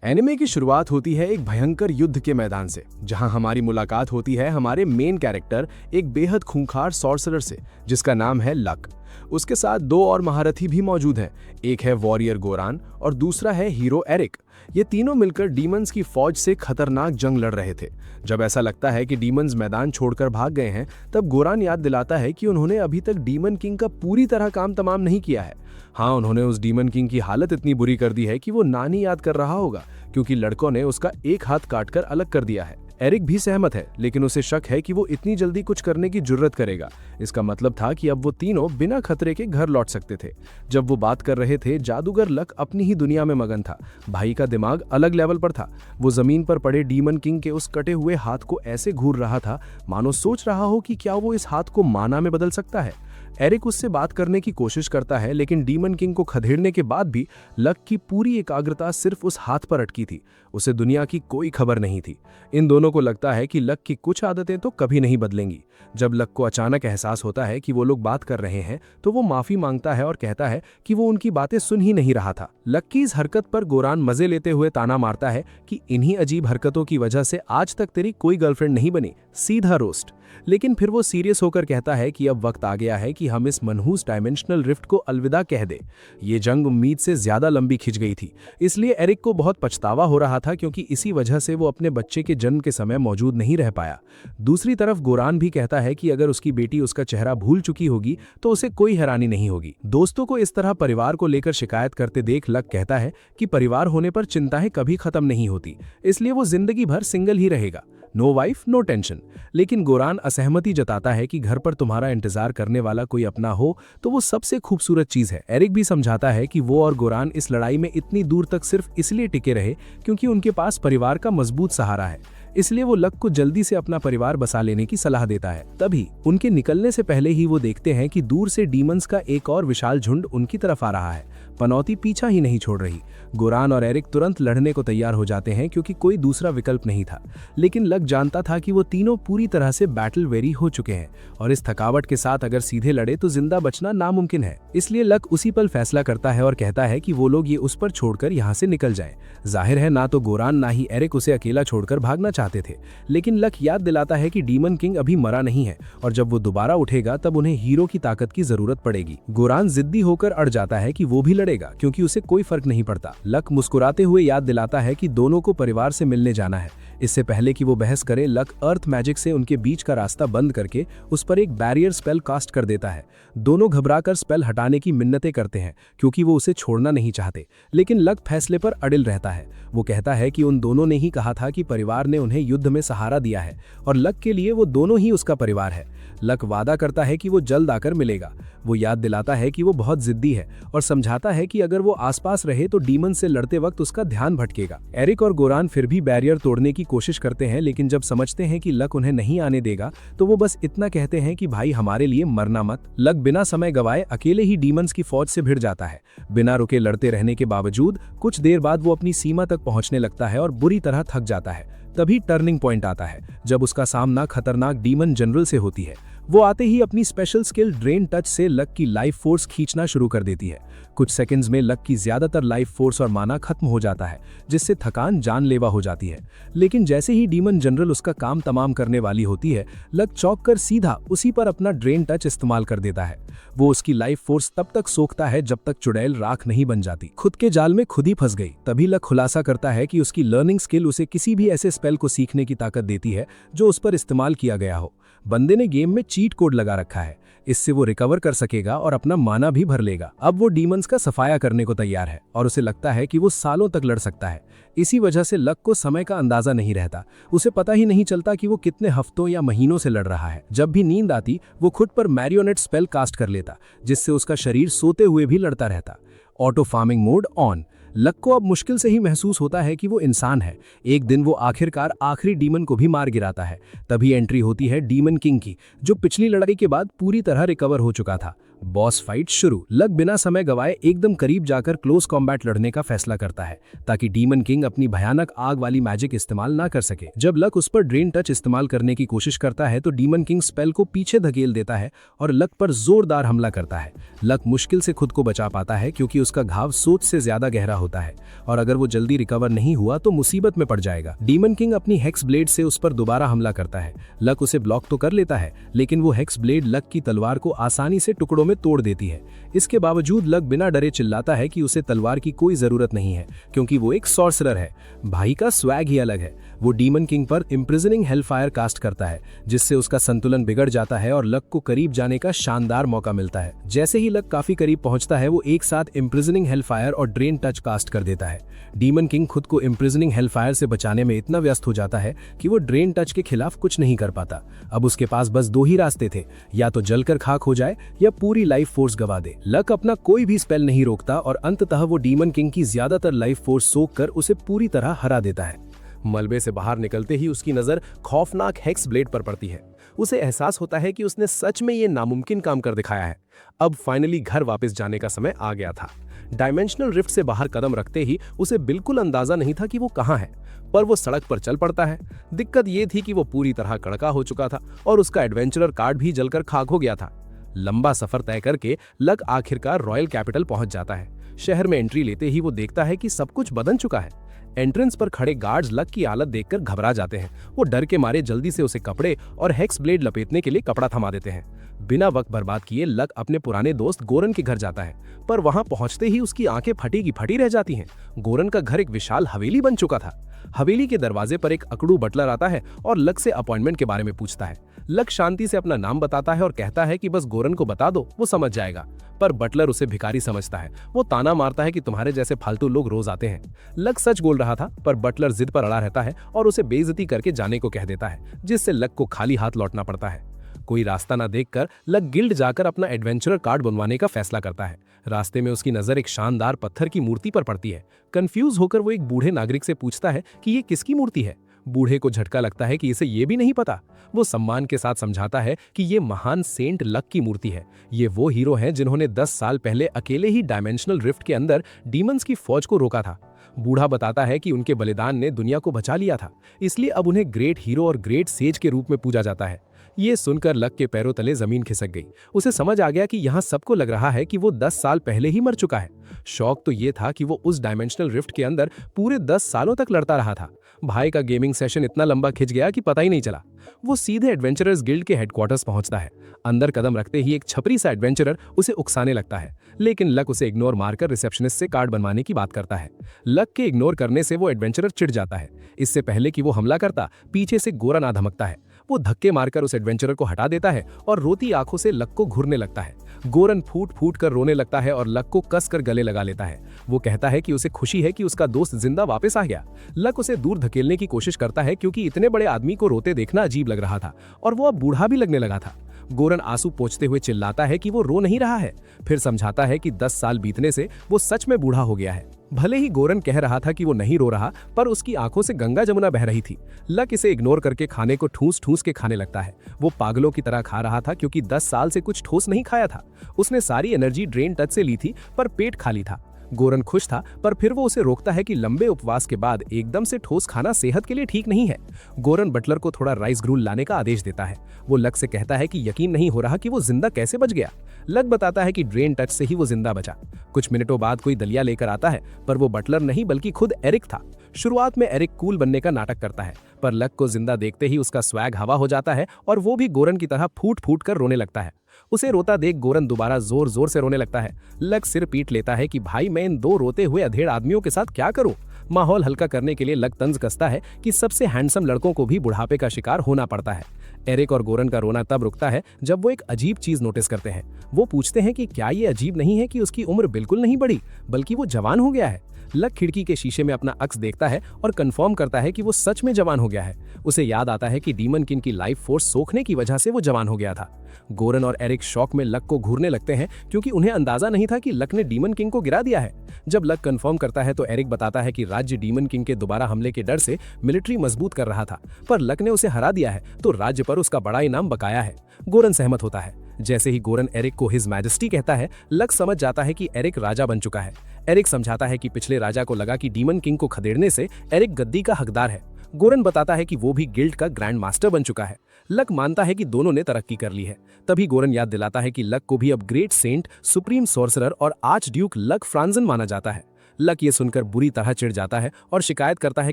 Anime की शुरुआत होती है एक भयंकर युद्ध के मैदान से, जहां हमारी मुलाकात होती है हमारे मेन कैरेक्टर एक बेहद खूंखार सॉर्सरर से जिसका नाम है लक। उसके साथ दो और महारथी भी मौजूद हैं, एक है वॉरियर गोरान और दूसरा है हीरो एरिक। ये तीनों मिलकर डीमंस की फौज से खतरनाक जंग लड़ रहे थे। जब ऐसा लगता है कि डीमंस मैदान छोड़कर भाग गए हैं, तब गोरान याद दिलाता है कि उन्होंने अभी तक डीमन किंग का पूरी तरह काम तमाम नहीं किया है। हाँ, उन्होंने उस डीमन किंग की हालत इतनी बुरी कर दी है कि वो नानी याद कर रहा होगा, क्योंकि लड़कों ने उसका एक हाथ काटकर अलग कर दिया है। एरिक भी सहमत है, लेकिन उसे शक है कि वो इतनी जल्दी कुछ करने की जुर्रत करेगा। इसका मतलब था कि अब वो तीनों बिना खतरे के घर लौट सकते थे। जब वो बात कर रहे थे, जादूगर लक अपनी ही दुनिया में मगन था। भाई का दिमाग अलग लेवल पर था। वो जमीन पर पड़े डीमन किंग के उस कटे हुए हाथ को ऐसे घूर रहा था मानो सोच रहा हो कि क्या वो इस हाथ को माना में बदल सकता है। एरिक उससे बात करने की कोशिश करता है, लेकिन डीमन किंग को खदेड़ने के बाद भी लक की पूरी एकाग्रता सिर्फ उस हाथ पर अटकी थी। उसे दुनिया की कोई खबर नहीं थी। इन दोनों को लगता है कि लक की कुछ आदतें तो कभी नहीं बदलेंगी। जब लक को अचानक एहसास होता है कि वो लोग बात कर रहे हैं, तो वो माफी मांगता है और कहता है कि वो उनकी बातें सुन ही नहीं रहा था। लक की इस हरकत पर गोरान मजे लेते हुए ताना मारता है कि इन्हीं अजीब हरकतों की वजह से आज तक तेरी कोई गर्लफ्रेंड नहीं बनी, सीधा रोस्ट। लेकिन फिर वो सीरियस होकर कहता है कि अब वक्त आ गया है कि हम इस मनहूस डायमेंशनल रिफ्ट को अलविदा कह दे। ये जंग उम्मीद से ज्यादा लंबी खिंच गई थी, इसलिए एरिक को बहुत पछतावा हो रहा था, क्योंकि इसी वजह से वो अपने बच्चे के जन्म के समय मौजूद नहीं रह पाया। दूसरी तरफ गोरान भी कहता है कि अगर उसकी बेटी उसका चेहरा भूल चुकी होगी तो उसे कोई हैरानी नहीं होगी। दोस्तों को इस तरह परिवार को लेकर शिकायत करते देख लक कहता है कि परिवार होने पर चिंताएं कभी खत्म नहीं होती, इसलिए वो जिंदगी भर सिंगल ही रहेगा। No wife no tension. लेकिन गोरान असहमति जताता है कि घर पर तुम्हारा इंतजार करने वाला कोई अपना हो तो वो सबसे खूबसूरत चीज है। एरिक भी समझाता है कि वो और गोरान इस लड़ाई में इतनी दूर तक सिर्फ इसलिए टिके रहे क्योंकि उनके पास परिवार का मजबूत सहारा है। इसलिए वो लक को जल्दी से अपना परिवार बसा लेने की सलाह देता है। तभी उनके निकलने से पहले ही वो देखते हैं कि दूर से डीमंस का एक और विशाल झुंड उनकी तरफ आ रहा है। पनौती पीछा ही नहीं छोड़ रही। गोरान और एरिक तुरंत लड़ने को तैयार हो जाते हैं, क्योंकि कोई दूसरा विकल्प नहीं था। लेकिन लक जानता था कि वो तीनों पूरी तरह से बैटल वेरी हो चुके हैं और इस थकावट के साथ अगर सीधे लड़े तो जिंदा बचना नामुमकिन है। इसलिए लक उसी पल फैसला करता है और कहता है कि वो लोग ये उस पर छोड़कर यहाँ से निकल जाएं। जाहिर है ना तो गोरान ना ही एरिक उसे अकेला छोड़कर भागना चाहते थे, लेकिन लक याद दिलाता है कि डीमन किंग अभी मरा नहीं है और जब वो दोबारा उठेगा तब उन्हें हीरो की ताकत की जरूरत पड़ेगी। गोरान जिद्दी होकर अड़ जाता है कि वो भी लड़ेगा, क्योंकि उसे कोई फर्क नहीं पड़ता। लक मुस्कुराते हुए याद दिलाता है कि दोनों को परिवार से मिलने जाना है। इससे पहले कि वो बहस करे, लक अर्थ मैजिक से उनके बीच का रास्ता बंद करके उस पर एक बैरियर स्पेल कास्ट कर देता है। दोनों घबराकर स्पेल हटाने की मिन्नतें करते हैं, क्योंकि वो उसे छोड़ना नहीं चाहते, लेकिन लक फैसले पर अडिल रहता है। वो कहता है कि उन दोनों ने ही कहा था कि परिवार ने उन्हें युद्ध में सहारा दिया है और लक के लिए वो दोनों ही उसका परिवार है। लक वादा करता है कि वो जल्द आकर मिलेगा। वो याद दिलाता है कि वो बहुत जिद्दी है और समझाता है कि अगर वो आसपास रहे तो डीमन से लड़ते वक्त उसका ध्यान भटकेगा। एरिक और गोरान फिर भी बैरियर तोड़ने की कोशिश करते हैं, लेकिन जब समझते हैं कि लक उन्हें नहीं आने देगा तो वो बस इतना कहते हैं कि भाई हमारे लिए मरना मत। लक बिना समय गवाए अकेले ही डीमंस की फौज से भिड़ जाता है। बिना रुके लड़ते रहने के बावजूद कुछ देर बाद वो अपनी सीमा तक पहुंचने लगता है और बुरी तरह थक जाता है। तभी टर्निंग पॉइंट आता है, जब उसका सामना खतरनाक डीमन जनरल से होती है। वो आते ही अपनी स्पेशल स्किल ड्रेन टच से लक की लाइफ फोर्स खींचना शुरू कर देती है। कुछ सेकंड्स में लक की ज्यादातर लाइफ फोर्स और माना खत्म हो जाता है, जिससे थकान जानलेवा हो जाती है। लेकिन जैसे ही डीमन जनरल उसका काम तमाम करने वाली होती है, लक चौंक कर सीधा उसी पर अपना ड्रेन टच इस्तेमाल कर देता है। वो उसकी लाइफ फोर्स तब तक सोखता है जब तक चुड़ैल राख नहीं बन जाती। खुद के जाल में खुद ही फंस गई। तभी लक खुलासा करता है कि उसकी लर्निंग स्किल उसे किसी भी ऐसे स्पेल को सीखने की ताकत देती है जो उस पर इस्तेमाल किया गया हो। बंदे ने गेम में चीट कोड लगा रखा है, इससे वो रिकवर कर सकेगा और अपना माना भी भर लेगा। अब वो डीमंस का सफाया करने को तैयार है और उसे लगता है कि वो सालों तक लड़ सकता है। इसी वजह से लक को समय का अंदाजा नहीं रहता। उसे पता ही नहीं चलता कि वो कितने हफ्तों या महीनों से लड़ रहा है। जब भी नींद आती वो खुद पर मैरियोनेट स्पेल कास्ट कर लेता, जिससे उसका शरीर सोते हुए भी लड़ता रहता। Auto farming mode on. Luck को अब मुश्किल से ही महसूस होता है कि वो इंसान है। एक दिन वो आखिरकार आखिरी डीमन को भी मार गिराता है। तभी एंट्री होती है डीमन किंग की, जो पिछली लड़ाई के बाद पूरी तरह रिकवर हो चुका था। बॉस फाइट शुरू। लक बिना समय गवाए एकदम करीब जाकर क्लोज कॉम्बैट लड़ने का फैसला करता है ताकि डीमन किंग अपनी भयानक आग वाली मैजिक इस्तेमाल ना कर सके। जब लक उस पर ड्रेन टच इस्तेमाल करने की कोशिश करता है तो डीमन किंग स्पेल को पीछे धकेल देता है और लक पर जोरदार हमला करता है। लक मुश्किल से खुद को बचा पाता है क्योंकि उसका घाव सोच से ज्यादा गहरा होता है और अगर वो जल्दी रिकवर नहीं हुआ तो मुसीबत में पड़ जाएगा। डीमन किंग अपनी हेक्स ब्लेड से उस पर दोबारा हमला करता है। लक उसे ब्लॉक तो कर लेता है लेकिन वो हेक्स ब्लेड लक की तलवार को आसानी से टुकड़ों में तोड़ देती है। इसके बावजूद लक बिना डरे चिल्लाता है कि उसे तलवार की कोई जरूरत नहीं है क्योंकि वो एक सॉर्सरर है। भाई का स्वैग ही अलग है। वो डीमन किंग पर इम्प्रिजनिंग हेलफायर कास्ट करता है जिससे उसका संतुलन बिगड़ जाता है और लक को करीब जाने का शानदार मौका मिलता है। जैसे ही लक काफी करीब पहुंचता है वो एक साथ इम्प्रिजनिंग हेलफायर और ड्रेन टच कास्ट कर देता है। डीमन किंग खुद को इम्प्रिजनिंग हेलफायर से बचाने में इतना व्यस्त हो जाता है कि वो ड्रेन टच के खिलाफ कुछ नहीं कर पाता। अब उसके पास बस दो ही रास्ते थे, या तो जलकर खाक हो जाए या पूरी लाइफ फोर्स गवा दे। लक अपना कोई भी स्पेल नहीं रोकता और अंततः वो डीमन किंग की ज्यादातर लाइफ फोर्स सोख कर उसे पूरी तरह हरा देता है। मलबे से बाहर निकलते ही उसकी नजर खौफनाक हेक्स ब्लेड पर पड़ती है। उसे एहसास होता है कि उसने सच में ये नामुमकिन काम कर दिखाया है। अब फाइनली घर वापस जाने का समय आ गया था। डायमेंशनल रिफ्ट से बाहर कदम रखते ही उसे बिल्कुल अंदाजा नहीं था कि वो कहाँ है, पर वो सड़क पर चल पड़ता है। दिक्कत ये थी कि वो पूरी तरह कड़का हो चुका था और उसका एडवेंचरर कार्ड भी जलकर खाक हो गया था। लंबा सफर तय करके लक आखिरकार रॉयल कैपिटल पहुंच जाता है। शहर में एंट्री लेते ही वो देखता है कि सब कुछ बदल चुका है। एंट्रेंस पर खड़े गार्ड्स लक की हालत देखकर घबरा जाते हैं। वो डर के मारे जल्दी से उसे कपड़े और हेक्स ब्लेड लपेटने के लिए कपड़ा थमा देते हैं। बिना वक्त बर्बाद किए लक अपने पुराने दोस्त गोरन के घर जाता है, पर वहां पहुंचते ही उसकी आंखें फटी की फटी रह जाती हैं। गोरन का घर एक विशाल हवेली बन चुका था। हवेली के दरवाजे पर एक अकड़ू बटलर आता है और लक से अपॉइंटमेंट के बारे में पूछता है। लक शांति से अपना नाम बताता है और कहता है कि बस गोरन को बता दो, वो समझ जाएगा। पर बटलर उसे भिखारी समझता है। वो ताना मारता है कि तुम्हारे जैसे फालतू लोग रोज आते हैं। लक सच बोल रहा था, पर बटलर जिद पर अड़ा रहता है और उसे बेइज्जती करके जाने को कह देता है, जिससे लक को खाली हाथ लौटना पड़ता है। कोई रास्ता ना देखकर लक गिल्ड जाकर अपना एडवेंचरर कार्ड बनवाने का फैसला करता है। रास्ते में उसकी नजर एक शानदार पत्थर की मूर्ति पर पड़ती है। कंफ्यूज होकर वो एक बूढ़े नागरिक से पूछता है कि ये किसकी मूर्ति है। बूढ़े को झटका लगता है कि इसे ये भी नहीं पता। वो सम्मान के साथ समझाता है कि ये महान सेंट लक की मूर्ति है। ये वो हीरो हैं जिन्होंने 10 साल पहले अकेले ही डायमेंशनल रिफ्ट के अंदर डीमंस की फौज को रोका था। बूढ़ा बताता है कि उनके बलिदान ने दुनिया को बचा लिया था, इसलिए अब उन्हें ग्रेट हीरो और ग्रेट सेज के रूप में पूजा जाता है। ये सुनकर लक के पैरों तले जमीन खिसक गई। उसे समझ आ गया कि यहाँ सबको लग रहा है कि वो 10 साल पहले ही मर चुका है। शौक तो ये था कि वो उस डायमेंशनल रिफ्ट के अंदर पूरे 10 सालों तक लड़ता रहा था। भाई का गेमिंग सेशन इतना लंबा खिंच गया कि पता ही नहीं चला। वो सीधे एडवेंचरर्स गिल्ड के हेडक्वार्टर्स पहुंचता है। अंदर कदम रखते ही एक छपरी सा एडवेंचरर उसे उकसाने लगता है, लेकिन लक उसे इग्नोर मारकर रिसेप्शनिस्ट से कार्ड बनवाने की बात करता है। लक के इग्नोर करने से वो एडवेंचरर चिढ़ जाता है। इससे पहले कि वो हमला करता, पीछे से गोरन आ धमकता है। वो धक्के मारकर उस एडवेंचरर को हटा देता है और रोती आंखों से लक को घूरने लगता है। गोरन फूट फूट कर रोने लगता है और लक को कसकर गले लगा लेता है। वो कहता है कि उसे खुशी है कि उसका दोस्त जिंदा वापस आ गया। लक उसे दूर धकेलने की कोशिश करता है क्योंकि इतने बड़े आदमी को रोते देखना अजीब लग रहा था और वो अब बूढ़ा भी लगने लगा था। गोरन आंसू पोंछते हुए चिल्लाता है कि वो रो नहीं रहा है, फिर समझाता है कि 10 साल बीतने से वो सच में बूढ़ा हो गया है। भले ही गोरन कह रहा था कि वो नहीं रो रहा, पर उसकी आंखों से गंगा जमुना बह रही थी। लक इसे इग्नोर करके खाने को ठूस ठूस के खाने लगता है। वो पागलों की तरह खा रहा था क्योंकि 10 साल से कुछ ठोस नहीं खाया था। उसने सारी एनर्जी ड्रेन टच से ली थी, पर पेट खाली था। गोरन खुश था, पर फिर वो उसे रोकता है कि लंबे उपवास के बाद एकदम से ठोस खाना सेहत के लिए ठीक नहीं है। गोरन बटलर को थोड़ा राइस ग्रूल लाने का आदेश देता है। वो लक से कहता है कि यकीन नहीं हो रहा कि वो जिंदा कैसे बच गया। लक बताता है कि ड्रेन टच से ही वो जिंदा बचा। कुछ मिनटों बाद कोई दलिया लेकर आता है, पर वो बटलर नहीं बल्कि खुद एरिक था। शुरुआत में एरिक कूल बनने का नाटक करता है, पर लक को जिंदा देखते ही उसका स्वैग हवा हो जाता है और वो भी गोरन की तरह फूट फूट कर रोने लगता है। उसे रोता देख गोरन दोबारा जोर जोर से रोने लगता है। लक सिर पीट लेता है कि भाई मैं इन दो रोते हुए अधेड़ आदमियों के साथ क्या करूं। माहौल हल्का करने के लिए लक तंज कसता है कि सबसे हैंडसम लड़कों को भी बुढ़ापे का शिकार होना पड़ता है। एरिक और गोरन का रोना तब रुकता है जब वो एक अजीब चीज नोटिस करते हैं। वो पूछते हैं कि क्या ये अजीब नहीं है कि उसकी उम्र बिल्कुल नहीं बढ़ी, बल्कि वो जवान हो गया है। लक खिड़की के शीशे में अपना अक्स देखता है और कंफर्म करता है कि वो सच में जवान हो गया है। उसे याद आता है कि डीमन किंग की लाइफ फोर्स सोखने की वजह से वो जवान हो गया था। गोरन और एरिक शॉक में लक को घूरने लगते हैं क्योंकि उन्हें अंदाजा नहीं था कि लक ने डीमन किंग को गिरा दिया है। जब लक कंफर्म करता है तो एरिक बताता है कि राज्य डीमन किंग के दोबारा हमले के डर से मिलिट्री मजबूत कर रहा था, पर लक ने उसे हरा दिया है तो राज्य पर उसका बड़ा इनाम बकाया है। गोरन सहमत होता है। जैसे ही गोरन एरिक को हिज मैजेस्टी कहता है, लक समझ जाता है कि एरिक राजा बन चुका है। एरिक समझाता है कि पिछले राजा को लगा कि डीमन किंग को खदेड़ने से एरिक गद्दी का हकदार है। गोरन बताता है कि वो भी गिल्ड का ग्रैंड मास्टर बन चुका है। लक मानता है कि दोनों ने तरक्की कर ली है। तभी गोरन याद दिलाता है कि लक को भी अब ग्रेट सेंट, सुप्रीम सॉर्सरर और आर्च ड्यूक लक फ्रांजन माना जाता है। लक ये सुनकर बुरी तरह चिढ़ जाता है और शिकायत करता है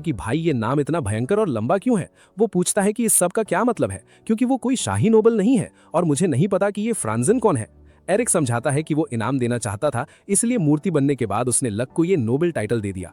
कि भाई ये नाम इतना भयंकर और लंबा क्यों है। वो पूछता है कि इस सब का क्या मतलब है, क्योंकि वो कोई शाही नोबल नहीं है और मुझे नहीं पता कि ये फ्रांजन कौन है। एरिक समझाता है कि वो इनाम देना चाहता था, इसलिए मूर्ति बनने के बाद उसने लक को ये नोबल टाइटल दे दिया।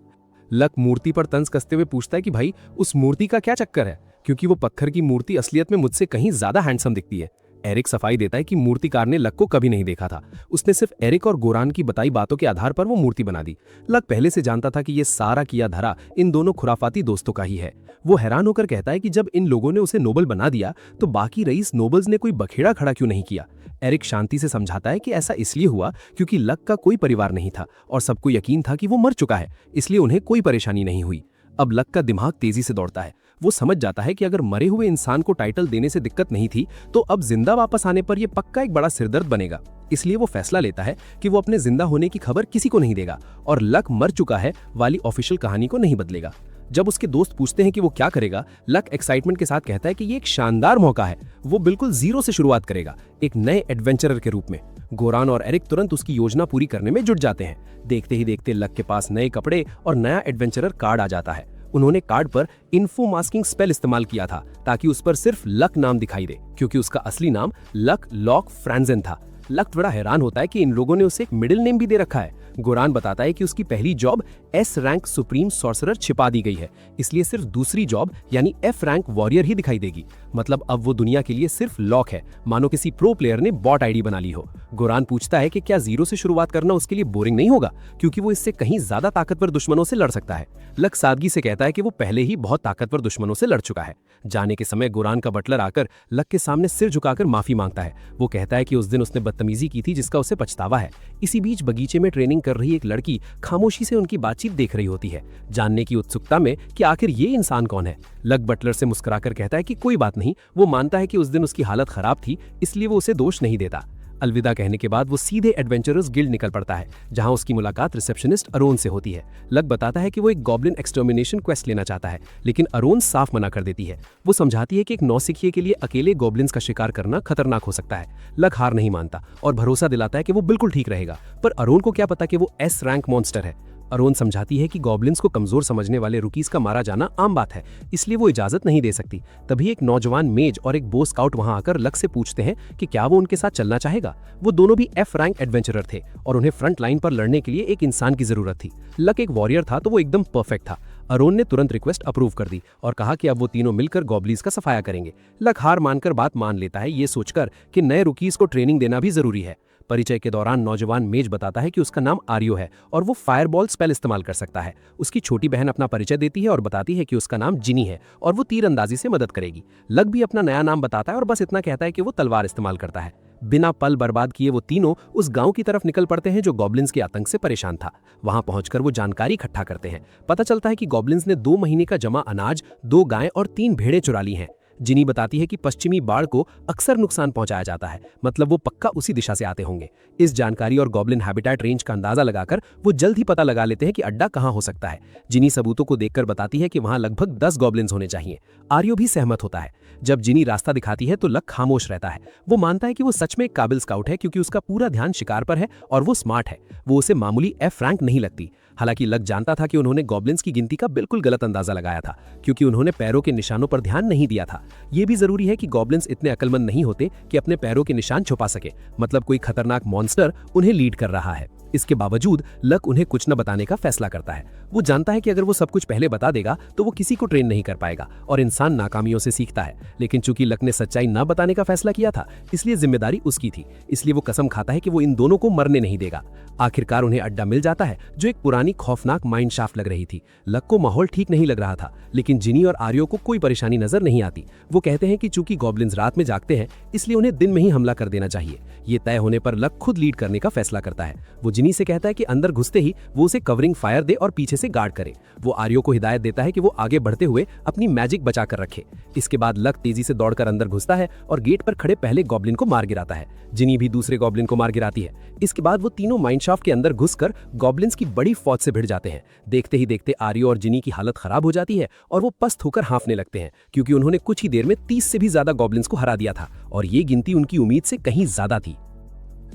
लक मूर्ति पर तंज कसते हुए पूछता है कि भाई उस मूर्ति का क्या चक्कर है, क्योंकि वो पत्थर की मूर्ति असलियत में मुझसे कहीं ज्यादा हैंडसम दिखती है। एरिक सफाई देता है कि मूर्तिकार ने लक को कभी नहीं देखा था, उसने सिर्फ एरिक और गोरान की बताई बातों के आधार पर वो मूर्ति बना दी। लक पहले से जानता था कि ये सारा किया धरा इन दोनों खुराफाती दोस्तों का ही है। वो हैरान होकर कहता है कि जब इन लोगों ने उसे नोबल बना दिया तो बाकी रईस नोबल्स ने कोई बखेड़ा खड़ा क्यों नहीं किया। एरिक शांति से समझाता है कि ऐसा इसलिए हुआ क्योंकि लक का कोई परिवार नहीं था और सबको यकीन था कि वो मर चुका है, इसलिए उन्हें कोई परेशानी नहीं हुई। अब लक का दिमाग तेजी से दौड़ता है। वो समझ जाता है कि अगर मरे हुए इंसान को टाइटल देने से दिक्कत नहीं थी तो अब जिंदा वापस आने पर यह पक्का एक बड़ा सिरदर्द बनेगा। इसलिए वो फैसला लेता है कि वो अपने जिंदा होने की खबर किसी को नहीं देगा और लक मर चुका है वाली ऑफिशियल कहानी को नहीं बदलेगा। जब उसके दोस्त पूछते हैं कि वो क्या करेगा, लक एक्साइटमेंट के साथ कहता है कि ये एक शानदार मौका है, वो बिल्कुल जीरो से शुरुआत करेगा, एक नए एडवेंचरर के रूप में। गोरान और एरिक तुरंत उसकी योजना पूरी करने में जुट जाते हैं। देखते ही देखते लक के पास नए कपड़े और नया एडवेंचरर कार्ड आ जाता है। उन्होंने कार्ड पर इन्फो मास्किंग स्पेल इस्तेमाल किया था ताकि उस पर सिर्फ लक नाम दिखाई दे, क्योंकि उसका असली नाम लक लॉक फ्रांजन था। लक बड़ा हैरान होता है कि इन लोगों ने उसे एक मिडिल नेम भी दे रखा है। गोरान बताता है कि उसकी पहली job S rank supreme sorcerer छिपा दी गई है, इसलिए सिर्फ दूसरी जॉब यानी एफ रैंक वॉरियर ही दिखाई देगी। मतलब अब वो दुनिया के लिए सिर्फ लॉक है, मानो किसी प्रो प्लेयर ने बॉट आईडी बना ली हो। गोरान पूछता है कि क्या जीरो से शुरुआत करना उसके लिए बोरिंग नहीं होगा, क्योंकि वो इससे कहीं ज्यादा ताकतवर दुश्मनों से लड़ सकता है। लक सादगी से कहता है कि वो पहले ही बहुत ताकतवर दुश्मनों से लड़ चुका है। जाने के समय गोरान का बटलर आकर लक के सामने सिर झुकाकर माफी मांगता है। वो कहता है कि उस दिन उसने बदतमीजी की थी जिसका उसे पछतावा है। इसी बीच बगीचे में ट्रेनिंग कर रही एक लड़की खामोशी से उनकी बातचीत देख रही होती है, जानने की उत्सुकता में कि आखिर ये इंसान कौन है। लक बटलर से मुस्कुराकर कहता है कि कोई बात नहीं, वो मानता है कि उस दिन उसकी हालत खराब थी, इसलिए वो उसे दोष नहीं देता। अलविदा कहने के बाद वो सीधे एडवेंचरर्स गिल्ड निकल पड़ता है, जहां उसकी मुलाकात रिसेप्शनिस्ट अरोन से होती है। लक बताता है कि वो एक गॉब्लिन एक्सटर्मिनेशन क्वेस्ट लेना चाहता है, लेकिन अरोन साफ मना कर देती है। वो समझाती है कि एक नौसिखिए के लिए अकेले गॉब्लिन्स का शिकार करना खतरनाक हो सकता है। लक हार नहीं मानता और भरोसा दिलाता है कि वो बिल्कुल ठीक रहेगा, पर अरोन को क्या पता कि वो एस रैंक मॉन्स्टर है। अरोन समझाती है कि गॉब्लिन्स को कमजोर समझने वाले रुकीज का मारा जाना आम बात है, इसलिए वो इजाजत नहीं दे सकती। तभी एक नौजवान मेज और एक बो स्काउट वहां आकर लक से पूछते हैं कि क्या वो उनके साथ चलना चाहेगा। वो दोनों भी एफ रैंक एडवेंचरर थे और उन्हें फ्रंट लाइन पर लड़ने के लिए एक इंसान की जरूरत थी। लक एक वॉरियर था तो वो एकदम परफेक्ट था। अरोन ने तुरंत रिक्वेस्ट अप्रूव कर दी और कहा कि अब वो तीनों मिलकर गॉब्लिन्स का सफाया करेंगे। लक हार मानकर बात मान लेता है, ये सोचकर कि नए रुकीज को ट्रेनिंग देना भी जरूरी है। परिचय के दौरान नौजवान मेज बताता है कि उसका नाम आर्यो है और वो फायरबॉल स्पेल इस्तेमाल कर सकता है। उसकी छोटी बहन अपना परिचय देती है और बताती है कि उसका नाम जिनी है और वो तीरंदाजी से मदद करेगी। लक भी अपना नया नाम बताता है और बस इतना कहता है कि वो तलवार इस्तेमाल करता है। बिना पल बर्बाद किए वो तीनों उस गांव की तरफ निकल पड़ते हैं जो गॉब्लिन्स के आतंक से परेशान था। वहां पहुंचकर वो जानकारी इकट्ठा करते हैं। पता चलता है कि गॉब्लिन्स ने 2 महीने का जमा अनाज, 2 गायें और 3 भेड़ें चुरा ली हैं। जिनी बताती है कि पश्चिमी बाढ़ को अक्सर नुकसान पहुंचाया जाता है, मतलब वो पक्का उसी दिशा से आते होंगे। इस जानकारी और गॉब्लिन हैबिटेट रेंज का अंदाजा लगाकर वो जल्द ही पता लगा लेते हैं कि अड्डा कहां हो सकता है। जिनी सबूतों को देखकर बताती है कि वहां लगभग 10 गॉब्लिन्स होने चाहिए। आर्यो भी सहमत होता है। जब जिनी रास्ता दिखाती है तो लक खामोश रहता है। वो मानता है कि वो सच में एक काबिल स्काउट है, क्योंकि उसका पूरा ध्यान शिकार पर है और वो स्मार्ट है। वो उसे मामूली एफ रैंक नहीं लगती। हालांकि लक जानता था कि उन्होंने गॉब्लिन्स की गिनती का बिल्कुल गलत अंदाजा लगाया था, क्योंकि उन्होंने पैरों के निशानों पर ध्यान नहीं दिया था। ये भी जरूरी है कि गॉब्लिन्स इतने अक्लमंद नहीं होते कि अपने पैरों के निशान छुपा सके, मतलब कोई खतरनाक मॉन्स्टर उन्हें लीड कर रहा है। इसके बावजूद लक उन्हें कुछ न बताने का फैसला करता है। वो जानता है कि अगर वो सब कुछ पहले बता देगा तो वो किसी को ट्रेन नहीं कर पाएगा और इंसान नाकामियों से सीखता है। लेकिन चूंकि लक ने सच्चाई न बताने का फैसला किया था, इसलिए जिम्मेदारी उसकी थी। इसलिए वो कसम खाता है कि वो इन दोनों को मरने नहीं देगा। आखिरकार उन्हें अड्डा मिल जाता है, जो एक पुरानी खौफनाक माइंड शाफ्ट लग रही थी। लक को माहौल ठीक नहीं लग रहा था, लेकिन जिनी और आर्यो को कोई परेशानी नजर नहीं आती। वो कहते हैं कि चूंकि गॉब्लिन्स रात में जागते हैं, इसलिए उन्हें दिन में ही हमला कर देना चाहिए। ये तय होने पर लक खुद लीड करने का फैसला करता है। वो जिनी से कहता है कि अंदर घुसते ही वो उसे कवरिंग फायर दे और पीछे से गार्ड करे। वो आर्यो को हिदायत देता है कि वो आगे बढ़ते हुए अपनी मैजिक बचा कर रखे। इसके बाद लक तेजी से दौड़कर अंदर घुसता है और गेट पर खड़े पहले गॉब्लिन को मार गिराता है। जिनी भी दूसरे गॉब्लिन को मार गिराती है। इसके बाद वो तीनों माइनशाफ्ट के अंदर घुसकर गॉब्लिन्स की बड़ी फौज से भिड़ जाते हैं। देखते ही देखते आर्यो और जिनी की हालत खराब हो जाती है और वो पस्त होकर हाँफने लगते हैं, क्योंकि उन्होंने कुछ ही देर में 30 से भी ज्यादा गॉब्लिन्स को हरा दिया था और ये गिनती उनकी उम्मीद से कहीं ज्यादा थी।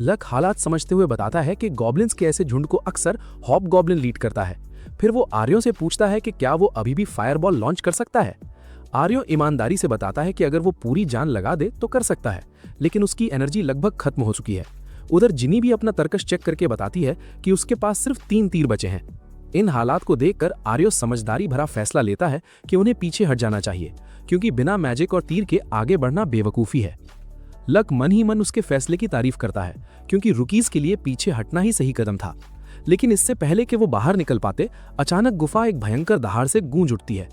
लक हालात समझते हुए बताता है कि गॉब्लिन्स के ऐसे झुंड को अक्सर हॉबगॉब्लिन लीड करता है। फिर वो आर्यो से पूछता है कि क्या वो अभी भी फायरबॉल लॉन्च कर सकता है। आर्यो ईमानदारी से बताता है कि अगर वो पूरी जान लगा दे तो कर सकता है, लेकिन उसकी एनर्जी लगभग खत्म हो चुकी है। उधर जिनी भी अपना तर्कश चेक करके बताती है कि उसके पास सिर्फ 3 तीर बचे हैं। इन हालात को देखकर आर्यो समझदारी भरा फैसला लेता है कि उन्हें पीछे हट जाना चाहिए, क्योंकि बिना मैजिक और तीर के आगे बढ़ना बेवकूफ़ी है। लक मन ही मन उसके फैसले की तारीफ करता है, क्योंकि रुकीज के लिए पीछे हटना ही सही कदम था। लेकिन इससे पहले कि वो बाहर निकल पाते, अचानक गुफा एक भयंकर दहाड़ से गूंज उठती है।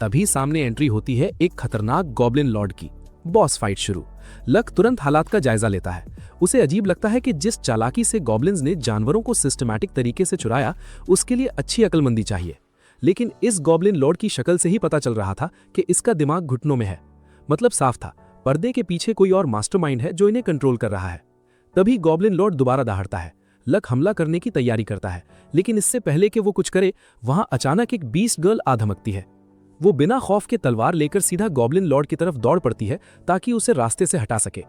तभी सामने एंट्री होती है एक खतरनाक गॉब्लिन लॉर्ड की। बॉस फाइट शुरू। लक तुरंत हालात का जायजा लेता है। उसे अजीब लगता है कि जिस चालाकी से गॉब्लिन्स ने जानवरों को सिस्टमैटिक तरीके से चुराया, उसके लिए अच्छी अक्लमंदी चाहिए। लेकिन इस गॉब्लिन लॉर्ड की शक्ल से ही पता चल रहा था कि इसका दिमाग घुटनों में है। मतलब साफ था, पर्दे के पीछे कोई और मास्टरमाइंड है जो इन्हें कंट्रोल कर रहा है। तभी गॉब्लिन लॉर्ड दोबारा दहाड़ता है। लक हमला करने की तैयारी करता है, लेकिन इससे पहले कि वो कुछ करे, वहां अचानक एक बीस्ट गर्ल आ धमकती है। वो बिना खौफ के तलवार लेकर सीधा गॉब्लिन लॉर्ड की तरफ दौड़ पड़ती है ताकि उसे रास्ते से हटा सके।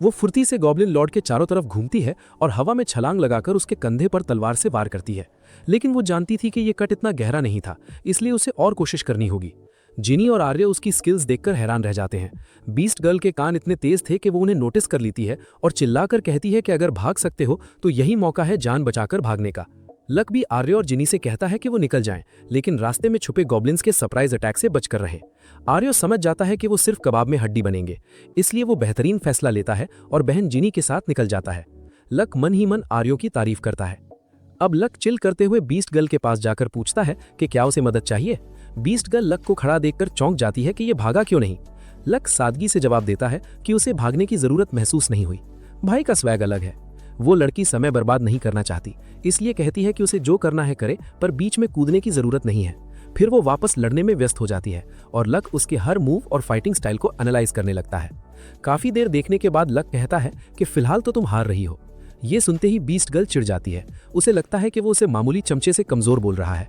वो फुर्ती से गॉब्लिन लॉर्ड के चारों तरफ घूमती है और हवा में छलांग लगाकर उसके कंधे पर तलवार से वार करती है। लेकिन वो जानती थी कि यह कट इतना गहरा नहीं था, इसलिए उसे और कोशिश करनी होगी। जिनी और आर्य उसकी स्किल्स देखकर हैरान रह जाते हैं। बीस्ट गर्ल के कान इतने तेज थे कि वो उन्हें नोटिस कर लेती है और चिल्लाकर कहती है कि अगर भाग सकते हो तो यही मौका है जान बचाकर भागने का। लक भी आर्य और जिनी से कहता है कि वो निकल जाएं, लेकिन रास्ते में छुपे गॉब्लिन्स के सरप्राइज अटैक से बचकर रहें। आर्य समझ जाता है कि वो सिर्फ कबाब में हड्डी बनेंगे, इसलिए वो बेहतरीन फैसला लेता है और बहन जिनी के साथ निकल जाता है। लक मन ही मन आर्यों की तारीफ करता है। अब लक चिल करते हुए बीस्ट गर्ल के पास जाकर पूछता है कि क्या उसे मदद चाहिए। बीस्ट गर्ल लक को खड़ा देखकर चौंक जाती है कि ये भागा क्यों नहीं। लक सादगी से जवाब देता है कि उसे भागने की जरूरत महसूस नहीं हुई। भाई का स्वैग अलग है। वो लड़की समय बर्बाद नहीं करना चाहती, इसलिए कहती है कि उसे जो करना है करे, पर बीच में कूदने की जरूरत नहीं है। फिर वो वापस लड़ने में व्यस्त हो जाती है और लक उसके हर मूव और फाइटिंग स्टाइल को एनालाइज करने लगता है। काफी देर देखने के बाद लक कहता है कि फिलहाल तो तुम हार रही हो। ये सुनते ही बीस्ट गर्ल चिढ़ जाती है। उसे लगता है कि वो उसे मामूली चमचे से कमजोर बोल रहा है।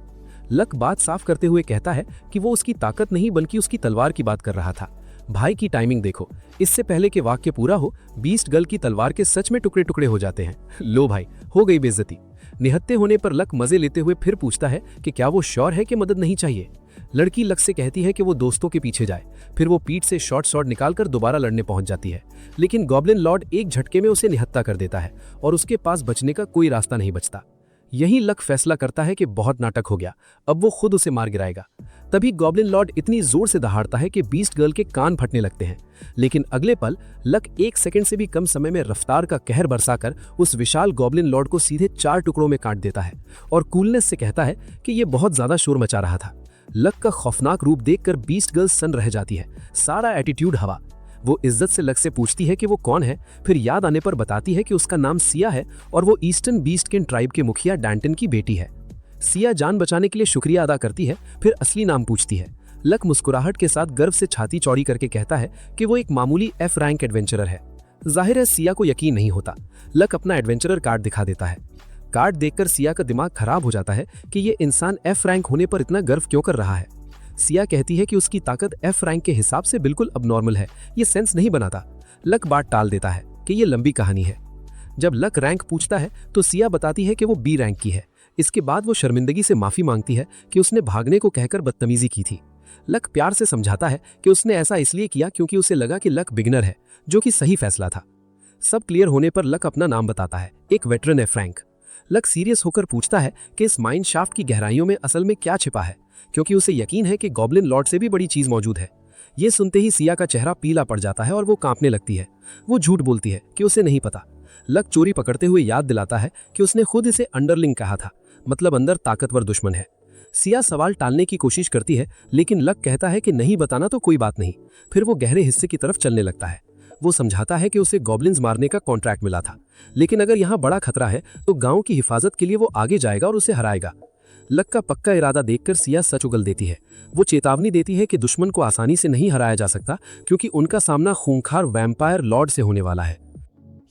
लक बात साफ करते हुए कहता है कि वो उसकी ताकत नहीं बल्कि उसकी तलवार की बात कर रहा था। भाई की टाइमिंग देखो, इससे पहले कि वाक्य पूरा हो, बीस्ट गर्ल की तलवार के सच में टुकड़े टुकड़े हो जाते हैं। लो भाई, हो गई बेइज्जती। निहत्ते होने पर लक मजे लेते हुए फिर पूछता है कि क्या वो श्योर है कि मदद नहीं चाहिए। लड़की लक से कहती है कि वो दोस्तों के पीछे जाए। फिर वो पीठ से शॉर्ट शॉट निकालकर दोबारा लड़ने पहुंच जाती है, लेकिन गॉब्लिन लॉर्ड एक झटके में उसे निहत्ता कर देता है और उसके पास बचने का कोई रास्ता नहीं बचता। यही लक फैसला करता है कि बहुत नाटक हो गया, अब वो खुद उसे मार गिराएगा। तभी गॉब्लिन लॉर्ड इतनी जोर से दहाड़ता है कि बीस्ट गर्ल के कान फटने लगते हैं। लेकिन अगले पल लक 1 सेकंड से भी कम समय में रफ्तार का कहर बरसाकर उस विशाल गॉब्लिन लॉर्ड को सीधे 4 टुकड़ों में काट देता है और कूलनेस से कहता है कि ये बहुत ज्यादा शोर मचा रहा था। लक का खौफनाक रूप देखकर बीस्ट गर्ल सन्न रह जाती है, सारा एटीट्यूड हवा। वो इज्जत से लक से पूछती है कि वो कौन है, फिर याद आने पर बताती है कि उसका नाम सिया है और वो ईस्टर्न बीस्टकिन ट्राइब के मुखिया डैंटन की बेटी है। सिया जान बचाने के लिए शुक्रिया अदा करती है, फिर असली नाम पूछती है। लक मुस्कुराहट के साथ गर्व से छाती चौड़ी करके कहता है कि वो एक मामूली F रैंक एडवेंचरर है। जाहिर है सिया को यकीन नहीं होता। लक अपना एडवेंचरर कार्ड दिखा देता है। कार्ड देखकर सिया का दिमाग खराब हो जाता है कि ये इंसान F रैंक होने पर इतना गर्व क्यों कर रहा है। सिया कहती है कि उसकी ताकत F रैंक के हिसाब से बिल्कुल अबनॉर्मल है, ये सेंस नहीं बनाता। लक बात टाल देता है कि ये लंबी कहानी है। जब लक रैंक पूछता है तो सिया बताती है कि वो B रैंक की है। इसके बाद वो शर्मिंदगी से माफी मांगती है कि उसने भागने को कहकर बदतमीजी की थी। लक प्यार से समझाता है कि उसने ऐसा इसलिए किया क्योंकि उसे लगा कि लक बिगिनर है, जो कि सही फैसला था। सब क्लियर होने पर लक अपना नाम बताता है, एक वेटरन है फ्रैंक। लक सीरियस होकर पूछता है कि इस माइन शाफ्ट की गहराइयों में असल में क्या छिपा है, क्योंकि उसे यकीन है कि गॉब्लिन लॉर्ड से भी बड़ी चीज मौजूद है। ये सुनते ही सिया का चेहरा पीला पड़ जाता है और वो कांपने लगती है। वो झूठ बोलती है कि उसे नहीं पता। लक चोरी पकड़ते हुए याद दिलाता है कि उसने खुद इसे अंडरलिंग कहा था, मतलब अंदर ताकतवर दुश्मन है। सिया सवाल टालने की कोशिश करती है, लेकिन लक कहता है कि नहीं बताना तो कोई बात नहीं। फिर वो गहरे हिस्से की तरफ चलने लगता है। वो समझाता है कि उसे गॉब्लिन्स मारने का कॉन्ट्रैक्ट मिला था, लेकिन अगर यहाँ बड़ा खतरा है तो गांव की हिफाजत के लिए वो आगे जाएगा और उसे हराएगा। लक का पक्का इरादा देखकर सिया सच उगल देती है। वो चेतावनी देती है कि दुश्मन को आसानी से नहीं हराया जा सकता, क्योंकि उनका सामना खूंखार वैम्पायर लॉर्ड से होने वाला है।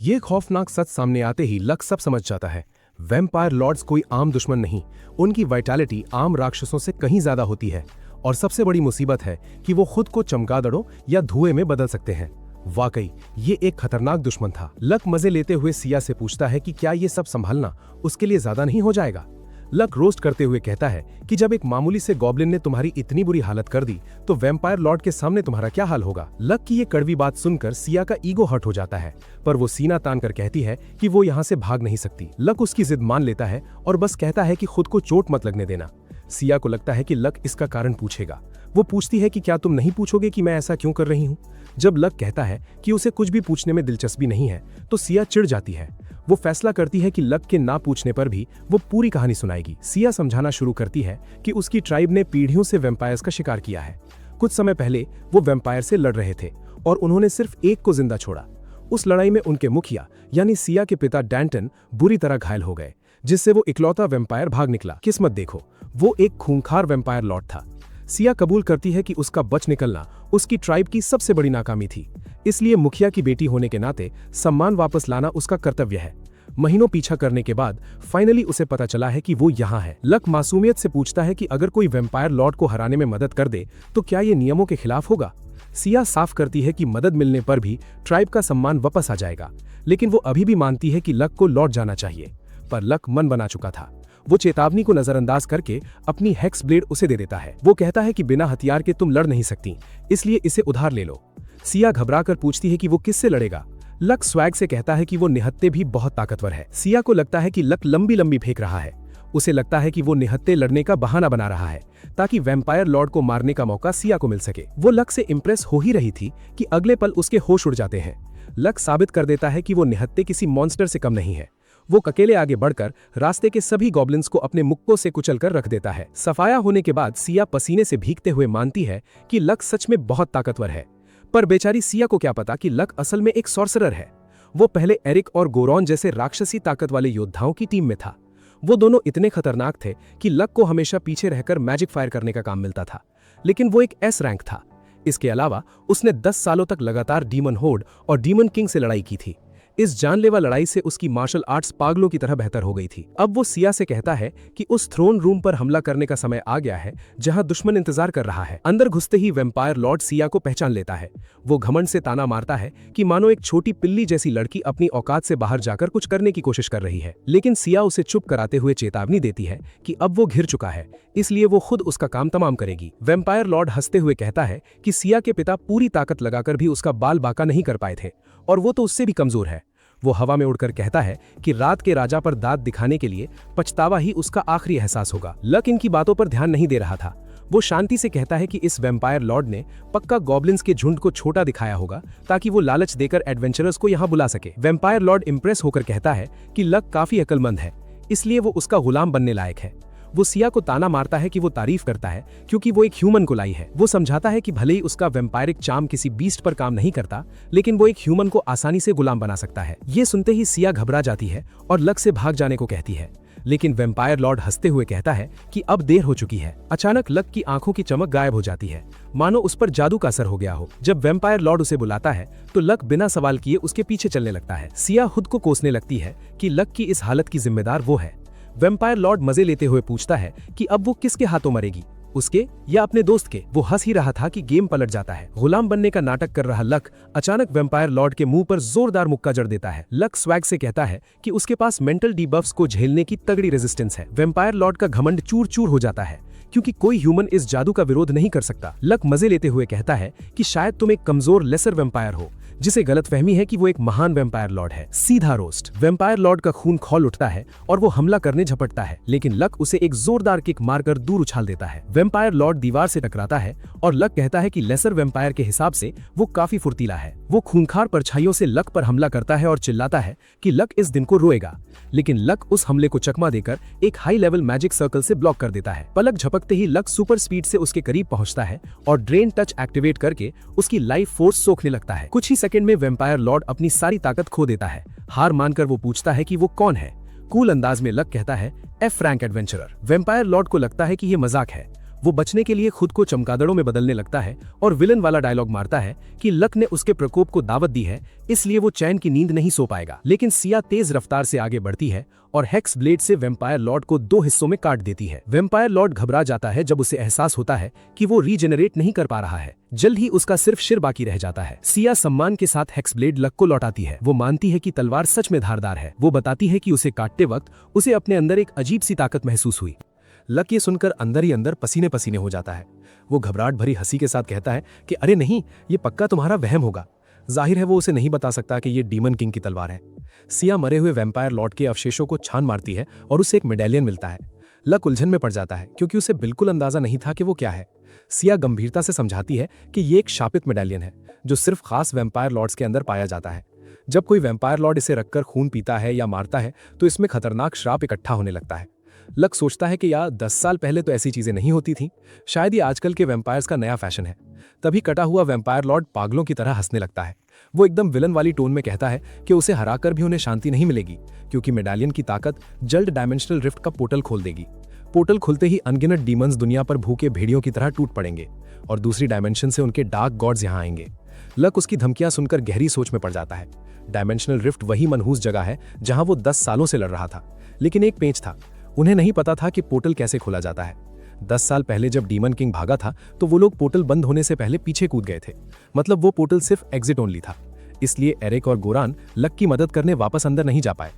ये खौफनाक सच सामने आते ही लक सब समझ जाता है। वैम्पायर लॉर्ड्स कोई आम दुश्मन नहीं, उनकी वाइटैलिटी आम राक्षसों से कहीं ज्यादा होती है, और सबसे बड़ी मुसीबत है कि वो खुद को चमगादड़ों या धुएं में बदल सकते हैं। वाकई ये एक खतरनाक दुश्मन था। लक मजे लेते हुए सिया से पूछता है कि क्या ये सब संभालना उसके लिए ज्यादा नहीं हो जाएगा। लक रोस्ट करते हुए कहता है कि जब एक मामूली से गॉब्लिन ने तुम्हारी इतनी बुरी हालत कर दी तो वैम्पायर लॉर्ड के सामने तुम्हारा क्या हाल होगा। लक की ये कड़वी बात सुनकर सिया का ईगो हर्ट हो जाता है, पर वो सीना तान कर कहती है कि वो यहाँ से भाग नहीं सकती। लक उसकी जिद मान लेता है और बस कहता है कि खुद को चोट मत लगने देना। सिया को लगता है कि लक इसका कारण पूछेगा। वो पूछती है कि क्या तुम नहीं पूछोगे कि मैं ऐसा क्यों कर रही हूँ। जब लक कहता है कि उसे कुछ भी पूछने में दिलचस्पी नहीं है तो सिया चिढ़ जाती है। वो फैसला करती है कि लक के ना पूछने पर भी वो पूरी कहानी सुनाएगी। सिया समझाना शुरू करती है कि उसकी ट्राइब ने पीढ़ियों से वैम्पायर्स का शिकार किया है। कुछ समय पहले वो वैम्पायर से लड़ रहे थे और उन्होंने सिर्फ एक को जिंदा छोड़ा। उस लड़ाई में उनके मुखिया यानी सिया के पिता डैंटन बुरी तरह घायल हो गए, जिससे वो इकलौता वैम्पायर भाग निकला। किस्मत देखो, वो एक खूंखार वैम्पायर लॉर्ड था। सिया कबूल करती है कि उसका बच निकलना उसकी ट्राइब की सबसे बड़ी नाकामी थी, इसलिए मुखिया की बेटी होने के नाते सम्मान वापस लाना उसका कर्तव्य है। महीनों पीछा करने के बाद फाइनली उसे पता चला है कि वो यहाँ है। लक मासूमियत से पूछता है कि अगर कोई वैम्पायर लॉर्ड को हराने में मदद कर दे तो क्या ये नियमों के खिलाफ होगा। सिया साफ करती है कि मदद मिलने पर भी ट्राइब का सम्मान वापस आ जाएगा, लेकिन वो अभी भी मानती है कि लक को लौट जाना चाहिए। पर लक मन बना चुका था। वो चेतावनी को नजरअंदाज करके अपनी हेक्स ब्लेड उसे दे देता है। वो कहता है कि बिना हथियार के तुम लड़ नहीं सकती, इसलिए इसे उधार ले लो। सिया घबराकर पूछती है कि वो किससे लड़ेगा। लक स्वैग से कहता है कि वो निहत्ते भी बहुत ताकतवर है। सिया को लगता है कि लक लंबी लंबी फेंक रहा है। उसे लगता है कि वो निहत्ते लड़ने का बहाना बना रहा है ताकि वैम्पायर लॉर्ड को मारने का मौका सिया को मिल सके। वो लक से इंप्रेस हो ही रही थी कि अगले पल उसके होश उड़ जाते हैं। लक साबित कर देता है कि वो निहत्ते किसी मॉन्स्टर से कम नहीं है। वो अकेले आगे बढ़कर रास्ते के सभी गॉब्लिन्स को अपने मुक्कों से कुचलकर रख देता है। सफाया होने के बाद सिया पसीने से भीगते हुए मानती है कि लक सच में बहुत ताकतवर है, पर बेचारी सिया को क्या पता कि लक असल में एक सॉर्सरर है। वो पहले एरिक और गोरॉन जैसे राक्षसी ताकत वाले योद्धाओं की टीम में था। वो दोनों इतने खतरनाक थे कि लक को हमेशा पीछे रहकर मैजिक फायर करने का काम मिलता था, लेकिन वो एक एस रैंक था। इसके अलावा उसने 10 सालों तक लगातार डीमन होर्ड और डीमन किंग से लड़ाई की थी। इस जानलेवा लड़ाई से उसकी मार्शल आर्ट्स पागलों की तरह बेहतर हो गई थी। अब वो सिया से कहता है कि उस थ्रोन रूम पर हमला करने का समय आ गया है जहां दुश्मन इंतजार कर रहा है। अंदर घुसते ही वैम्पायर लॉर्ड सिया को पहचान लेता है। वो घमंड से ताना मारता है कि मानो एक छोटी पिल्ली जैसी लड़की अपनी औकात से बाहर जाकर कुछ करने की कोशिश कर रही है, लेकिन सिया उसे चुप कराते हुए चेतावनी देती है कि अब वो घिर चुका है, इसलिए वो खुद उसका काम तमाम करेगी। वैम्पायर लॉर्ड हंसते हुए कहता है कि सिया के पिता पूरी ताकत लगाकर भी उसका बाल बाका नहीं कर पाए थे और वो तो उससे भी कमजोर है। वो हवा में उड़कर कहता है कि रात के राजा पर दांत दिखाने के लिए पछतावा ही उसका आखिरी एहसास होगा। लक इनकी बातों पर ध्यान नहीं दे रहा था। वो शांति से कहता है कि इस वैम्पायर लॉर्ड ने पक्का गॉब्लिन्स के झुंड को छोटा दिखाया होगा ताकि वो लालच देकर एडवेंचरर्स को यहाँ बुला सके। वैम्पायर लॉर्ड इंप्रेस होकर कहता है कि लक काफी अक्लमंद है, इसलिए वो उसका गुलाम बनने लायक है। वो सिया को ताना मारता है कि वो तारीफ करता है क्योंकि वो एक ह्यूमन को लाई है। वो समझाता है कि भले ही उसका वैम्पायरिक चार्म किसी बीस्ट पर काम नहीं करता, लेकिन वो एक ह्यूमन को आसानी से गुलाम बना सकता है। ये सुनते ही सिया घबरा जाती है और लक से भाग जाने को कहती है, लेकिन वैम्पायर लॉर्ड हंसते हुए कहता है कि अब देर हो चुकी है। अचानक लक की आंखों की चमक गायब हो जाती है, मानो उस पर जादू का असर हो गया हो। जब वैम्पायर लॉर्ड उसे बुलाता है तो लक बिना सवाल किए उसके पीछे चलने लगता है। सिया खुद को कोसने लगती है कि लक की इस हालत की जिम्मेदार वो है। वैम्पायर लॉर्ड मजे लेते हुए पूछता है कि अब वो किसके हाथों मरेगी, उसके या अपने दोस्त के। वो हंस ही रहा था कि गेम पलट जाता है। गुलाम बनने का नाटक कर रहा लक अचानक वैम्पायर लॉर्ड के मुंह पर जोरदार मुक्का जड़ देता है। लक स्वैग से कहता है कि उसके पास मेंटल डीबफ्स को झेलने की तगड़ी रेजिस्टेंस है। वैम्पायर लॉर्ड का घमंड चूर चूर हो जाता है क्योंकि कोई ह्यूमन इस जादू का विरोध नहीं कर सकता। लक मजे लेते हुए कहता है कि शायद तुम एक कमजोर लेसर वैम्पायर हो, जिसे गलतफहमी है कि वो एक महान वेम्पायर लॉर्ड है। सीधा रोस्ट। वेम्पायर लॉर्ड का खून खौल उठता है और वो हमला करने झपटता है, लेकिन लक उसे एक जोरदार किक मारकर दूर उछाल देता है। वेम्पायर लॉर्ड दीवार से टकराता है और लक कहता है कि लेसर वेम्पायर के हिसाब से वो काफी फुर्तीला है। वो खूंखार परछाइयों से लक पर हमला करता है और चिल्लाता है कि लक इस दिन को रोएगा, लेकिन लक उस हमले को चकमा देकर एक हाई लेवल मैजिक सर्कल से ब्लॉक कर देता है। पलक झपकते ही लक सुपर स्पीड से उसके करीब पहुंचता है और ड्रेन टच एक्टिवेट करके उसकी लाइफ फोर्स सोखने लगता है। कुछ ही सेकंड में वेम्पायर लॉर्ड अपनी सारी ताकत खो देता है। हार मानकर वो पूछता है कि वो कौन है। कूल अंदाज में लक कहता है, F Frank adventurer. Vampire Lord को लगता है कि ये मजाक है। वो बचने के लिए खुद को चमगादड़ों में बदलने लगता है और विलन वाला डायलॉग मारता है कि लक ने उसके प्रकोप को दावत दी है, इसलिए वो चैन की नींद नहीं सो पाएगा। लेकिन सिया तेज रफ्तार से आगे बढ़ती है और हेक्स ब्लेड से वेम्पायर लॉर्ड को 2 हिस्सों में काट देती है। वेम्पायर लॉर्ड घबरा जाता है जब उसे एहसास होता है कि वो रीजेनरेट नहीं कर पा रहा है। जल्द ही उसका सिर्फ सिर बाकी रह जाता है। सिया सम्मान के साथ हेक्स ब्लेड लक को लौटाती है। वो मानती है कि तलवार सच में धारदार है। वो बताती है कि उसे काटते वक्त उसे अपने अंदर एक अजीब सी ताकत महसूस हुई। लक ये सुनकर अंदर ही अंदर पसीने पसीने हो जाता है। वो घबराहट भरी हंसी के साथ कहता है कि अरे नहीं, ये पक्का तुम्हारा वहम होगा। जाहिर है वो उसे नहीं बता सकता कि ये डीमन किंग की तलवार है। सिया मरे हुए वैम्पायर लॉर्ड के अवशेषों को छान मारती है और उसे एक मेडेलियन मिलता है। लक उलझन में पड़ जाता है क्योंकि उसे बिल्कुल अंदाजा नहीं था कि वो क्या है। सिया गंभीरता से समझाती है कि ये एक शापित मेडेलियन है जो सिर्फ खास वैम्पायर लॉर्ड्स के अंदर पाया जाता है। जब कोई वैम्पायर लॉर्ड इसे रखकर खून पीता है या मारता है तो इसमें खतरनाक श्राप इकट्ठा होने लगता है। लक सोचता है कि यार 10 साल पहले तो ऐसी चीजें नहीं होती थीं, शायद ये आजकल के वैम्पायर्स का नया फैशन है। तभी कटा हुआ वैम्पायर लॉर्ड पागलों की तरह हंसने लगता है। वो एकदम विलन वाली टोन में कहता है कि उसे हराकर भी उन्हें शांति नहीं मिलेगी, क्योंकि मेडालियन की ताकत जल्द डायमेंशनल रिफ्ट का पोर्टल खोल देगी। पोर्टल खुलते ही अनगिनत डीमंस दुनिया पर भूखे भेड़ियों की तरह टूट पड़ेंगे और दूसरी डायमेंशन से उनके डार्क गॉड्स यहाँ आएंगे। लक उसकी धमकियां सुनकर गहरी सोच में पड़ जाता है। डायमेंशनल रिफ्ट वही मनहूस जगह है जहां वो 10 सालों से लड़ रहा था, लेकिन एक पेंच था। उन्हें नहीं पता था कि पोर्टल कैसे खोला जाता है। 10 साल पहले जब डीमन किंग भागा था तो वो लोग पोर्टल बंद होने से पहले पीछे कूद गए थे। मतलब वो पोर्टल सिर्फ एग्जिट ओनली था। इसलिए एरिक और गोरान लक की मदद करने वापस अंदर नहीं जा पाए।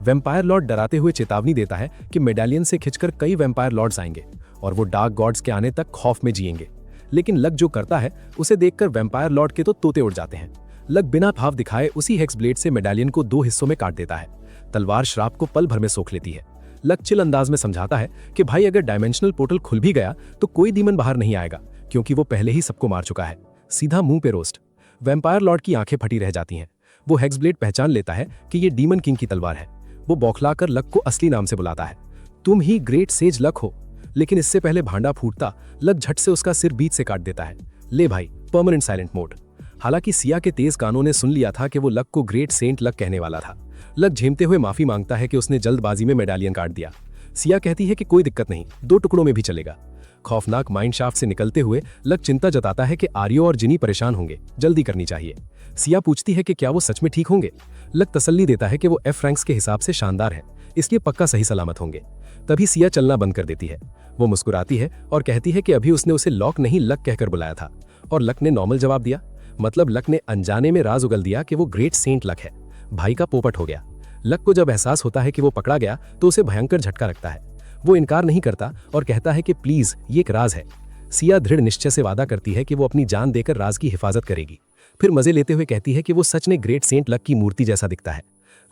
वैम्पायर लॉर्ड डराते हुए चेतावनी देता है कि मेडालियन से खिंचकर कई वैम्पायर लॉर्ड्स आएंगे और वो डार्क गॉड्स के आने तक खौफ में जिएंगे। लेकिन लक जो करता है उसे देखकर वैम्पायर लॉर्ड के तो तोते उड़ जाते हैं। लक बिना भाव दिखाए उसी हेक्स ब्लेड से मेडालियन को 2 हिस्सों में काट देता है। तलवार श्राप को पल भर में सोख लेती है। लक चिल अंदाज में समझाता है कि भाई अगर डायमेंशनल पोर्टल खुल भी गया तो कोई डीमन बाहर नहीं आएगा, क्योंकि वो पहले ही सबको मार चुका है। सीधा मुंह पे रोस्ट। वैम्पायर लॉर्ड की आंखें फटी रह जाती हैं। वो हेक्स ब्लेड पहचान लेता है कि ये डीमन किंग की तलवार है। वो बौखलाकर लक को असली नाम से बुलाता है, तुम ही ग्रेट सेज लक हो। लेकिन इससे पहले भांडा फूटता लक झट से उसका सिर बीच से काट देता है। ले भाई, परमानेंट साइलेंट मोड। हालांकि सिया के तेज कानों ने सुन लिया था कि वो लक को ग्रेट सेंट लक कहने वाला था। लक झेमते हुए माफी मांगता है कि उसने जल्दबाजी में मेडालियन काट दिया। सिया कहती है कि कोई दिक्कत नहीं, 2 टुकड़ों में भी चलेगा। खौफनाक माइंड शाफ्ट से निकलते हुए लक चिंता जताता है कि आर्यो और जिनी परेशान होंगे, जल्दी करनी चाहिए। सिया पूछती है कि क्या वो सच में ठीक होंगे। लक तसल्ली देता है कि वो एफ रैंक्स के हिसाब से शानदार है, इसलिए पक्का सही सलामत होंगे। तभी सिया चलना बंद कर देती है। वो मुस्कुराती है और कहती है कि अभी उसने उसे लॉक नहीं लक कहकर बुलाया था और लक ने नॉर्मल जवाब दिया। मतलब लक ने अनजाने में राज उगल दिया कि वो ग्रेट सेंट लक है। भाई का पोपट हो गया। लक को जब एहसास होता है कि वो पकड़ा गया तो उसे भयंकर झटका लगता है। वो इनकार नहीं करता और कहता है कि प्लीज, ये एक राज है। सिया दृढ़ निश्चय से वादा करती है कि वो अपनी जान देकर राज की हिफाजत करेगी। फिर मजे लेते हुए कहती है कि वो सच में ग्रेट सेंट लक की मूर्ति जैसा दिखता है।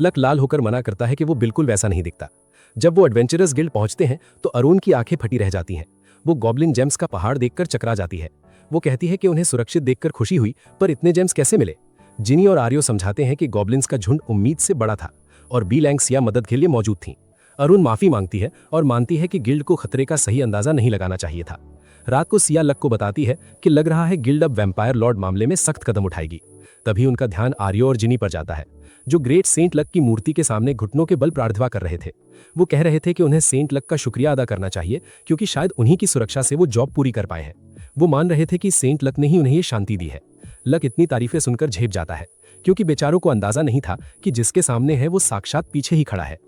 लक लाल होकर मना करता है कि वो बिल्कुल वैसा नहीं दिखता। जब वो एडवेंचरस गिल्ड पहुंचते हैं तो अरुण की आंखें फटी रह जाती हैं। वो गॉब्लिन जेम्स का पहाड़ देखकर चकरा जाती है। वो कहती है कि उन्हें सुरक्षित देखकर खुशी हुई, पर इतने जेम्स कैसे मिले। जिनी और आर्यो समझाते हैं कि गॉब्लिन्स का झुंड उम्मीद से बड़ा था और बी लैंग सिया मदद के लिए मौजूद थीं। अरुण माफी मांगती है और मानती है कि गिल्ड को खतरे का सही अंदाजा नहीं लगाना चाहिए था। रात को सिया लक को बताती है कि लग रहा है गिल्ड अब वैम्पायर लॉर्ड मामले में सख्त कदम उठाएगी। तभी उनका ध्यान आर्यो और जिनी पर जाता है, जो ग्रेट सेंट लक की मूर्ति के सामने घुटनों के बल प्रार्थना कर रहे थे। वो कह रहे थे कि उन्हें सेंट लक का शुक्रिया अदा करना चाहिए, क्योंकि शायद उन्हीं की सुरक्षा से वो जॉब पूरी कर पाए हैं। वो मान रहे थे कि सेंट लक ने ही उन्हें ये शांति दी है। लक इतनी तारीफें सुनकर झेप जाता है, क्योंकि बेचारों को अंदाजा नहीं था कि जिसके सामने है वो साक्षात पीछे ही खड़ा है।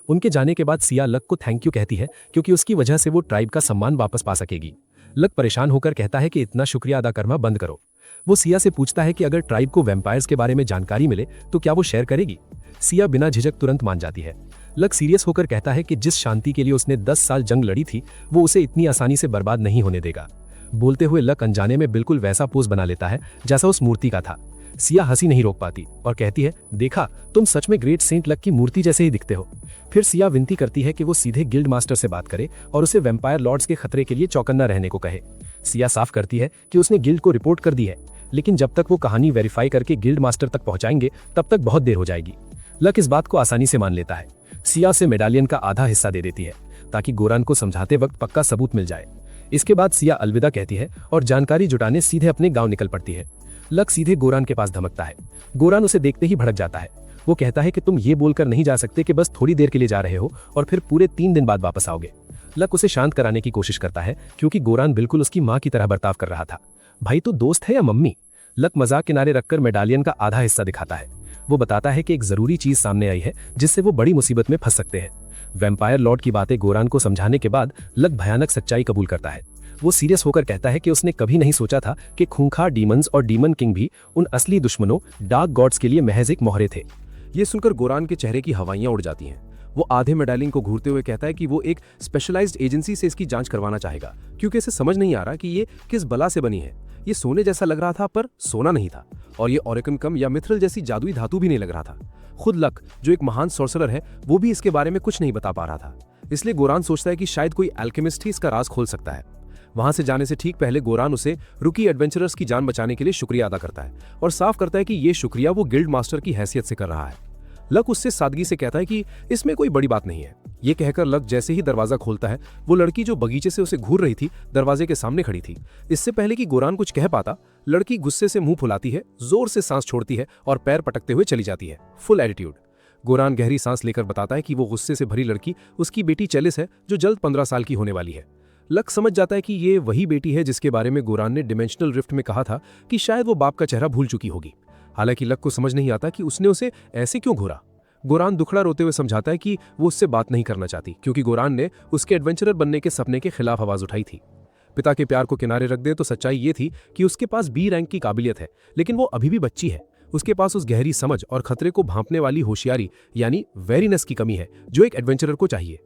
उनके जाने के बाद सिया लक को थैंक यू कहती है, क्योंकि उसकी वजह से वो ट्राइब का सम्मान वापस पा सकेगी। लक परेशान होकर कहता है कि इतना शुक्रिया अदा करना बंद करो। वो सिया से पूछता है कि अगर ट्राइब को वैम्पायर्स के बारे में जानकारी मिले तो क्या वो शेयर करेगी। सिया बिना झिझक तुरंत मान जाती है। लक सीरियस होकर कहता है कि जिस शांति के लिए उसने 10 साल जंग लड़ी थी वो उसे इतनी आसानी से बर्बाद नहीं होने देगा। बोलते हुए लक अनजाने में बिल्कुल वैसा पोज बना लेता है जैसा उस मूर्ति का था। सिया हंसी नहीं रोक पाती और कहती है, देखा, तुम सच में ग्रेट सेंट लक की मूर्ति जैसे ही दिखते हो। फिर सिया विनती करती है कि वो सीधे गिल्ड मास्टर से बात करे और उसे वैम्पायर लॉर्ड्स के खतरे के लिए चौकन्ना रहने को कहे। सिया साफ करती है कि उसने गिल्ड को रिपोर्ट कर दी है, लेकिन जब तक वो कहानी वेरीफाई करके गिल्ड मास्टर तक पहुंचाएंगे तब तक बहुत देर हो जाएगी। लक इस बात को आसानी से मान लेता है। सिया से मेडालियन का आधा हिस्सा दे देती है ताकि गोरान को समझाते वक्त पक्का सबूत मिल जाए। इसके बाद सिया अलविदा कहती है और जानकारी जुटाने सीधे अपने गांव निकल पड़ती है। लक सीधे गोरान के पास धमकता है। गोरान उसे देखते ही भड़क जाता है। वो कहता है कि तुम ये बोलकर नहीं जा सकते कि बस थोड़ी देर के लिए जा रहे हो और फिर पूरे 3 दिन बाद वापस आओगे। लक उसे शांत कराने की कोशिश करता है क्योंकि गोरान बिल्कुल उसकी माँ की तरह बर्ताव कर रहा था। भाई तो दोस्त है या मम्मी? लक मजाक किनारे रखकर मेडालियन का आधा हिस्सा दिखाता है। वो बताता है कि एक जरूरी चीज सामने आई है जिससे वो बड़ी मुसीबत में फंस सकते हैं। वैम्पायर लॉर्ड की बातें गोरान को समझाने के बाद लक भयानक सच्चाई कबूल करता है। वो सीरियस होकर कहता है कि उसने कभी नहीं सोचा था कि खूंखार डीमंस और डीमन किंग भी उन असली दुश्मनों डार्क गॉड्स के लिए महज एक मोहरे थे। ये सुनकर गोरान के चेहरे की हवाइयां उड़ जाती हैं। वो आधे मेडालियन को घूरते हुए कहता है कि वो एक स्पेशलाइज्ड एजेंसी से इसकी जांच करवाना चाहेगा क्योंकि इसे समझ नहीं आ रहा कि ये किस बला से बनी है। ये सोने जैसा लग रहा था पर सोना नहीं था, और ये ऑरिकन कम या मिथरल जैसी जादुई धातु भी नहीं लग रहा था। खुद लक, जो एक महान सॉर्सरर है, वो भी इसके बारे में कुछ नहीं बता पा रहा था। इसलिए गोरान सोचता है कि शायद कोई एल्केमिस्ट ही इसका राज खोल सकता है। वहां से जाने से ठीक पहले गोरान उसे रुकी एडवेंचरर्स की जान बचाने के लिए शुक्रिया अदा करता है और साफ करता है कि ये शुक्रिया वो गिल्ड मास्टर की हैसियत से कर रहा है। लक उससे सादगी से कहता है कि इसमें कोई बड़ी बात नहीं है। ये कहकर लक जैसे ही दरवाजा खोलता है, वो लड़की जो बगीचे से उसे घूर रही थी दरवाजे के सामने खड़ी थी। इससे पहले कि गोरान कुछ कह पाता, लड़की गुस्से से मुंह फुलाती है, जोर से सांस छोड़ती है और पैर पटकते हुए चली जाती है। Full attitude. गोरान गहरी सांस लेकर बताता है कि वो गुस्से से भरी लड़की उसकी बेटी चेलिस है जो जल्द 15 साल की होने वाली है। लक समझ जाता है कि ये वही बेटी है जिसके बारे में गोरान ने डिमेंशनल रिफ्ट में कहा था कि शायद वो बाप का चेहरा भूल चुकी होगी। हालांकि लक को समझ नहीं आता कि उसने उसे ऐसे क्यों घूरा। गोरान दुखड़ा रोते हुए समझाता है कि वो उससे बात नहीं करना चाहती क्योंकि गोरान ने उसके एडवेंचरर बनने के सपने के खिलाफ आवाज उठाई थी। पिता के प्यार को किनारे रख दे तो सच्चाई ये थी कि उसके पास बी रैंक की काबिलियत है, लेकिन वो अभी भी बच्ची है। उसके पास उस गहरी समझ और खतरे को भांपने वाली होशियारी यानी वेरीनेस की कमी है जो एक एडवेंचरर को चाहिए।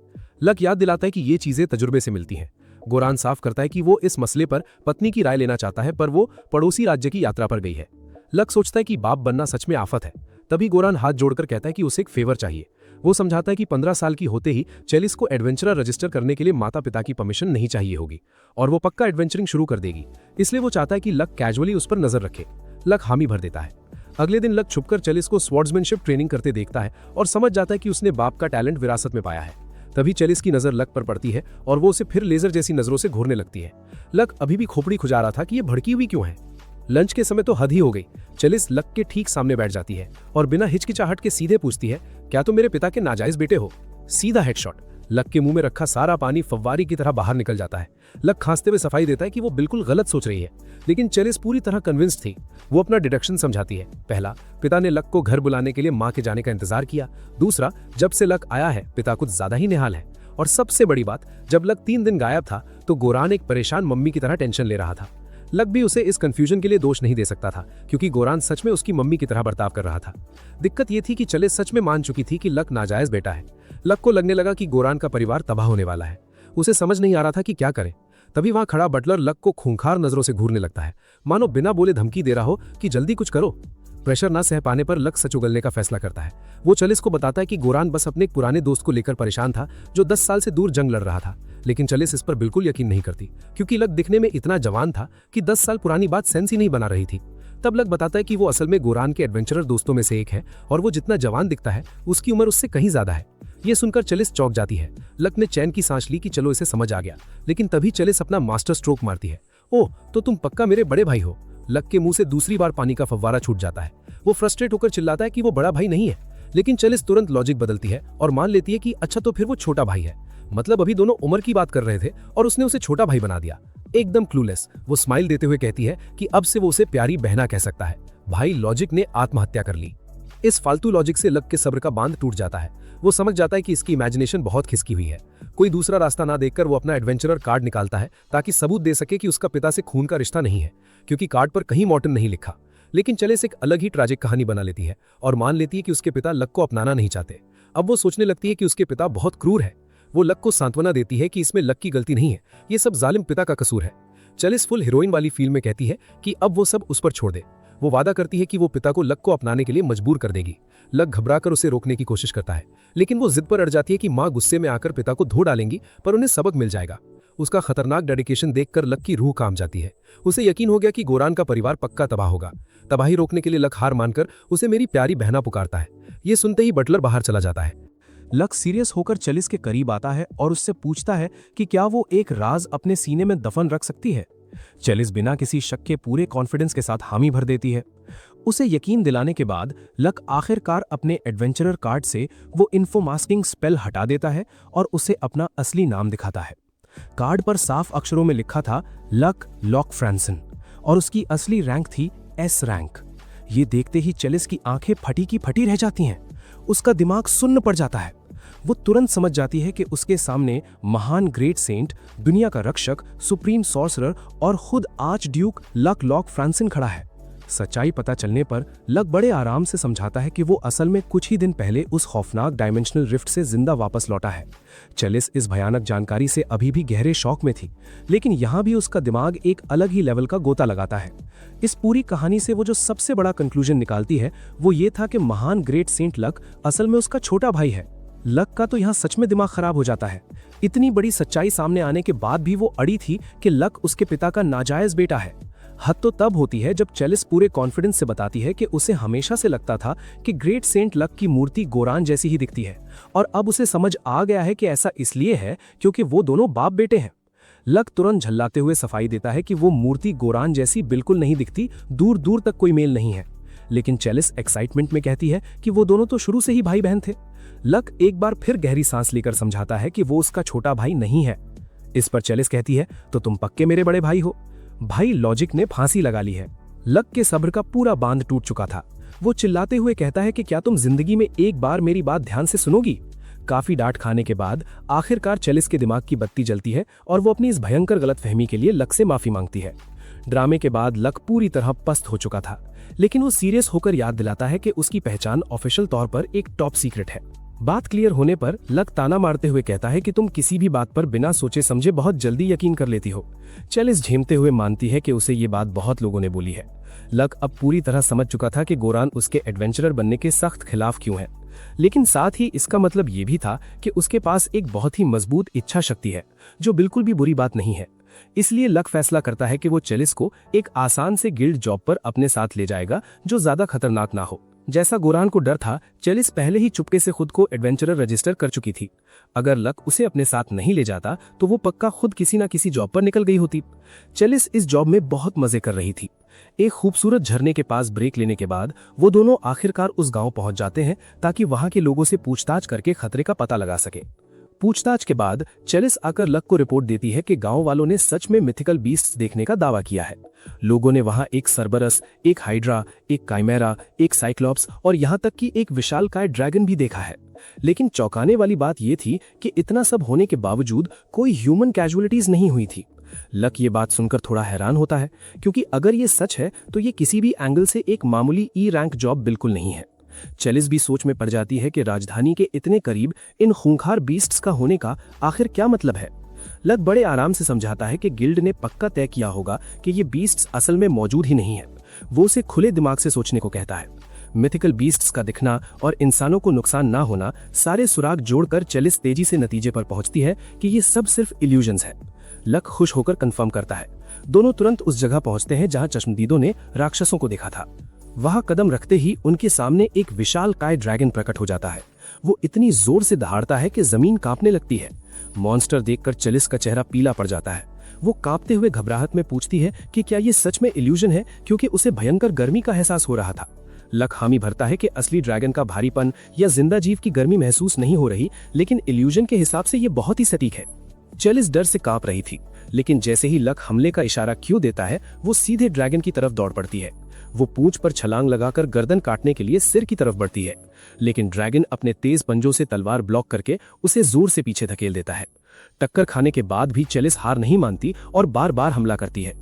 लक याद दिलाता है कि ये चीजें तजुर्बे से मिलती हैं। गोरान साफ करता है कि वो इस मसले पर पत्नी की राय लेना चाहता है, पर वो पड़ोसी राज्य की यात्रा पर गई है। लक सोचता है कि बाप बनना सच में आफत है। तभी गोरान हाथ जोड़कर कहता है कि उसे एक फेवर चाहिए। वो समझाता है कि 15 साल की होते ही चेलिस को एडवेंचरर रजिस्टर करने के लिए माता पिता की परमिशन नहीं चाहिए होगी और वो पक्का एडवेंचरिंग शुरू कर देगी। इसलिए वो चाहता है कि लक कैजुअली उस पर नजर रखे। लक हामी भर देता है। अगले दिन लक छुपकर चेलिस को स्वॉर्ड्समैनशिप ट्रेनिंग करते देखता है और समझ जाता है कि उसने बाप का टैलेंट विरासत में पाया है। तभी चेलिस की नजर लक पर पड़ती है और वो उसे फिर लेजर जैसी नजरों से घूरने लगती है। लक अभी भी खोपड़ी खुजा रहा था कि ये भड़की हुई क्यों है। लंच के समय तो हद ही हो गई। चेलिस लक के ठीक सामने बैठ जाती है और बिना हिचकिचाहट के सीधे पूछती है, क्या तुम मेरे पिता के नाजायज बेटे हो? सीधा हेडशॉट। लक के मुंह में रखा सारा पानी फव्वारी की तरह बाहर निकल जाता है। लक खांसते हुए सफाई देता है कि वो बिल्कुल गलत सोच रही है, लेकिन चेलिस पूरी तरह कन्विंस्ड थी। वो अपना डिडक्शन समझाती है। पहला, पिता ने लक को घर बुलाने के लिए मां के जाने का इंतजार किया। दूसरा, जब से लक आया है पिता कुछ ज्यादा ही निहाल है। और सबसे बड़ी बात, जब लक 3 दिन गायब था तो गोरान एक परेशान मम्मी की तरह टेंशन ले रहा था। लक भी उसे इस कंफ्यूजन के लिए दोष नहीं दे सकता था क्योंकि गोरान सच में उसकी मम्मी की तरह बर्ताव कर रहा था। दिक्कत यह थी कि चेलिस सच में मान चुकी थी कि लक नाजायज बेटा है। लक को लगने लगा कि गोरान का परिवार तबाह होने वाला है। उसे समझ नहीं आ रहा था कि क्या करे। तभी वहां खड़ा बटलर लक को खूंखार नजरों से घूरने लगता है, मानो बिना बोले धमकी दे रहा हो कि जल्दी कुछ करो। प्रेशर न सह पाने पर लक सच उगलने का फैसला करता है। वो चेलिस को बताता है कि गोरान बस अपने एक पुराने दोस्त को लेकर परेशान था जो 10 साल से दूर जंग लड़ रहा था। लेकिन चेलिस इस पर बिल्कुल यकीन नहीं करती क्योंकि लक दिखने में इतना जवान था कि 10 साल पुरानी बात सेंस ही नहीं बना रही थी। तब लक बताता है कि वो असल में गोरान के एडवेंचरर दोस्तों में से एक है और वो जितना जवान दिखता है उसकी उम्र उससे कहीं ज्यादा है। ये सुनकर चेलिस चौंक जाती है। लक ने चैन की सांस ली कि चलो इसे समझ आ गया, लेकिन तभी चेलिस अपना मास्टर स्ट्रोक मारती है। ओह, तो तुम पक्का मेरे बड़े भाई हो। लक के मुंह से दूसरी बार पानी का फव्वारा छूट जाता है। वो फ्रस्ट्रेट होकर चिल्लाता है कि वो बड़ा भाई नहीं है, लेकिन चेलिस तुरंत लॉजिक बदलती है और मान लेती है कि अच्छा तो फिर वो छोटा भाई है। मतलब अभी दोनों उम्र की बात कर रहे थे और उसने उसे छोटा भाई बना दिया। एकदम क्लूलेस वो स्माइल देते हुए कहती है कि अब से वो उसे प्यारी बहना कह सकता है। भाई लॉजिक ने आत्महत्या कर ली। इस फालतू लॉजिक से लक के सब्र का बांध टूट जाता है। वो समझ जाता है कि इसकी इमेजिनेशन बहुत खिसकी हुई है। कोई दूसरा रास्ता ना देखकर वो अपना एडवेंचरर कार्ड निकालता है ताकि सबूत दे सके कि उसका पिता से खून का रिश्ता नहीं है, क्योंकि कार्ड पर कहीं मॉर्टन नहीं लिखा। लेकिन चेलिस एक अलग ही ट्रैजिक कहानी बना लेती है और मान लेती है कि उसके पिता लक को अपनाना नहीं चाहते। अब वो सोचने लगती है कि उसके पिता बहुत क्रूर है। वो लक को सांत्वना देती है कि इसमें लक की गलती नहीं है, ये सब जालिम पिता का कसूर है। चेलिस फुल हीरोइन वाली फील में कहती है कि अब वो सब उस पर छोड़ दे। वो वादा करती है कि वो पिता को लक को अपनाने के लिए मजबूर कर देगी। लक घबराकर उसे रोकने की कोशिश करता है, लेकिन वो जिद पर अड़ जाती है कि माँ गुस्से में आकर पिता को धो डालेंगी, पर उन्हें सबक मिल जाएगा। उसका खतरनाक डेडिकेशन देखकर लक की रूह कांप जाती है। उसे यकीन हो गया कि गोरान का परिवार पक्का तबाह होगा। तबाही रोकने के लिए लक हार मानकर उसे मेरी प्यारी बहना पुकारता है। ये सुनते ही बटलर बाहर चला जाता है। लक सीरियस होकर चेलिस के करीब आता है और उससे पूछता है कि क्या वो एक राज अपने सीने में दफन रख सकती है। चेलिस बिना किसी शक के पूरे कॉन्फिडेंस के साथ हामी भर देती है। उसे यकीन दिलाने के बाद लक आखिरकार अपने एडवेंचरर कार्ड से वो इन्फो मास्किंग स्पेल हटा देता है और उसे अपना असली नाम दिखाता है। कार्ड पर साफ अक्षरों में लिखा था लक लॉक फ्रांसन और उसकी असली रैंक थी एस रैंक। ये देखते ही चेलिस की आंखें फटी की फटी रह जाती हैं। उसका दिमाग सुन्न पड़ जाता है। वो तुरंत समझ जाती है कि उसके सामने महान ग्रेट सेंट, दुनिया का रक्षक, सुप्रीम सॉर्सरर और खुद आर्च ड्यूक लक लॉक फ्रांसन खड़ा है। सच्चाई पता चलने पर लक बड़े आराम से समझाता है कि वो असल में कुछ ही दिन पहले उस खौफनाक डायमेंशनल रिफ्ट से जिंदा वापस लौटा है। चेलिस इस भयानक जानकारी से अभी भी गहरे शौक में थी, लेकिन यहाँ भी उसका दिमाग एक अलग ही लेवल का गोता लगाता है। इस पूरी कहानी से वो जो सबसे बड़ा कंक्लूजन निकालती है वो ये था कि महान ग्रेट सेंट लक असल में उसका छोटा भाई है। लक का तो यहाँ सच में दिमाग खराब हो जाता है। इतनी बड़ी सच्चाई सामने आने के बाद भी वो अड़ी थी कि लक उसके पिता का नाजायज बेटा है। हद तो तब होती है जब चेलिस पूरे कॉन्फिडेंस से बताती है कि उसे हमेशा से लगता था कि ग्रेट सेंट लक की मूर्ति गोरान जैसी ही दिखती है, और अब उसे समझ आ गया है कि ऐसा इसलिए है क्योंकि वो दोनों बाप बेटे हैं। लक तुरंत झल्लाते हुए सफाई देता है कि वो मूर्ति गोरान जैसी बिल्कुल नहीं दिखती, दूर दूर तक कोई मेल नहीं है। लेकिन चेलिस एक्साइटमेंट में कहती है कि वो दोनों तो शुरू से ही भाई बहन थे। लक एक बार फिर गहरी सांस लेकर समझाता है कि वो उसका छोटा भाई नहीं है। इस पर चेलिस कहती है, तो तुम पक्के मेरे बड़े भाई हो। भाई लॉजिक ने फांसी लगा ली है। लक के सब्र का पूरा बांध टूट चुका था। वो चिल्लाते हुए कहता है कि क्या तुम जिंदगी में एक बार मेरी बात ध्यान से सुनोगी। काफी डांट खाने के बाद आखिरकार चेलिस के दिमाग की बत्ती जलती है और वो अपनी इस भयंकर गलतफहमी के लिए लक से माफी मांगती है। ड्रामे के बाद लक पूरी तरह पस्त हो चुका था, लेकिन वो सीरियस होकर याद दिलाता है कि उसकी पहचान ऑफिशियल तौर पर एक टॉप सीक्रेट है। बात क्लियर होने पर लक ताना मारते हुए कहता है कि तुम किसी भी बात पर बिना सोचे समझे बहुत जल्दी यकीन कर लेती हो। चेलिस झेमते हुए मानती है कि उसे ये बात बहुत लोगों ने बोली है। लक अब पूरी तरह समझ चुका था कि गोरान उसके एडवेंचरर बनने के सख्त खिलाफ क्यों है, लेकिन साथ ही इसका मतलब ये भी था कि उसके पास एक बहुत ही मजबूत इच्छा शक्ति है, जो बिल्कुल भी बुरी बात नहीं है। इसलिए लक फैसला करता है कि वो चेलिस को एक आसान से गिल्ड जॉब पर अपने साथ ले जाएगा जो ज्यादा खतरनाक ना हो। जैसा गोरान को डर था, चेलिस पहले ही चुपके से खुद को एडवेंचरर रजिस्टर कर चुकी थी। अगर लक उसे अपने साथ नहीं ले जाता तो वो पक्का खुद किसी ना किसी जॉब पर निकल गई होती। चेलिस इस जॉब में बहुत मजे कर रही थी। एक खूबसूरत झरने के पास ब्रेक लेने के बाद वो दोनों आखिरकार उस गांव पहुंच जाते हैं ताकि वहां के लोगों से पूछताछ करके खतरे का पता लगा सके। पूछताछ के बाद चेलिस आकर लक को रिपोर्ट देती है कि गांव वालों ने सच में मिथिकल बीस्ट्स देखने का दावा किया है। लोगों ने वहां एक सरबरस, एक हाइड्रा, एक काइमेरा, एक साइक्लॉप्स और यहां तक कि एक विशालकाय ड्रैगन भी देखा है। लेकिन चौंकाने वाली बात यह थी कि इतना सब होने के बावजूद कोई ह्यूमन कैजुअलिटीज नहीं हुई थी। लक ये बात सुनकर थोड़ा हैरान होता है, क्योंकि अगर ये सच है तो ये किसी भी एंगल से एक मामूली ई रैंक जॉब बिल्कुल नहीं है। चेलिस भी सोच में पड़ जाती है कि राजधानी के इतने करीब इन खूंखार बीस्ट्स का होने का आखिर क्या मतलब है। लक बड़े आराम से समझाता है कि गिल्ड ने पक्का तय किया होगा कि ये बीस्ट्स असल में मौजूद ही नहीं है। वो उसे खुले दिमाग से सोचने को कहता है। मिथिकल बीस्ट्स का दिखना और इंसानों को नुकसान ना होना, सारे सुराग जोड़कर चेलिस तेजी से नतीजे पर पहुंचती है कि ये सब सिर्फ इल्यूजन्स है। लक खुश होकर कंफर्म करता है। दोनों तुरंत उस जगह पहुंचते हैं जहां चश्मदीदों ने राक्षसों को देखा था। वहां कदम रखते ही उनके सामने एक विशालकाय ड्रैगन प्रकट हो जाता है। वो इतनी जोर से दहाड़ता है कि जमीन कांपने लगती है। मॉन्स्टर देखकर चेलिस का चेहरा पीला पड़ जाता है। वो कांपते हुए घबराहट में पूछती है कि क्या ये सच में इल्यूजन है, क्योंकि उसे भयंकर गर्मी का एहसास हो रहा था। लक हामी भरता है कि असली ड्रैगन का भारीपन या जिंदा जीव की गर्मी महसूस नहीं हो रही, लेकिन इल्यूजन के हिसाब से ये बहुत ही सटीक है। चेलिस डर से कांप रही थी, लेकिन जैसे ही लक हमले का इशारा क्यों देता है, वो सीधे ड्रैगन की तरफ दौड़ पड़ती है। वो पूंछ पर छलांग लगाकर गर्दन काटने के लिए सिर की तरफ बढ़ती है, लेकिन ड्रैगन अपने तेज पंजों से तलवार ब्लॉक करके उसे जोर से पीछे धकेल देता है। टक्कर खाने के बाद भी चेलिस हार नहीं मानती और बार बार हमला करती है।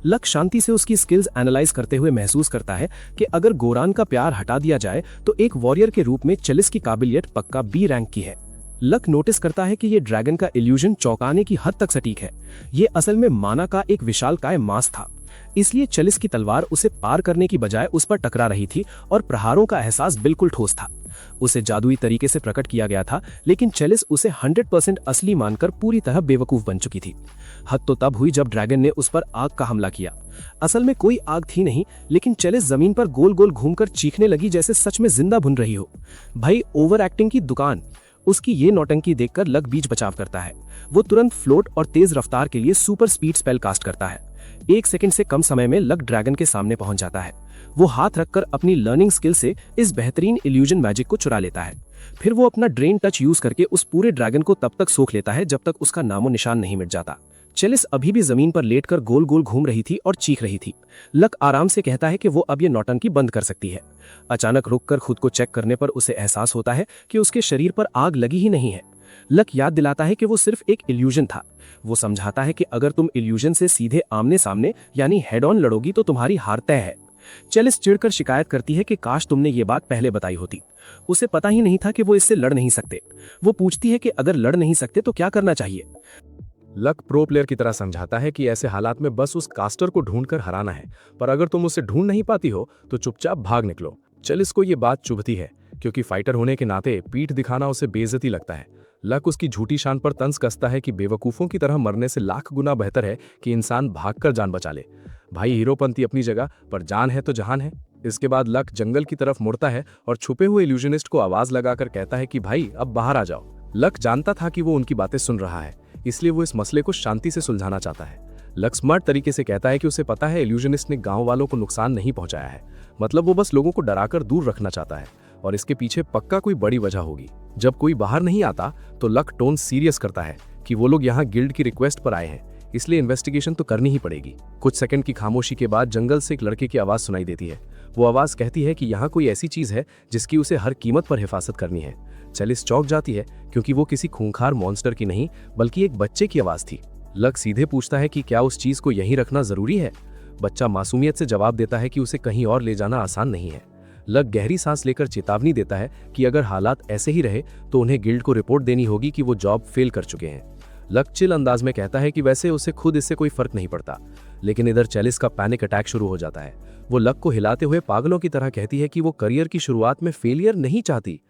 लक शांति से उसकी स्किल्स एनालाइज करते हुए महसूस करता है कि अगर गोरान का प्यार हटा दिया जाए तो एक वॉरियर के रूप में चेलिस की काबिलियत पक्का बी रैंक की है। लक नोटिस करता है कि ये ड्रैगन का इल्यूजन चौंकाने की हद तक सटीक है। ये असल में माना का एक विशालकाय मांस था। इसलिए चेलिस की तलवार उसे पार करने की बजाय उस पर टकरा रही थी और प्रहारों का एहसास बिल्कुल ठोस था। उसे जादुई तरीके से प्रकट किया गया था, लेकिन चेलिस उसे 100% असली मानकर पूरी तरह बेवकूफ बन चुकी थी। हद तो तब हुई जब ड्रैगन ने उस पर आग का हमला किया। असल में कोई आग थी नहीं, लेकिन चेलिस जमीन पर गोल गोल घूमकर चीखने लगी जैसे सच में जिंदा भुन रही हो। भाई, ओवर एक्टिंग की दुकान। उसकी ये नौटंकी देखकर लक बीच बचाव करता है। वो तुरंत फ्लोट और तेज रफ्तार के लिए सुपर स्पीड स्पेल कास्ट करता है। 1 सेकंड से कम समय में लक ड्रैगन के सामने पहुंच जाता है। वो हाथ रखकर अपनी लर्निंग स्किल से इस बेहतरीन इल्यूजन मैजिक को चुरा लेता है। फिर वो अपना ड्रेन टच यूज करके उस पूरे ड्रैगन को तब तक सोख लेता है जब तक उसका नामो निशान नहीं मिट जाता। चेलिस अभी भी जमीन पर लेटकर गोल गोल घूम रही थी और चीख रही थी। लक आराम से कहता है कि वो अब ये नौटंकी बंद कर सकती है। अचानक रुककर खुद को चेक करने पर उसे एहसास होता है कि उसके शरीर पर आग लगी ही नहीं है। लक याद दिलाता है कि वो सिर्फ एक इल्यूजन था। वो समझाता है कि अगर तुम इल्यूजन से सीधे आमने सामने यानी हेड ऑन लड़ोगी तो तुम्हारी हार तय है। चेलिस चिढ़कर शिकायत करती है कि काश तुमने ये बात पहले बताई होती। उसे पता ही नहीं था कि वो इससे लड़ नहीं सकते। वो पूछती है कि अगर लड़ नहीं सकते तो क्या करना चाहिए। लक प्रो प्लेयर की तरह समझाता है कि ऐसे हालात में बस उस कास्टर को ढूंढकर हराना है, पर अगर तुम उसे ढूंढ नहीं पाती हो तो चुपचाप भाग निकलो। चेलिस को ये बात चुभती है, क्योंकि फाइटर होने के नाते पीठ दिखाना उसे बेइज्जती लगता है। लक उसकी झूठी शान पर तंज कसता है कि बेवकूफों की तरह मरने से लाख गुना बेहतर है कि इंसान भागकर जान बचा ले। भाई, हीरोपंती अपनी जगह, पर जान है तो जहान है। इसके बाद लक जंगल की तरफ मुड़ता है और छुपे हुए इल्यूजनिस्ट को आवाज लगाकर कहता है कि भाई अब बाहर आ जाओ। लक जानता था कि वो उनकी बातें सुन रहा है, इसलिए वो इस मसले को शांति से सुलझाना चाहता है। लक स्मार्ट तरीके से कहता है कि उसे पता है इल्यूजनिस्ट ने गांव वालों को नुकसान नहीं पहुंचाया है, मतलब वो बस लोगों को डराकर दूर रखना चाहता है और इसके पीछे पक्का कोई बड़ी वजह होगी। जब कोई बाहर नहीं आता तो लक टोन सीरियस करता है कि वो लोग यहाँ गिल्ड की रिक्वेस्ट पर आए हैं, इसलिए इन्वेस्टिगेशन तो करनी ही पड़ेगी। कुछ सेकंड की खामोशी के बाद जंगल से एक लड़के की आवाज सुनाई देती है। वो आवाज कहती है कि यहाँ कोई ऐसी चीज है जिसकी उसे हर कीमत पर हिफाजत करनी है। चेलिस चौंक जाती है, क्योंकि वो किसी खूंखार मॉन्स्टर की नहीं बल्कि एक बच्चे की आवाज थी। लक सीधे पूछता है कि क्या उस चीज को यहीं रखना जरूरी है। बच्चा मासूमियत से जवाब देता है कि उसे कहीं और ले जाना आसान नहीं है। लक गहरी सांस लेकर चेतावनी देता है कि अगर हालात ऐसे ही रहे तो उन्हें गिल्ड को रिपोर्ट देनी होगी कि वो जॉब फेल कर चुके हैं। लक चिल अंदाज में कहता है कि वैसे उसे खुद इससे कोई फर्क नहीं पड़ता, लेकिन इधर चेलिस का पैनिक अटैक शुरू हो जाता है। वो लक को हिलाते हुए पागलों की तरह कहती है कि वो करियर की शुरुआत में फेलियर नहीं चाहती।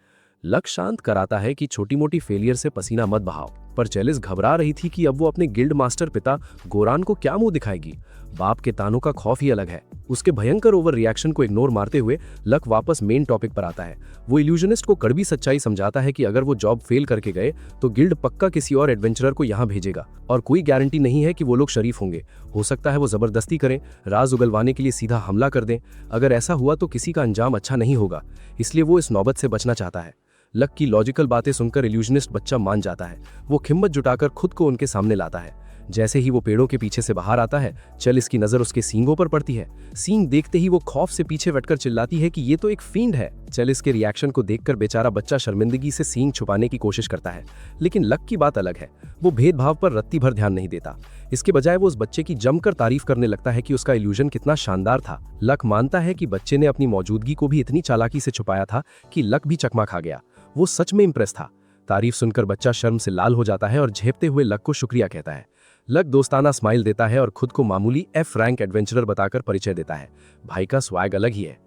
लक शांत कराता है कि छोटी मोटी फेलियर से पसीना मत बहाओ, पर चेलिस घबरा रही थी कि अब वो अपने गिल्ड मास्टर पिता गोरान को क्या मुंह दिखाएगी। बाप के तानों का खौफ ही अलग है। उसके भयंकर ओवर रिएक्शन को इग्नोर मारते हुए लक वापस मेन टॉपिक पर आता है। वो इल्यूजनिस्ट को कड़वी सच्चाई समझाता है कि अगर वो जॉब फेल करके गए तो गिल्ड पक्का किसी और एडवेंचरर को यहाँ भेजेगा और कोई गारंटी नहीं है कि वो लोग शरीफ होंगे। हो सकता है वो जबरदस्ती करें, राज उगलवाने के लिए सीधा हमला कर दें। अगर ऐसा हुआ तो किसी का अंजाम अच्छा नहीं होगा, इसलिए वो इस नौबत से बचना चाहता है। लक की लॉजिकल बातें सुनकर इल्यूजनिस्ट बच्चा मान जाता है। वो हिम्मत जुटाकर खुद को उनके सामने लाता है। जैसे ही वो पेड़ों के पीछे से बाहर आता है, चेलिस की नजर उसके सींगों पर पड़ती है। सींग देखते ही वो खौफ से पीछे हटकर चिल्लाती है कि ये तो एक फींड है। चेलिस के रिएक्शन को देखकर बेचारा बच्चा शर्मिंदगी से सींग छुपाने की कोशिश करता है, लेकिन लक की बात अलग है। वो भेदभाव पर रत्ती भर ध्यान नहीं देता। इसके बजाय वो उस बच्चे की जमकर तारीफ करने लगता है कि उसका इल्यूजन कितना शानदार था। लक मानता है कि बच्चे ने अपनी मौजूदगी को भी इतनी चालाकी से छुपाया था कि लक भी चकमा खा गया। वो सच में इंप्रेस था। तारीफ सुनकर बच्चा शर्म से लाल हो जाता है और झेपते हुए लक को शुक्रिया कहता है। लक दोस्ताना स्माइल देता है और खुद को मामूली एफ रैंक एडवेंचरर बताकर परिचय देता है। भाई का स्वैग अलग ही है।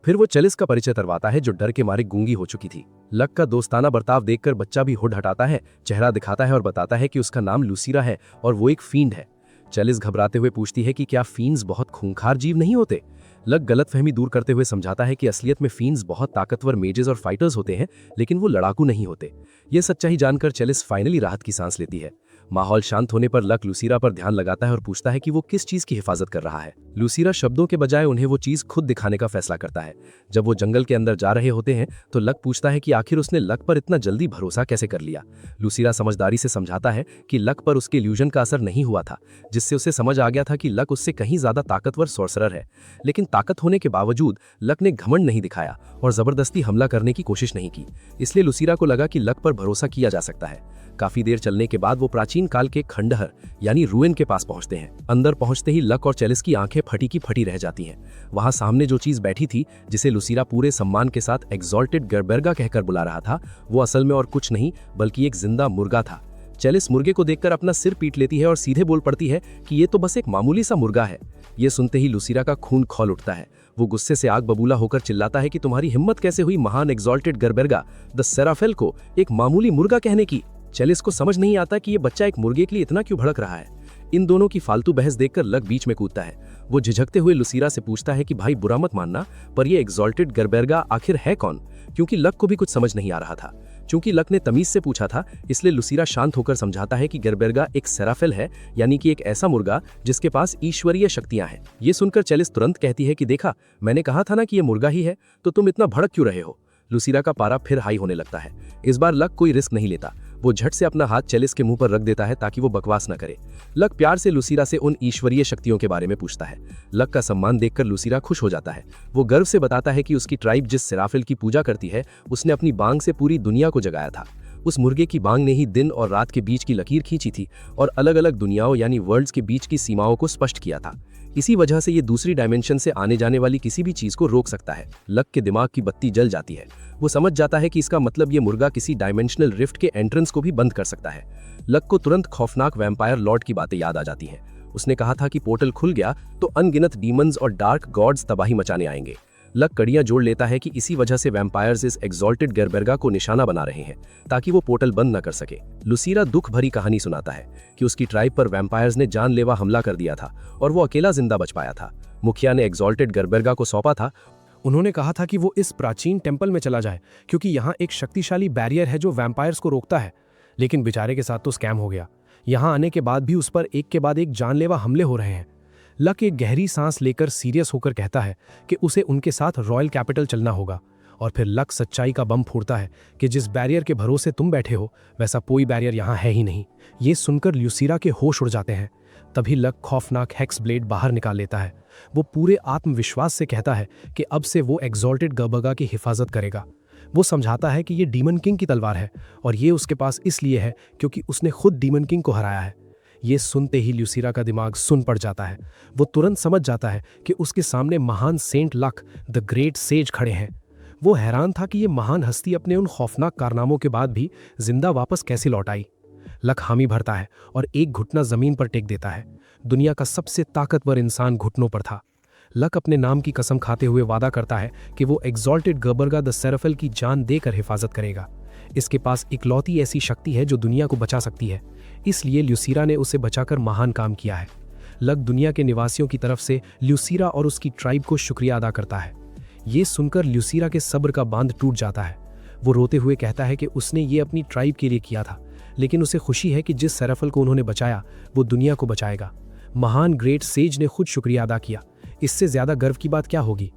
फिर वो चेलिस का परिचय करवाता है, जो डर के मारे गूंगी हो चुकी थी। लक का दोस्ताना बर्ताव देखकर बच्चा भी हुड हटाता है, चेहरा दिखाता है और बताता है कि उसका नाम लूसीरा है और वो एक फींड है। चेलिस घबराते हुए पूछती है कि क्या फींड्स बहुत खूंखार जीव नहीं होते। लक गलतफहमी दूर करते हुए समझाता है कि असलियत में फींड्स बहुत ताकतवर मेजेस और फाइटर्स होते हैं, लेकिन वो लड़ाकू नहीं होते। ये सच्चाई जानकर चेलिस फाइनली राहत की सांस लेती है। माहौल शांत होने पर लक लूसीरा पर ध्यान लगाता है और पूछता है कि वो किस चीज की हिफाजत कर रहा है। लूसीरा शब्दों के बजाय उन्हें वो चीज खुद दिखाने का फैसला करता है। जब वो जंगल के अंदर जा रहे होते हैं तो लक पूछता है कि आखिर उसने लक पर इतना जल्दी भरोसा कैसे कर लिया। लूसीरा समझदारी से समझाता है कि लक पर उसके इल्यूजन का असर नहीं हुआ था, जिससे उसे समझ आ गया था कि लक उससे कहीं ज्यादा ताकतवर सॉर्सरर है। लेकिन ताकत होने के बावजूद लक ने घमंड नहीं दिखाया और जबरदस्ती हमला करने की कोशिश नहीं की। इसलिए लूसीरा को लगा कि लक पर भरोसा किया जा सकता है। काफी देर चलने के बाद वो प्राचीन काल के खंडहर यानी रूइन के पास पहुंचते हैं। अंदर पहुंचते ही लक और चेलिस की आंखें फटी की फटी रह जाती हैं। वहां सामने जो चीज बैठी थी, जिसे लूसीरा पूरे सम्मान के साथ एक्सॉल्टेड गरबेरगा कहकर बुला रहा था, वो असल में और कुछ नहीं बल्कि एक जिंदा मुर्गा था। चेलिस मुर्गे को देखकर अपना सिर पीट लेती है और सीधे बोल पड़ती है कि ये तो बस एक मामूली सा मुर्गा है। ये सुनते ही लुसीरा का खून खौल उठता है। वो गुस्से से आग बबूला होकर चिल्लाता है कि तुम्हारी हिम्मत कैसे हुई महान एग्जॉल्टेड गरबेरगा द सेराफेल को एक मामूली मुर्गा कहने की। चेलिस को समझ नहीं आता कि ये बच्चा एक मुर्गे के लिए इतना क्यों भड़क रहा है। इन दोनों की फालतू बहस देखकर लक बीच में कूदता है। वो झिझकते हुए लुसीरा से पूछता है कि भाई बुरा मत मानना, पर ये एग्जॉल्टेड गरबेरगा आखिर है कौन, क्योंकि लक को भी कुछ समझ नहीं आ रहा था। चूंकि लक ने तमीज से पूछा था, इसलिए लुसीरा शांत होकर समझाता है कि गरबेरगा एक सेराफेल है, यानी कि एक ऐसा मुर्गा जिसके पास ईश्वरीय शक्तियां हैं। ये सुनकर चेलिस तुरंत कहती है कि देखा, मैंने कहा था ना कि ये मुर्गा ही है, तो तुम इतना भड़क क्यों रहे हो। लुसीरा का पारा फिर हाई होने लगता है। इस बार लक कोई रिस्क नहीं लेता। वो झट से अपना हाथ चेलिस के मुंह पर रख देता है ताकि वो बकवास न करे। लक प्यार से लुसीरा से उन ईश्वरीय शक्तियों के बारे में पूछता है। लक का सम्मान देखकर लुसीरा खुश हो जाता है। वो गर्व से बताता है कि उसकी ट्राइब जिस सेराफिल की पूजा करती है, उसने अपनी बांग से पूरी दुनिया को जगाया था। उस मुर्गे की बांग ने ही दिन और रात के बीच की लकीर खींची थी और अलग अलग दुनियाओं यानी वर्ल्ड्स के बीच की सीमाओं को स्पष्ट किया था। इसी वजह से ये दूसरी डायमेंशन से आने जाने वाली किसी भी चीज को रोक सकता है। लक के दिमाग की बत्ती जल जाती है। वो समझ जाता है कि इसका मतलब ये मुर्गा किसी डायमेंशनल रिफ्ट के एंट्रेंस को भी बंद कर सकता है। लक को तुरंत खौफनाक वैम्पायर लॉर्ड की बातें याद आ जाती हैं। उसने कहा था कि पोर्टल खुल गया तो अनगिनत डीमंस और डार्क गॉड्स तबाही मचाने आएंगे। लक कड़ियां जोड़ लेता है कि इसी वजह से वैम्पायर्स इस एग्जॉल्टेड गरबेरगा को निशाना बना रहे हैं ताकि वो पोर्टल बंद न कर सके। लुसीरा दुख भरी कहानी सुनाता है कि उसकी ट्राइब पर वैम्पायर्स ने जानलेवा हमला कर दिया था और वो अकेला जिंदा बच पाया था। मुखिया ने एग्जॉल्टेड गरबेरगा को सौंपा था। उन्होंने कहा था कि वो इस प्राचीन टेम्पल में चला जाए क्योंकि यहाँ एक शक्तिशाली बैरियर है जो वैम्पायर्स को रोकता है। लेकिन बेचारे के साथ तो स्कैम हो गया। यहाँ आने के बाद भी उस पर एक के बाद एक जानलेवा हमले हो रहे हैं। लक एक गहरी सांस लेकर सीरियस होकर कहता है कि उसे उनके साथ रॉयल कैपिटल चलना होगा। और फिर लक सच्चाई का बम फोड़ता है कि जिस बैरियर के भरोसे तुम बैठे हो वैसा कोई बैरियर यहाँ है ही नहीं। ये सुनकर लुसीरा के होश उड़ जाते हैं। तभी लक खौफनाक हेक्स ब्लेड बाहर निकाल लेता है। वो पूरे आत्मविश्वास से कहता है कि अब से वो एग्जॉल्टेड गरबेरगा की हिफाजत करेगा। वो समझाता है कि ये डीमन किंग की तलवार है और ये उसके पास इसलिए है क्योंकि उसने खुद डीमन किंग को हराया है। ये सुनते ही लुसीरा का दिमाग सुन पड़ जाता है। वो तुरंत समझ जाता है कि उसके सामने महान saint Luck the great sage खड़े हैं। वो हैरान था कि ये महान हस्ती अपने उन खौफनाक कारनामों के बाद भी जिंदा वापस कैसे लौट आई। लक हामी भरता है और एक घुटना जमीन पर टेक देता है। दुनिया का सबसे ताकतवर इंसान घुटनों पर था। लक अपने नाम की कसम खाते हुए वादा करता है कि वो एग्जॉल्टेड गरबेरगा द सेराफेल की जान देकर हिफाजत करेगा। इसके पास इकलौती ऐसी शक्ति है जो दुनिया को बचा सकती है, इसलिए लुसीरा ने उसे बचाकर महान काम किया है। लक दुनिया के निवासियों की तरफ से लुसीरा और उसकी ट्राइब को शुक्रिया अदा करता है। ये सुनकर लुसीरा के सब्र का बांध टूट जाता है। वो रोते हुए कहता है कि उसने ये अपनी ट्राइब के लिए किया था, लेकिन उसे खुशी है कि जिस सेराफेल को उन्होंने बचाया वो दुनिया को बचाएगा। महान ग्रेट सेज ने खुद शुक्रिया अदा किया। इससे ज्यादा गर्व की बात क्या होगी।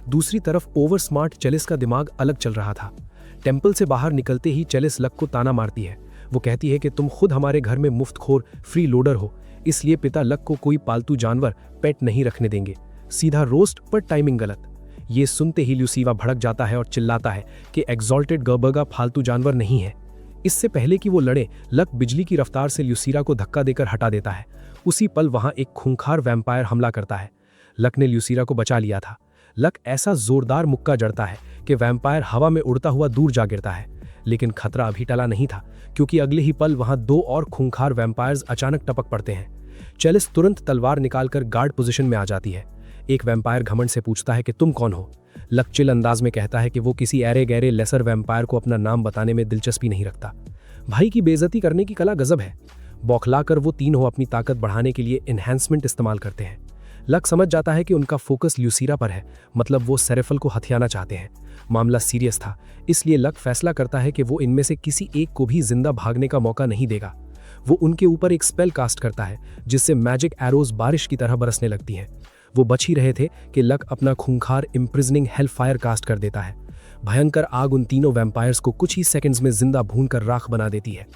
दूसरी तरफ ओवर स्मार्ट चेलिस का दिमाग अलग चल रहा था। टेम्पल से बाहर निकलते ही चेलिस लक को ताना मारती है। वो कहती है कि तुम खुद हमारे घर में मुफ्तखोर फ्री लोडर हो, इसलिए पिता लक को कोई पालतू जानवर पेट नहीं रखने देंगे। सीधा रोस्ट पर टाइमिंग गलत। ये सुनते ही लुसीरा भड़क जाता है और चिल्लाता है कि एग्जॉल्टेड गरबेरगा फालतू जानवर नहीं है। इससे पहले कि वो लड़े, लक बिजली की रफ्तार से लुसीरा को धक्का देकर हटा देता है। उसी पल वहां एक खूंखार वैम्पायर हमला करता है। लक ने लुसीरा को बचा लिया था। लक ऐसा जोरदार मुक्का जड़ता है कि वैम्पायर हवा में उड़ता हुआ दूर जा गिरता है। लेकिन खतरा अभी टला नहीं था, क्योंकि अगले ही पल वहां दो और खूंखार वैम्पायर्स अचानक टपक पड़ते हैं। चेलिस तुरंत तलवार निकालकर गार्ड पोजीशन में आ जाती है। एक वैम्पायर घमंड से पूछता है कि तुम कौन हो। लक चिल अंदाज में कहता है कि वो किसी ऐरे गहरे लेसर वैम्पायर को अपना नाम बताने में दिलचस्पी नहीं रखता। भाई की बेइज्जती करने की कला गजब है। बौखलाकर वो तीनों अपनी ताकत बढ़ाने के लिए एनहांसमेंट इस्तेमाल करते हैं। लक समझ जाता है कि उनका फोकस लुसीरा पर है, मतलब वो सेराफेल को हथियाना चाहते हैं। मामला सीरियस था, इसलिए लक फैसला करता है कि वो इनमें से किसी एक को भी जिंदा भागने का मौका नहीं देगा। वो उनके ऊपर एक स्पेल कास्ट करता है जिससे मैजिक एरोज बारिश की तरह बरसने लगती हैं। वो बच ही रहे थे कि लक अपना खूंखार इम्प्रिजनिंग हेल फायर कास्ट कर देता है। भयंकर आग उन तीनों वैम्पायर्स को कुछ ही सेकंड्स में जिंदा भूनकर राख बना देती है।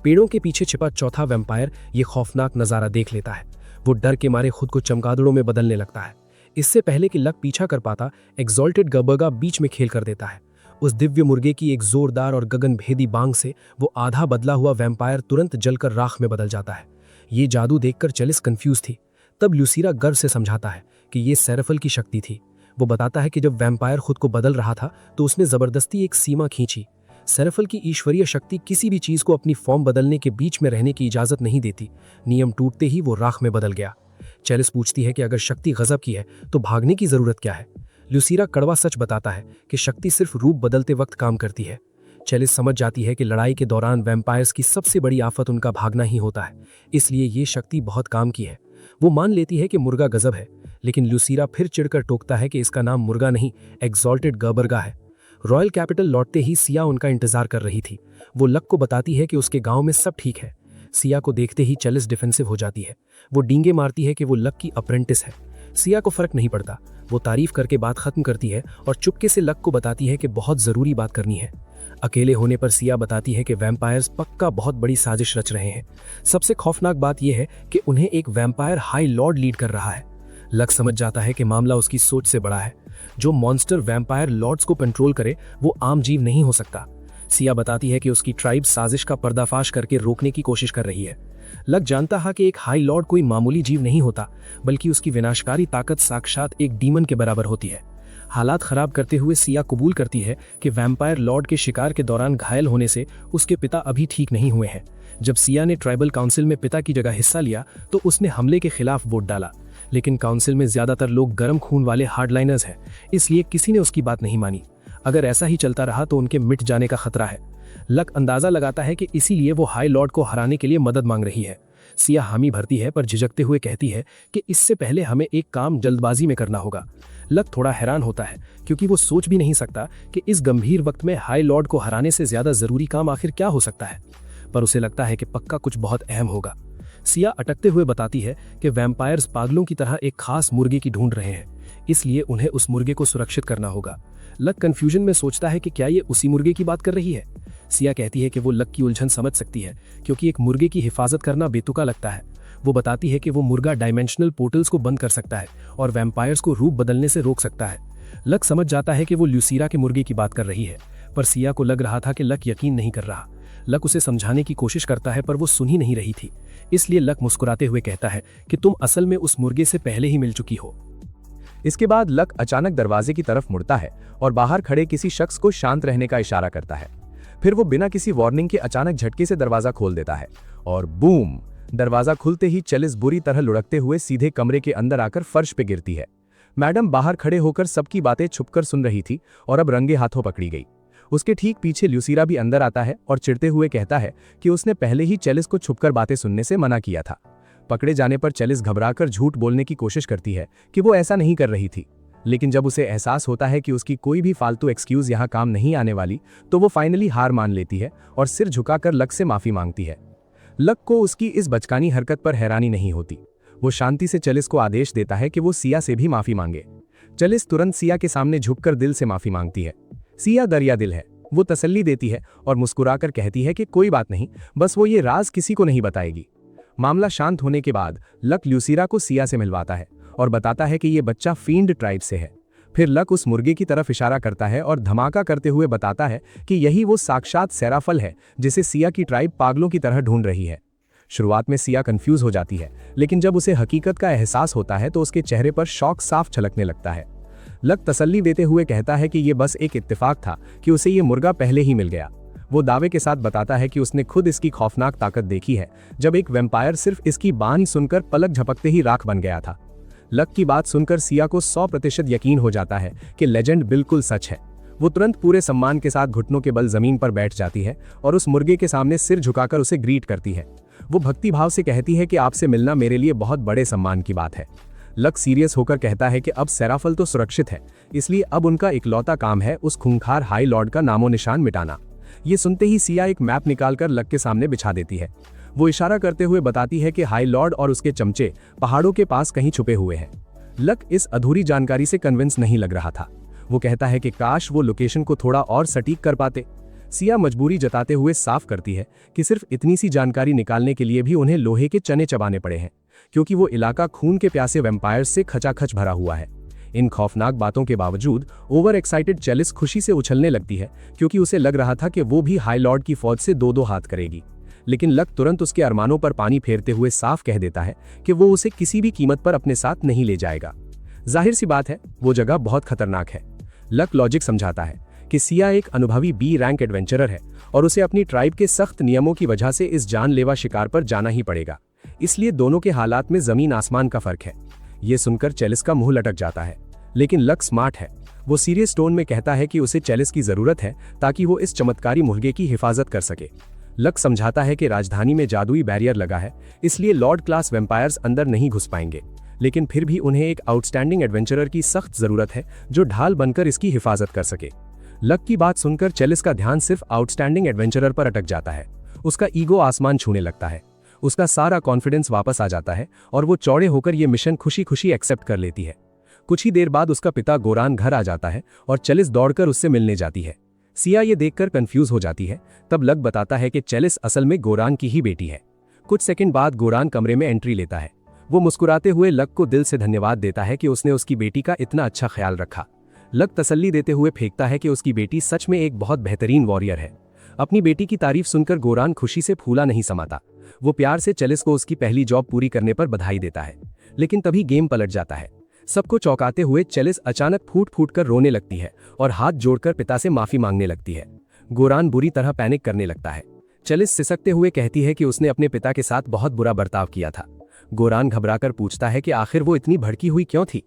पेड़ों के पीछे छिपा चौथा वैम्पायर ये खौफनाक नजारा देख लेता है। वो डर के मारे खुद को चमगादड़ों में बदलने लगता है। इससे पहले कि लक पीछा कर पाता, एग्जॉल्टेड गरबेरगा बीच में खेल कर देता है। उस दिव्य मुर्गे की एक जोरदार और गगनभेदी बांग से वो आधा बदला हुआ वैम्पायर तुरंत जलकर राख में बदल जाता है। ये जादू देखकर चेलिस कंफ्यूज थी। तब लुसीरा गर्व से समझाता है कि ये सेराफेल की शक्ति थी। वो बताता है कि जब वैम्पायर खुद को बदल रहा था तो उसने जबरदस्ती एक सीमा खींची। सेराफल की ईश्वरीय शक्ति किसी भी चीज को अपनी फॉर्म बदलने के बीच में रहने की इजाजत नहीं देती। नियम टूटते ही वो राख में बदल गया। चेलिस पूछती है कि अगर शक्ति गजब की है तो भागने की जरूरत क्या है। ल्यूसीरा कड़वा सच बताता है कि शक्ति सिर्फ रूप बदलते वक्त काम करती है। चेलिस समझ जाती है कि लड़ाई के दौरान वैम्पायर्स की सबसे बड़ी आफत उनका भागना ही होता है, इसलिए ये शक्ति बहुत काम की है। वो मान लेती है कि मुर्गा गजब है, लेकिन ल्यूसीरा फिर चिढ़कर टोकता है कि इसका नाम मुर्गा नहीं, एग्जॉल्टेड गबरगा है। रॉयल कैपिटल लौटते ही सिया उनका इंतजार कर रही थी। वो लक को बताती है कि उसके गांव में सब ठीक है। सिया को देखते ही चेलिस डिफेंसिव हो जाती है। वो डींगे मारती है कि वो लक की अप्रेंटिस है। सिया को फर्क नहीं पड़ता। वो तारीफ करके बात खत्म करती है और चुपके से लक को बताती है कि बहुत जरूरी बात करनी है। अकेले होने पर सिया बताती है कि वैम्पायर्स पक्का बहुत बड़ी साजिश रच रहे हैं। सबसे खौफनाक बात यह है कि उन्हें एक वैम्पायर हाई लॉर्ड लीड कर रहा है। लक समझ जाता है कि मामला उसकी सोच से बड़ा है। जो मॉन्स्टर वैम्पायर लॉर्ड्स को कंट्रोल करे वो आम जीव नहीं हो सकता। सिया बताती है कि उसकी ट्राइब साजिश का पर्दाफाश करके रोकने की कोशिश कर रही है। लक जानता है कि एक हाई लॉर्ड कोई मामूली जीव नहीं होता, बल्कि उसकी विनाशकारी ताकत साक्षात एक डीमन के बराबर होती है। हालात खराब करते हुए सिया कबूल करती है कि वैम्पायर लॉर्ड के शिकार के दौरान घायल होने से उसके पिता अभी ठीक नहीं हुए हैं। जब सिया ने ट्राइबल काउंसिल में पिता की जगह हिस्सा लिया तो उसने हमले के खिलाफ वोट डाला, लेकिन काउंसिल में ज्यादातर लोग गर्म खून वाले हार्डलाइनर्स हैं, इसलिए किसी ने उसकी बात नहीं मानी। अगर ऐसा ही चलता रहा तो उनके मिट जाने का खतरा है। लक अंदाजा लगाता है कि इसीलिए वो हाई लॉर्ड को हराने के लिए मदद मांग रही है। सिया हामी भरती है पर झिझकते हुए कहती है कि इससे पहले हमें एक काम जल्दबाजी में करना होगा। लक थोड़ा हैरान होता है क्योंकि वो सोच भी नहीं सकता कि इस गंभीर वक्त में हाई लॉर्ड को हराने से ज्यादा जरूरी काम आखिर क्या हो सकता है, पर उसे लगता है कि पक्का कुछ बहुत अहम होगा। सिया अटकते हुए बताती है कि वैम्पायर्स पागलों की तरह एक खास मुर्गे की ढूंढ रहे हैं, इसलिए उन्हें उस मुर्गे को सुरक्षित करना होगा। लक कंफ्यूजन में सोचता है कि क्या ये उसी मुर्गे की बात कर रही है। सिया कहती है कि वो लक की उलझन समझ सकती है क्योंकि एक मुर्गे की हिफाजत करना बेतुका लगता है। वो बताती है कि वो मुर्गा डायमेंशनल पोर्टल्स को बंद कर सकता है और वैम्पायर्स को रूप बदलने से रोक सकता है। लक समझ जाता है कि वो ल्यूसीरा के मुर्गे की बात कर रही है, पर सिया को लग रहा था कि लक यकीन नहीं कर रहा। लक उसे समझाने की कोशिश करता है पर वो सुन ही नहीं रही थी, इसलिए लक मुस्कुराते हुए कहता है कि तुम असल में उस मुर्गे से पहले ही मिल चुकी हो। इसके बाद लक अचानक दरवाजे की तरफ मुड़ता है और बाहर खड़े किसी शख्स को शांत रहने का इशारा करता है। फिर वो बिना किसी वार्निंग के अचानक झटके से दरवाजा खोल देता है और बूम, दरवाजा खुलते ही चेलिस बुरी तरह लुढ़कते हुए सीधे कमरे के अंदर आकर फर्श पे गिरती है। मैडम बाहर खड़े होकर सबकी बातें छुपकर सुन रही थी और अब रंगे हाथों पकड़ी गई। उसके ठीक पीछे ल्यूसीरा भी अंदर आता है और चिढ़ते हुए कहता है कि उसने पहले ही चेलिस को छुपकर बातें सुनने से मना किया था। पकड़े जाने पर चेलिस घबराकर झूठ बोलने की कोशिश करती है कि वो ऐसा नहीं कर रही थी, लेकिन जब उसे एहसास होता है कि उसकी कोई भी फालतू एक्सक्यूज यहाँ काम नहीं आने वाली तो वो फाइनली हार मान लेती है और सिर झुकाकर लक से माफी मांगती है। लक को उसकी इस बचकानी हरकत पर हैरानी नहीं होती। वो शांति से चेलिस को आदेश देता है कि वो सिया से भी माफी मांगे। चेलिस तुरंत सिया के सामने झुककर दिल से माफी मांगती है। सिया दरिया दिल है, वो तसल्ली देती है और मुस्कुराकर कहती है कि कोई बात नहीं, बस वो ये राज किसी को नहीं बताएगी। मामला शांत होने के बाद लक ल्यूसीरा को सिया से मिलवाता है और बताता है कि ये बच्चा फील्ड ट्राइब से है। फिर लक उस मुर्गे की तरफ इशारा करता है और धमाका करते हुए बताता है कि यही वो साक्षात सेराफल है जिसे सिया की ट्राइब पागलों की तरह ढूंढ रही है। शुरुआत में सिया कंफ्यूज हो जाती है, लेकिन जब उसे हकीकत का एहसास होता है तो उसके चेहरे पर शौक साफ छलकने लगता है। लक तसल्ली देते हुए कहता है कि ये बस एक इत्तेफाक था कि उसे ये मुर्गा पहले ही मिल गया। वो दावे के साथ बताता है कि उसने खुद इसकी खौफनाक ताकत देखी है, जब एक वैम्पायर सिर्फ इसकी बान सुनकर पलक झपकते ही राख बन गया था। लक की बात सुनकर सिया को 100% यकीन हो जाता है कि लेजेंड बिल्कुल सच है। वो तुरंत पूरे सम्मान के साथ घुटनों के बल जमीन पर बैठ जाती है और उस मुर्गे के सामने सिर झुकाकर उसे ग्रीट करती है। वो भक्तिभाव से कहती है कि आपसे मिलना मेरे लिए बहुत बड़े सम्मान की बात है। लक सीरियस होकर कहता है कि अब सेराफल तो सुरक्षित है, इसलिए अब उनका इकलौता काम है उस खूंखार हाई लॉर्ड का नामो निशान मिटाना। ये सुनते ही सिया एक मैप निकालकर लक के सामने बिछा देती है। वो इशारा करते हुए बताती है कि हाई लॉर्ड और उसके चमचे पहाड़ों के पास कहीं छुपे हुए हैं। लक इस अधूरी जानकारी से कन्विंस नहीं लग रहा था। वो कहता है कि काश वो लोकेशन को थोड़ा और सटीक कर पाते। सिया मजबूरी जताते हुए साफ करती है कि सिर्फ इतनी सी जानकारी निकालने के लिए भी उन्हें लोहे के चने चबाने पड़े हैं, क्योंकि वो इलाका खून के प्यासे वैम्पायर्स से खचाखच भरा हुआ है। इन खौफनाक बातों के बावजूद ओवर एक्साइटेड चेलिस खुशी से उछलने लगती है, क्योंकि उसे लग रहा था कि वो भी हाई लॉर्ड की फौज से दो हाथ करेगी। लेकिन लक तुरंत उसके अरमानों पर पानी फेरते हुए साफ कह देता है कि वो उसे किसी भी कीमत पर अपने साथ नहीं ले जाएगा। जाहिर सी बात है, वो जगह बहुत खतरनाक है। लक लॉजिक समझाता है कि सिया एक अनुभवी बी रैंक एडवेंचरर है और उसे अपनी ट्राइब के सख्त नियमों की वजह से इस जानलेवा शिकार पर जाना ही पड़ेगा। इसलिए दोनों के हालात में जमीन आसमान का फर्क है। ये सुनकर चेलिस का मुंह लटक जाता है, लेकिन लक स्मार्ट है। वो सीरियस टोन में कहता है कि उसे चेलिस की जरूरत है ताकि वो इस चमत्कारी मुर्गे की हिफाजत कर सके। लक समझाता है कि राजधानी में जादुई बैरियर लगा है, इसलिए लॉर्ड क्लास वेम्पायर्स अंदर नहीं घुस पाएंगे, लेकिन फिर भी उन्हें एक आउटस्टैंडिंग एडवेंचरर की सख्त जरूरत है जो ढाल बनकर इसकी हिफाजत कर सके। लक की बात सुनकर चेलिस का ध्यान सिर्फ आउटस्टैंडिंग एडवेंचरर पर अटक जाता है। उसका ईगो आसमान छूने लगता है, उसका सारा कॉन्फिडेंस वापस आ जाता है और वो चौड़े होकर ये मिशन खुशी खुशी एक्सेप्ट कर लेती है। कुछ ही देर बाद उसका पिता गोरान घर आ जाता है और चेलिस दौड़कर उससे मिलने जाती है। सिया ये देखकर कंफ्यूज हो जाती है। तब लक बताता है कि चेलिस असल में गोरान की ही बेटी है। कुछ सेकंड बाद गोरान कमरे में एंट्री लेता है। वो मुस्कुराते हुए लक को दिल से धन्यवाद देता है कि उसने उसकी बेटी का इतना अच्छा ख्याल रखा। लक तसल्ली देते हुए फेंकता है कि उसकी बेटी सच में एक बहुत बेहतरीन वॉरियर है। अपनी बेटी की तारीफ सुनकर गोरान खुशी से फूला नहीं समाता। वो प्यार से चेलिस को उसकी पहली जॉब पूरी करने पर बधाई देता है, लेकिन तभी गेम पलट जाता है। सबको चौंकाते हुए चेलिस अचानक फूट फूट कर रोने लगती है और हाथ जोड़कर पिता से माफी मांगने लगती है। गोरान बुरी तरह पैनिक करने लगता है। चेलिस सिसकते हुए कहती है कि उसने अपने पिता के साथ बहुत बुरा बर्ताव किया था। गोरान घबराकर पूछता है कि आखिर वो इतनी भड़की हुई क्यों थी।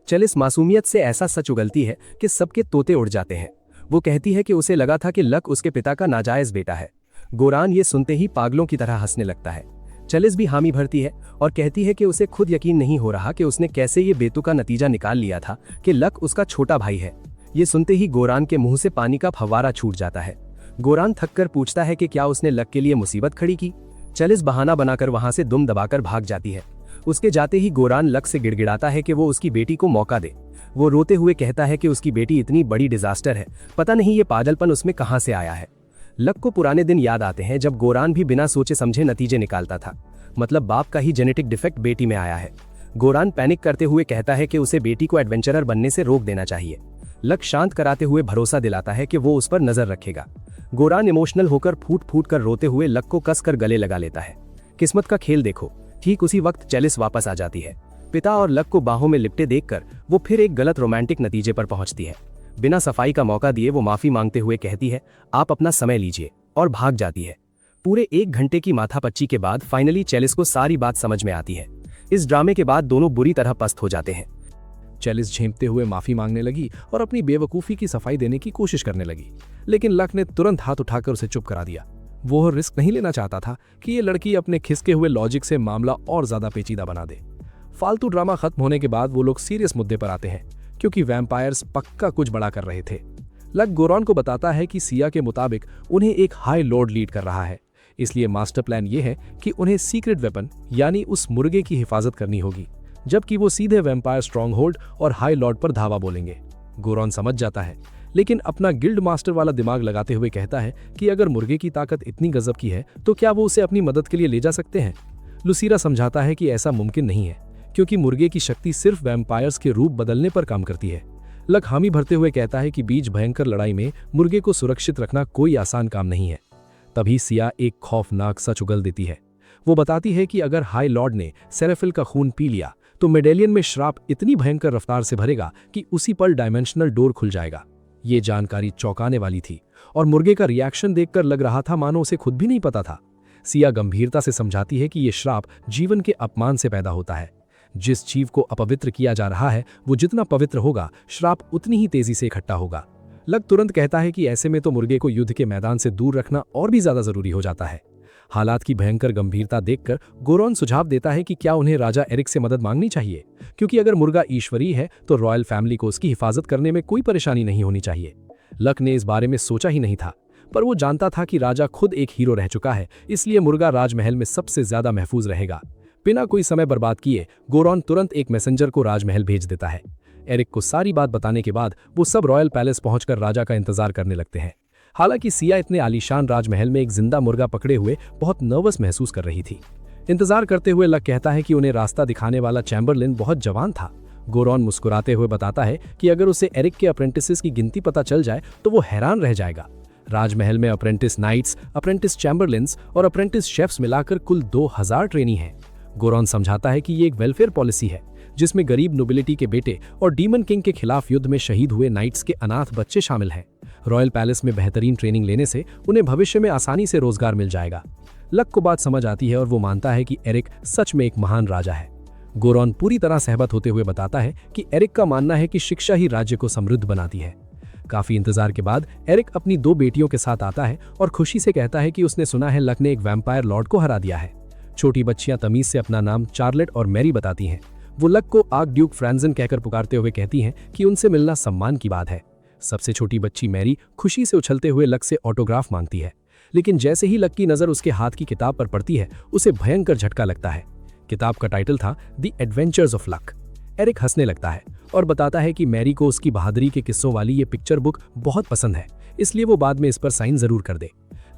चेलिस मासूमियत से ऐसा सच उगलती है कि सबके तोते उड़ जाते हैं। वो कहती है कि उसे लगा था कि लक उसके पिता का नाजायज बेटा है। गोरान ये सुनते ही पागलों की तरह हंसने लगता है। चेलिस भी हामी भरती है और कहती है कि उसे खुद यकीन नहीं हो रहा कि उसने कैसे ये बेतुका नतीजा निकाल लिया था कि लक उसका छोटा भाई है। ये सुनते ही गोरान के मुंह से पानी का फव्वारा छूट जाता है। गोरान थककर पूछता है कि क्या उसने लक के लिए मुसीबत खड़ी की। चेलिस बहाना बनाकर वहां से दुम दबाकर भाग जाती है। उसके जाते ही गोरान लक से गिड़गिड़ाता है कि वो उसकी बेटी को मौका दे। वो रोते हुए कहता है कि उसकी बेटी इतनी बड़ी डिजास्टर है, पता नहीं ये पागलपन उसमें कहां से आया है। लक को पुराने दिन याद आते हैं जब गोरान भी बिना सोचे समझे नतीजे निकालता था। मतलब बाप का ही जेनेटिक डिफेक्ट बेटी में आया है। गोरान पैनिक करते हुए कहता है कि उसे बेटी को एडवेंचरर बनने से रोक देना चाहिए। लक शांत कराते हुए भरोसा दिलाता है कि वो उस पर नजर रखेगा। गोरान इमोशनल होकर फूट फूट कर रोते हुए लक को कसकर गले लगा लेता है। किस्मत का खेल देखो, ठीक उसी वक्त चेलिस वापस आ जाती है। पिता और लक को बाहों में लिपटे देखकर वो फिर एक गलत रोमांटिक नतीजे पर पहुंचती है। बिना सफाई का मौका दिए वो माफी मांगते हुए कहती है, आप अपना समय लीजिए, और भाग जाती है। पूरे 1 घंटे की माथापच्ची के बाद फाइनली चेलिस को सारी बात समझ में आती है। इस ड्रामे के बाद दोनों बुरी तरह पस्त हो जाते हैं। चेलिस झेंपते हुए माफी मांगने लगी और अपनी बेवकूफी की सफाई देने की कोशिश करने लगी, लेकिन लक ने तुरंत हाथ उठाकर उसे चुप करा दिया। वो रिस्क नहीं लेना चाहता था कि ये लड़की अपने खिसके हुए लॉजिक से मामला और ज्यादा पेचीदा बना दे। फालतू ड्रामा खत्म होने के बाद वो लोग सीरियस मुद्दे पर आते हैं, क्योंकि वैम्पायर्स पक्का कुछ बड़ा कर रहे थे। लक गोरान को बताता है कि सिया के मुताबिक उन्हें एक हाई लॉर्ड लीड कर रहा है, इसलिए मास्टर प्लान ये है कि उन्हें सीक्रेट वेपन यानी उस मुर्गे की हिफाजत करनी होगी, जबकि वो सीधे वैम्पायर स्ट्रॉन्ग होल्ड और हाई लॉर्ड पर धावा बोलेंगे। गोरान समझ जाता है, लेकिन अपना गिल्ड मास्टर वाला दिमाग लगाते हुए कहता है कि अगर मुर्गे की ताकत इतनी गजब की है तो क्या वो उसे अपनी मदद के लिए ले जा सकते हैं। लुसीरा समझाता है कि ऐसा मुमकिन नहीं है, क्योंकि मुर्गे की शक्ति सिर्फ वैम्पायर्स के रूप बदलने पर काम करती है। लक हामी भरते हुए कहता है कि बीच भयंकर लड़ाई में मुर्गे को सुरक्षित रखना कोई आसान काम नहीं है। तभी सिया एक खौफनाक सच उगल देती है। वो बताती है कि अगर हाई लॉर्ड ने सेरेफिल का खून पी लिया तो मेडेलियन में श्राप इतनी भयंकर रफ्तार से भरेगा कि उसी पल डायमेंशनल डोर खुल जाएगा। ये जानकारी चौंकाने वाली थी और मुर्गे का रिएक्शन देखकर लग रहा था मानो उसे खुद भी नहीं पता था। सिया गंभीरता से समझाती है कि यह श्राप जीवन के अपमान से पैदा होता है। जिस जीव को अपवित्र किया जा रहा है वो जितना पवित्र होगा, श्राप उतनी ही तेजी से इकट्ठा होगा। लक तुरंत कहता है कि ऐसे में तो मुर्गे को युद्ध के मैदान से दूर रखना और भी ज्यादा जरूरी हो जाता है। हालात की भयंकर गंभीरता देखकर गोरान सुझाव देता है कि क्या उन्हें राजा एरिक से मदद मांगनी चाहिए, क्योंकि अगर मुर्गा ईश्वरीय है तो रॉयल फैमिली को उसकी हिफाजत करने में कोई परेशानी नहीं होनी चाहिए। लक ने इस बारे में सोचा ही नहीं था, पर वो जानता था कि राजा खुद एक हीरो रह चुका है, इसलिए मुर्गा राजमहल में सबसे ज्यादा महफूज रहेगा। बिना कोई समय बर्बाद किए गोरान तुरंत एक मैसेंजर को राजमहल भेज देता है। एरिक को सारी बात बताने के बाद वो सब रॉयल पैलेस पहुंचकर राजा का इंतजार करने लगते हैं। हालांकि सिया इतने आलीशान राजमहल में एक जिंदा मुर्गा पकड़े हुए बहुत नर्वस महसूस कर रही थी। इंतजार करते हुए लक कहता है कि उन्हें रास्ता दिखाने वाला चैम्बरलिन बहुत जवान था। गोरान मुस्कुराते हुए बताता है कि अगर उसे एरिक के अप्रेंटिसेस की गिनती पता चल जाए तो वो हैरान रह जाएगा। राजमहल में अप्रेंटिस नाइट्स, अप्रेंटिस चैम्बरलिन्स और अप्रेंटिस शेफ्स मिलाकर कुल 2000 ट्रेनी हैं। गोरान समझाता है कि ये एक वेलफेयर पॉलिसी है जिसमें गरीब नोबिलिटी के बेटे और डीमन किंग के खिलाफ युद्ध में शहीद हुए नाइट्स के अनाथ बच्चे शामिल हैं। रॉयल पैलेस में बेहतरीन ट्रेनिंग लेने से उन्हें भविष्य में आसानी से रोजगार मिल जाएगा। लक को बात समझ आती है और वो मानता है कि एरिक सच में एक महान राजा है। गोरॉन पूरी तरह सहमत होते हुए बताता है कि एरिक का मानना है कि शिक्षा ही राज्य को समृद्ध बनाती है। काफी इंतजार के बाद एरिक अपनी 2 बेटियों के साथ आता है और खुशी से कहता है कि उसने सुना है लक ने एक वैम्पायर लॉर्ड को हरा दिया है। छोटी बच्चियां तमीज से अपना नाम चार्लेट और मैरी बताती हैं। वो लक को आर्क ड्यूक फ्रांजन कहकर पुकारते हुए कहती हैं कि उनसे मिलना सम्मान की बात है। सबसे छोटी बच्ची मैरी खुशी से उछलते हुए लक से ऑटोग्राफ मांगती है, लेकिन जैसे ही लक की नजर उसके हाथ की किताब पर पड़ती है उसे भयंकर झटका लगता है। किताब का टाइटल था the adventures of Luck. Eric हंसने लगता है और बताता है कि मैरी को उसकी बहादुरी के किस्सों वाली ये पिक्चर बुक बहुत पसंद है, इसलिए वो बाद में इस पर साइन जरूर कर दे।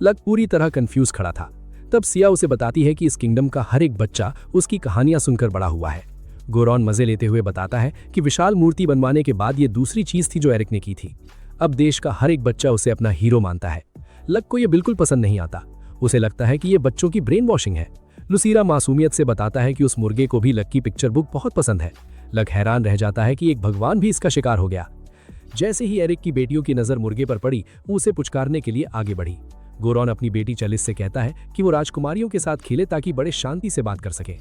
लक पूरी तरह कंफ्यूज खड़ा था। तब सिया उसे बताती है कि इस किंगडम का हर एक बच्चा उसकी कहानियां सुनकर बड़ा हुआ है। गोरॉन मजे लेते हुए बताता है कि विशाल मूर्ति बनवाने के बाद ये दूसरी चीज थी जो एरिक ने की थी। अब देश का हर एक बच्चा उसे अपना हीरो मानता है। लक को ये बिल्कुल पसंद नहीं आता। उसे लगता है कि ये बच्चों की ब्रेन वॉशिंग है। लुसीरा मासूमियत से बताता है कि उस मुर्गे को भी लक की पिक्चर बुक बहुत पसंद है। लक हैरान रह जाता है कि एक भगवान भी इसका शिकार हो गया। जैसे ही एरिक की बेटियों की नजर मुर्गे पर पड़ी, वो उसे पुचकारने के लिए आगे बढ़ी। गोरॉन अपनी बेटी चलिस से कहता है कि वो राजकुमारियों के साथ खेले ताकि बड़े शांति से बात कर सके।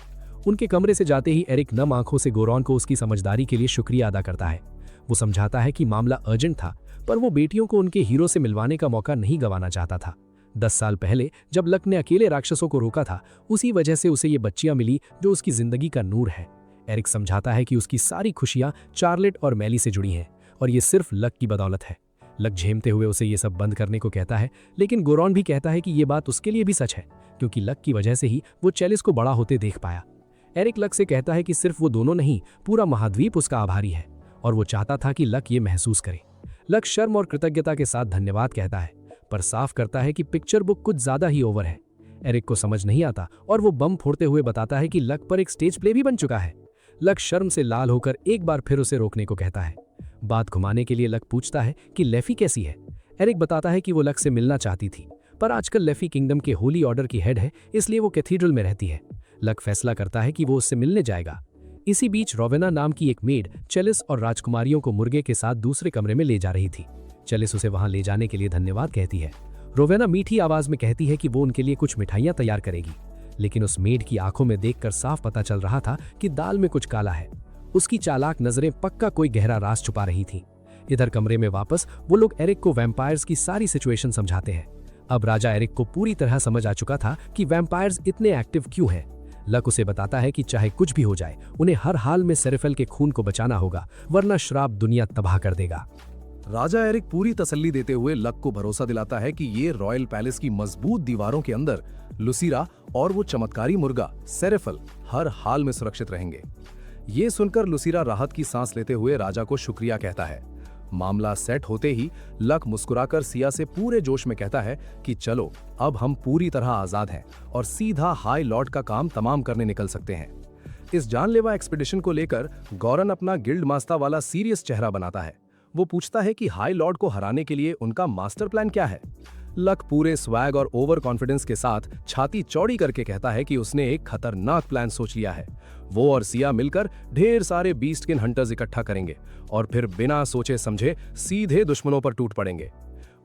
उनके कमरे से जाते ही एरिक नम आंखों से गोरॉन को उसकी समझदारी के लिए शुक्रिया अदा करता है। वो समझाता है कि मामला अर्जेंट था, पर वो बेटियों को उनके हीरो से मिलवाने का मौका नहीं गंवाना चाहता था। 10 साल पहले जब लक ने अकेले राक्षसों को रोका था, उसी वजह से उसे ये बच्चियां मिली जो उसकी जिंदगी का नूर है। एरिक समझाता है कि उसकी सारी खुशियां चार्लेट और मैली से जुड़ी हैं और ये सिर्फ लक की बदौलत है। लक झेमते हुए उसे ये सब बंद करने को कहता है, लेकिन गोरॉन भी कहता है कि ये बात उसके लिए भी सच है, क्योंकि लक की वजह से ही वो चैलिस को बड़ा होते देख पाया। एरिक लक से कहता है कि सिर्फ वो दोनों नहीं, पूरा महाद्वीप उसका आभारी है और वो चाहता था कि लक ये महसूस करे। लक शर्म और कृतज्ञता के साथ धन्यवाद कहता है, पर साफ करता है कि पिक्चर बुक कुछ ज्यादा ही ओवर है। एरिक को समझ नहीं आता और वो बम फोड़ते हुए बताता है कि लक पर एक स्टेज प्ले भी बन चुका है। लक शर्म से लाल होकर एक बार फिर उसे रोकने को कहता है। बात घुमाने के लिए लक पूछता है कि लेफी कैसी है। एरिक बताता है कि वो लक से मिलना चाहती थी, पर आजकल लेफी किंगडम के होली ऑर्डर की हेड है, इसलिए वो कैथीड्रल में रहती है। लक फैसला करता है कि वो उससे मिलने जाएगा। इसी बीच रोवेना नाम की एक मेड चलिस और राजकुमारियों को मुर्गे के साथ दूसरे कमरे में ले जा रही थी। चलिस उसे वहां ले जाने के लिए धन्यवाद कहती है। रोवेना मीठी आवाज में कहती है कि वो उनके लिए कुछ मिठाइयां तैयार करेगी, लेकिन उस मेड की आंखों में देखकर साफ पता चल रहा था कि दाल में कुछ काला है। उसकी चालाक नजरें पक्का कोई गहरा राज छुपा रही थी। इधर कमरे में वापस वो लोग एरिक को वैम्पायर्स की सारी सिचुएशन समझाते हैं। अब राजा एरिक को पूरी तरह समझ आ चुका था कि वैम्पायर्स इतने एक्टिव क्यों हैं। लक उसे बताता है कि चाहे कुछ भी हो जाए, उन्हें हर हाल में सेरेफेल के खून को बचाना होगा, वरना श्राप दुनिया तबाह कर देगा। राजा एरिक पूरी तसल्ली देते हुए लक को भरोसा दिलाता है कि ये रॉयल पैलेस की मजबूत दीवारों के अंदर लुसीरा और वो चमत्कारी मुर्गा सेरेफेल हर हाल में सुरक्षित रहेंगे। ये सुनकर लुसीरा राहत की सांस लेते हुए राजा को शुक्रिया कहता है। मामला सेट होते ही लक मुस्कुराकर सिया से पूरे जोश में कहता है कि चलो अब हम पूरी तरह आजाद हैं और सीधा हाई लॉर्ड का काम तमाम करने निकल सकते हैं। इस जानलेवा एक्सपीडिशन को लेकर गॉरन अपना गिल्ड मास्टर वाला सीरियस चेहरा बनाता है। वो पूछता है कि हाई लॉर्ड को हराने के लिए उनका मास्टर प्लान क्या है। लक पूरे स्वैग और ओवर कॉन्फिडेंस के साथ छाती चौड़ी करके कहता है कि उसने एक खतरनाक प्लान सोच लिया है। वो और सिया मिलकर ढेर सारे बीस्टकिन हंटर्स इकट्ठा करेंगे और फिर बिना सोचे समझे सीधे दुश्मनों पर टूट पड़ेंगे।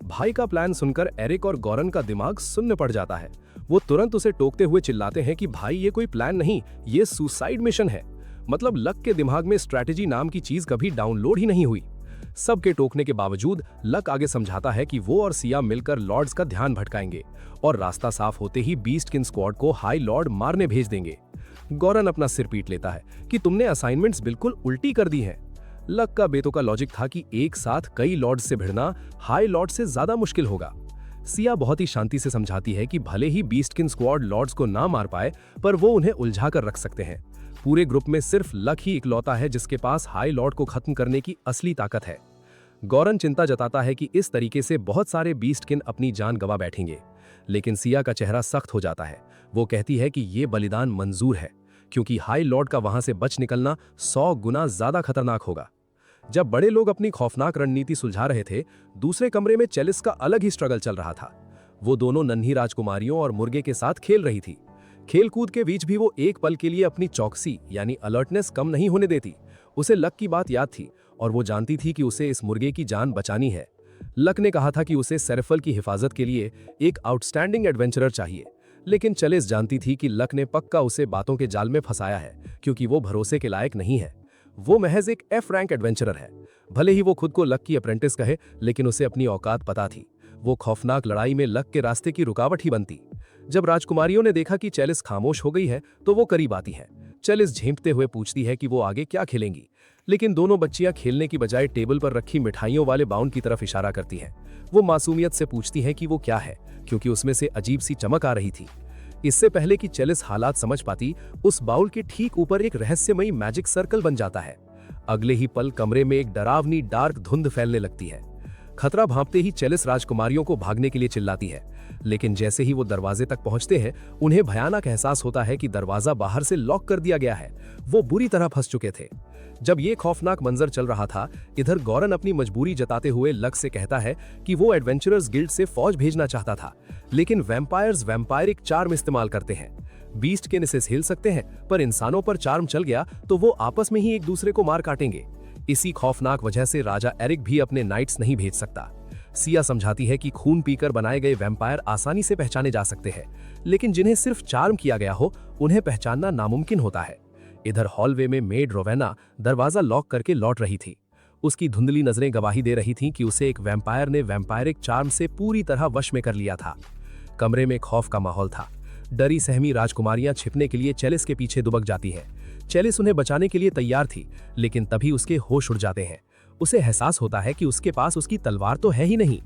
भाई का प्लान सुनकर एरिक और गॉरन का दिमाग सुन्न पड़ जाता है। वो तुरंत उसे टोकते हुए चिल्लाते हैं कि भाई ये कोई प्लान नहीं, ये सुसाइड मिशन है। मतलब लक के दिमाग में स्ट्रैटेजी नाम की चीज कभी डाउनलोड ही नहीं हुई। सबके टोकने के बावजूद लक आगे समझाता है कि वो और सिया मिलकर लॉर्ड्स का ध्यान भटकाएंगे और रास्ता साफ होते ही बीस्टकिन स्क्वाड को हाई लॉर्ड मारने भेज देंगे। गॉरन अपना सिर पीट लेता है कि तुमने असाइनमेंट्स बिल्कुल उल्टी कर दी हैं। लक का बेतों का लॉजिक था कि एक साथ कई लॉर्ड से भिड़ना हाई लॉर्ड से ज्यादा मुश्किल होगा। सिया बहुत ही शांति से समझाती है कि भले ही बीस्टकिन स्क्वाड लॉर्ड्स को ना मार पाए, पर वो उन्हें उलझा कर रख सकते हैं। पूरे ग्रुप में सिर्फ लक ही इकलौता है जिसके पास हाई लॉर्ड को खत्म करने की असली ताकत है। गॉरन चिंता जताता है कि इस तरीके से बहुत सारे बीस्टकिन अपनी जान गंवा बैठेंगे, लेकिन सिया का चेहरा सख्त हो जाता है। वो कहती है कि ये बलिदान मंजूर है, क्योंकि हाई लॉर्ड का वहां से बच निकलना 100 गुना ज्यादा खतरनाक होगा। जब बड़े लोग अपनी खौफनाक रणनीति सुलझा रहे थे, दूसरे कमरे में चेलिस का अलग ही स्ट्रगल चल रहा था। वो दोनों नन्ही राजकुमारियों और मुर्गे के साथ खेल रही थी। खेलकूद के बीच भी वो एक पल के लिए अपनी चौकसी यानी अलर्टनेस कम नहीं होने देती। उसे लक की बात याद थी और वो जानती थी कि उसे इस मुर्गे की जान बचानी है। लक ने कहा था कि उसे सेरेफल की हिफाजत के लिए एक आउटस्टैंडिंग एडवेंचरर चाहिए, लेकिन चेलिस जानती थी कि लक ने पक्का उसे बातों के जाल में फंसाया है, क्योंकि वो भरोसे के लायक नहीं है। वो महज एक एफ रैंक एडवेंचरर है। भले ही वो खुद को लक की अप्रेंटिस कहे, लेकिन उसे अपनी औकात पता थी। वो खौफनाक लड़ाई में लक के रास्ते की रुकावट ही बनती। जब राजकुमारियों ने देखा कि चेलिस खामोश हो गई है, तो वो करीब आती है। चेलिस झेंपते हुए पूछती है कि वो आगे क्या खेलेंगी, लेकिन दोनों बच्चियां खेलने की बजाय टेबल पर रखी मिठाइयों वाले बाउल की तरफ इशारा करती हैं। वो मासूमियत से पूछती हैं कि वो क्या है, क्योंकि उसमें से अजीब सी चमक आ रही थी। इससे पहले कि चेलिस हालात समझ पाती, उस बाउल के ठीक ऊपर एक रहस्यमयी मैजिक सर्कल बन जाता है। अगले ही पल कमरे में एक डरावनी डार्क धुंध फैलने लगती है। खतरा भांपते ही चेलिस राजकुमारियों को भागने के लिए चिल्लाती है, लेकिन जैसे ही वो दरवाजे तक पहुंचते हैं, उन्हें भयानक एहसास होता है कि दरवाजा बाहर से लॉक कर दिया गया है। वो बुरी तरह फंस चुके थे। जब ये खौफनाक मंजर चल रहा था, इधर गॉरन अपनी मजबूरी जताते हुए लक से कहता है कि वो एडवेंचरर्स गिल्ड से फौज भेजना चाहता था, लेकिन वैम्पायर्स वैम्पायरिक चार्म इस्तेमाल करते हैं। बीस्ट के निसेस हिल सकते हैं, पर इंसानों पर चार्म चल गया तो वो आपस में ही एक दूसरे को मार काटेंगे। इसी खौफनाक वजह से राजा एरिक भी अपने नाइट्स नहीं भेज सकता। सिया समझाती है कि खून पीकर बनाए गए वैम्पायर आसानी से पहचाने जा सकते हैं, लेकिन जिन्हें सिर्फ चार्म किया गया हो, उन्हें पहचानना नामुमकिन होता है। इधर हॉलवे में मेड रोवेना दरवाजा लॉक करके लौट रही थी। उसकी धुंधली नजरें गवाही दे रही थीं कि उसे एक वैम्पायर ने वैम्पायरिक चार्म से पूरी तरह वश में कर लिया था। कमरे में खौफ का माहौल था। डरी सहमी राजकुमारियां छिपने के लिए चेलिस के पीछे दुबक जाती है। चेलिस उन्हें बचाने के लिए तैयार थी, लेकिन तभी उसके होश उड़ जाते हैं। उसे एहसास होता है कि उसके पास उसकी तलवार तो है ही नहीं।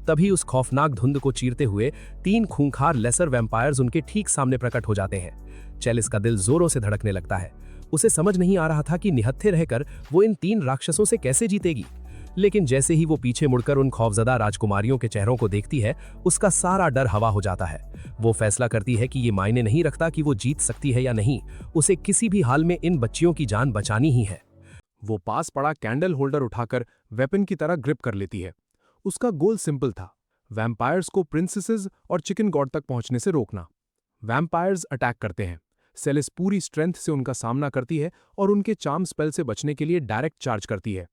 तभी उस खौफनाक धुंध को चीरते हुए 3 खूंखार लेसर वैम्पायर्स उनके ठीक सामने प्रकट हो जाते हैं। चेलिस का दिल जोरों से धड़कने लगता है। उसे समझ नहीं आ रहा था कि निहत्थे रहकर वो इन 3 राक्षसों से कैसे जीतेगी, लेकिन जैसे ही वो पीछे मुड़कर उन खौफजदा राजकुमारियों के चेहरों को देखती है, उसका सारा डर हवा हो जाता है। वो फैसला करती है कि ये मायने नहीं रखता कि वो जीत सकती है या नहीं, उसे किसी भी हाल में इन बच्चियों की जान बचानी ही है। वो पास पड़ा कैंडल होल्डर उठाकर वेपन की तरह ग्रिप कर लेती है। उसका गोल सिंपल था, वैम्पायर्स को प्रिंसेसेस और चिकन गॉड तक पहुंचने से रोकना। वैम्पायर्स अटैक करते हैं। सेलिस पूरी स्ट्रेंथ से उनका सामना करती है और उनके चार्म स्पेल से बचने के लिए डायरेक्ट चार्ज करती है।